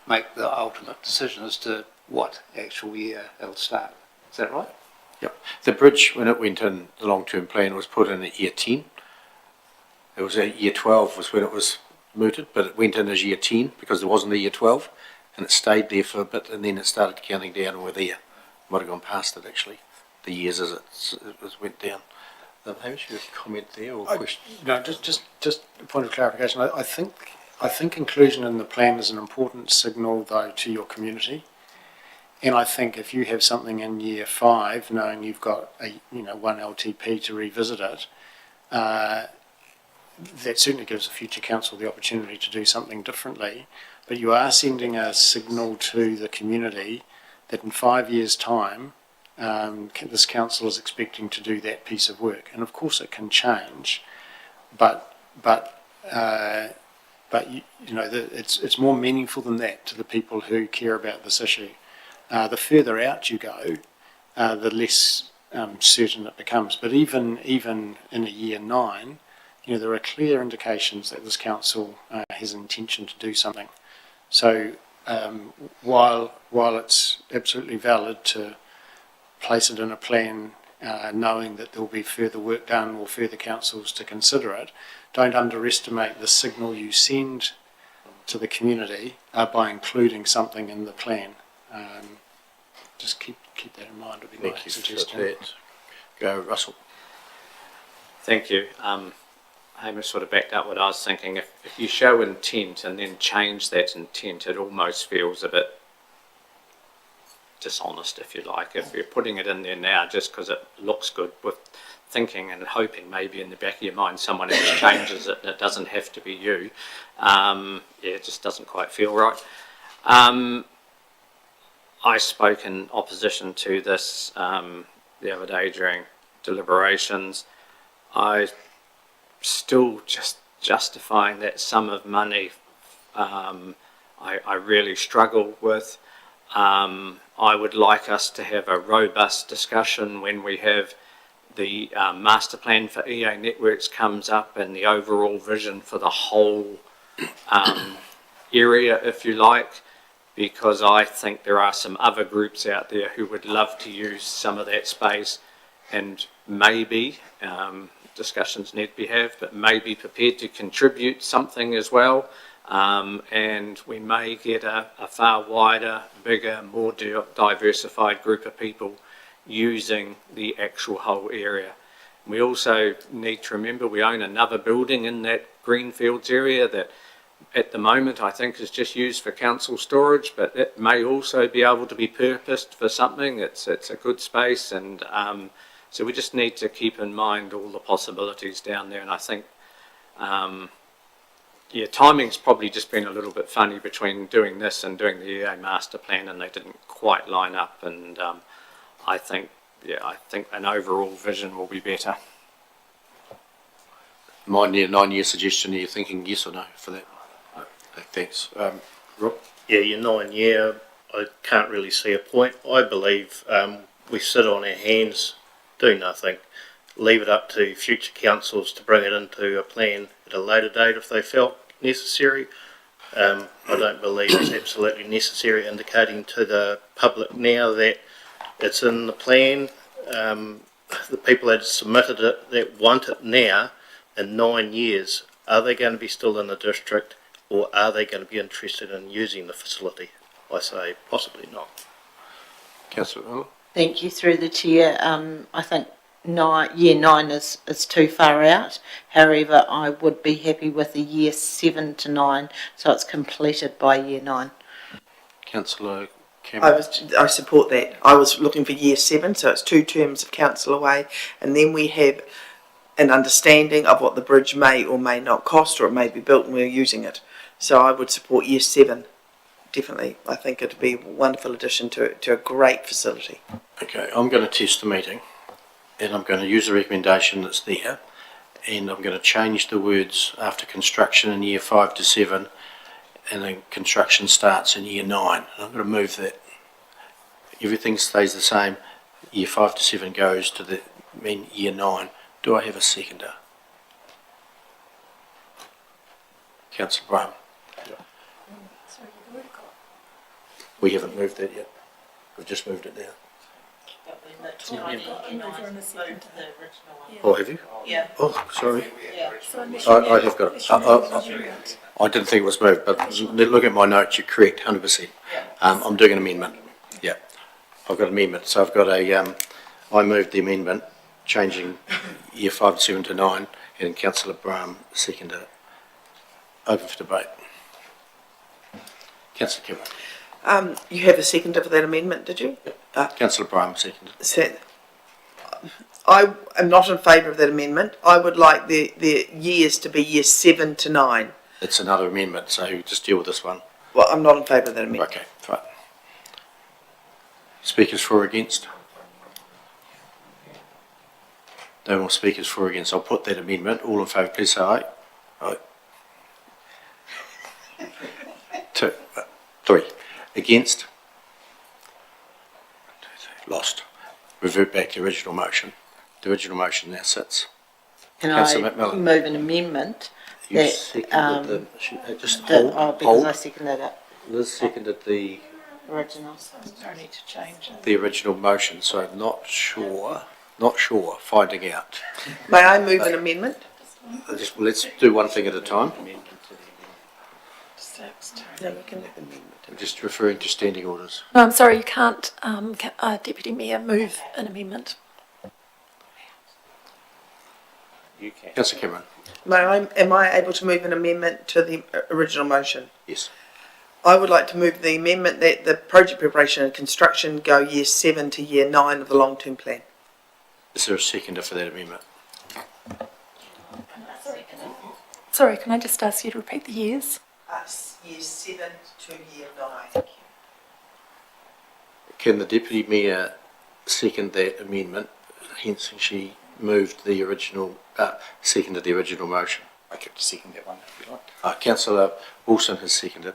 make the ultimate decision as to what actual year it'll start. Is that right? Yep. The bridge, when it went in, the long-term plan was put in at year 10. It was at year 12 was when it was mooted, but it went in as year 10 because there wasn't a year 12, and it stayed there for a bit, and then it started counting down, and we're there. Might have gone past it, actually, the years as it went down. Hamish, you have a comment there or question? No, just a point of clarification. I think inclusion in the plan is an important signal, though, to your community. And I think if you have something in year 5, knowing you've got one LTP to revisit it, that certainly gives a future council the opportunity to do something differently. But you are sending a signal to the community that in 5 years' time, this council is expecting to do that piece of work. And of course, it can change, but it's more meaningful than that to the people who care about this issue. The further out you go, the less certain it becomes. But even in a year 9, there are clear indications that this council has an intention to do something. So while it's absolutely valid to place it in a plan, knowing that there will be further work done or further councils to consider it, don't underestimate the signal you send to the community by including something in the plan. Just keep that in mind, would be my suggestion. Go, Russell. Thank you. Hamish sort of backed up what I was thinking. If you show intent and then change that intent, it almost feels a bit dishonest, if you like. If you're putting it in there now just because it looks good, with thinking and hoping maybe in the back of your mind someone else changes it and it doesn't have to be you, it just doesn't quite feel right. I spoke in opposition to this the other day during deliberations. I still just justifying that sum of money I really struggle with. I would like us to have a robust discussion when we have the master plan for EA Networks comes up and the overall vision for the whole area, if you like, because I think there are some other groups out there who would love to use some of that space, and maybe discussions need to be had, but may be prepared to contribute something as well. And we may get a far wider, bigger, more diversified group of people using the actual whole area. We also need to remember we own another building in that Greenfields area that at the moment I think is just used for council storage, but it may also be able to be purposed for something. It's a good space, and so we just need to keep in mind all the possibilities down there. And I think timing's probably just been a little bit funny between doing this and doing the EA master plan, and they didn't quite line up. And I think an overall vision will be better. My 9-year suggestion, are you thinking yes or no for that? No. Thanks. Rob? Yeah, your 9-year, I can't really see a point. I believe we sit on our hands, do nothing, leave it up to future councils to bring it into a plan at a later date if they felt necessary. I don't believe it's absolutely necessary, indicating to the public now that it's in the plan. The people that submitted it, that want it now in 9 years, are they going to be still in the district, or are they going to be interested in using the facility? I say possibly not. Councillor Miller? Thank you, through the chair. I think year 9 is too far out. However, I would be happy with the year 7 to 9, so it's completed by year 9. Councillor Cameron? I support that. I was looking for year 7, so it's 2 terms of council away, and then we have an understanding of what the bridge may or may not cost, or it may be built and we're using it. So I would support year 7, definitely. I think it'd be a wonderful addition to a great facility. Okay, I'm going to test the meeting, and I'm going to use the recommendation that's there, and I'm going to change the words after construction in year 5 to 7, and then construction starts in year 9. And I'm going to move that. Everything stays the same. Year 5 to 7 goes to year 9. Do I have a seconder? Councillor Brown. We haven't moved that yet. We've just moved it now. Oh, have you? Yeah. Oh, sorry. Yeah. I have got it. I didn't think it was moved, but look at my notes, you're correct, 100%. I'm doing an amendment. Yeah. I've got an amendment. So I've got I moved the amendment, changing year 5 to 7 to 9, and Councillor Brown seconded it. Open for debate. Councillor Kimmer. You have a seconder for that amendment, did you? Councillor Brown seconded. I am not in favour of that amendment. I would like the years to be years 7 to 9. It's another amendment, so just deal with this one. Well, I'm not in favour of that amendment. Okay, fine. Speakers for or against? No more speakers for or against. I'll put that amendment. All in favour, please say aye. Aye. 2, 3. Against? Lost. Revert back to the original motion. The original motion now sits. Can Councillor I McMillan. move an amendment You that, seconded just that, hold, because hold. I seconded it, Liz seconded the original. Don't need to change it. the original motion, so I'm not sure, finding out. May I move an amendment? Let's do one thing at a time. No, we can have an amendment. We're just referring to standing orders. No, I'm sorry, you can't, Deputy Mayor, move an amendment. You can. Councillor Cameron. Am I able to move an amendment to the original motion? Yes. I would like to move the amendment that the project preparation and construction go year 7 to year 9 of the long-term plan. Is there a seconder for that amendment? Sorry, can I just ask you to repeat the years? Year 7 to year 9. Can the Deputy Mayor second that amendment? Hence, she moved the original, seconded the original motion. I could second that one if you like. Councillor Wilson has seconded.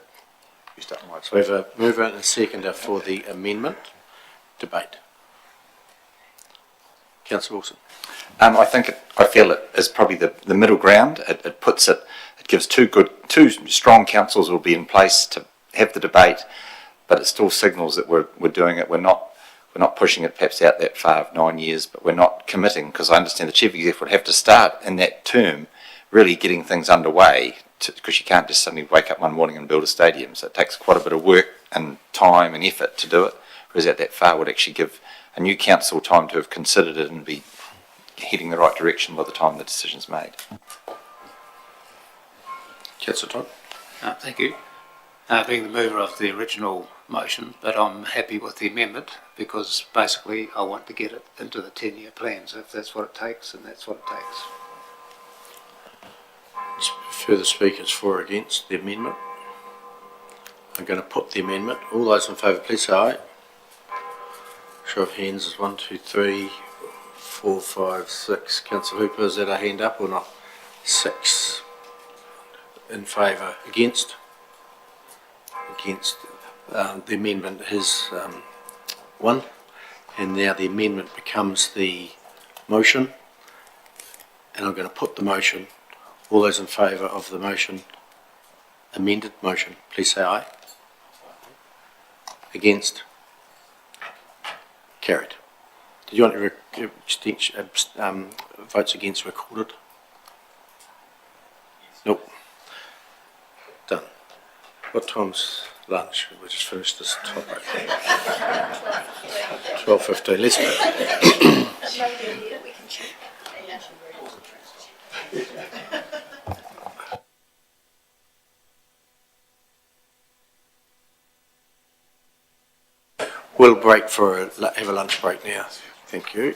So we have a mover and a seconder for the amendment. Debate. Councillor Wilson. I feel it is probably the middle ground. It puts it, it gives two strong councils will be in place to have the debate, but it still signals that we're doing it. We're not pushing it perhaps out that far of 9 years, but we're not committing, because I understand the Chief Executive would have to start in that term really getting things underway, because you can't just suddenly wake up one morning and build a stadium. So it takes quite a bit of work and time and effort to do it, whereas out that far would actually give a new council time to have considered it and be heading the right direction by the time the decision's made. Councillor Todd. Thank you. Being the mover of the original motion, but I'm happy with the amendment because basically I want to get it into the 10-year plan. So if that's what it takes, then that's what it takes. Further speakers for or against the amendment? I'm going to put the amendment. All those in favour, please say aye. Show of hands is 1, 2, 3, 4, 5, 6. Councillor Hooper, is that a hand up or not? 6 in favour. Against? Against. The amendment is 1, and now the amendment becomes the motion, and I'm going to put the motion. All those in favour of the motion, amended motion, please say aye. Against? Carried. Did you want votes against recorded? Nope. Done. What time's lunch? We'll just finish this topic. 12:15. Let's go. We'll break have a lunch break now. Thank you.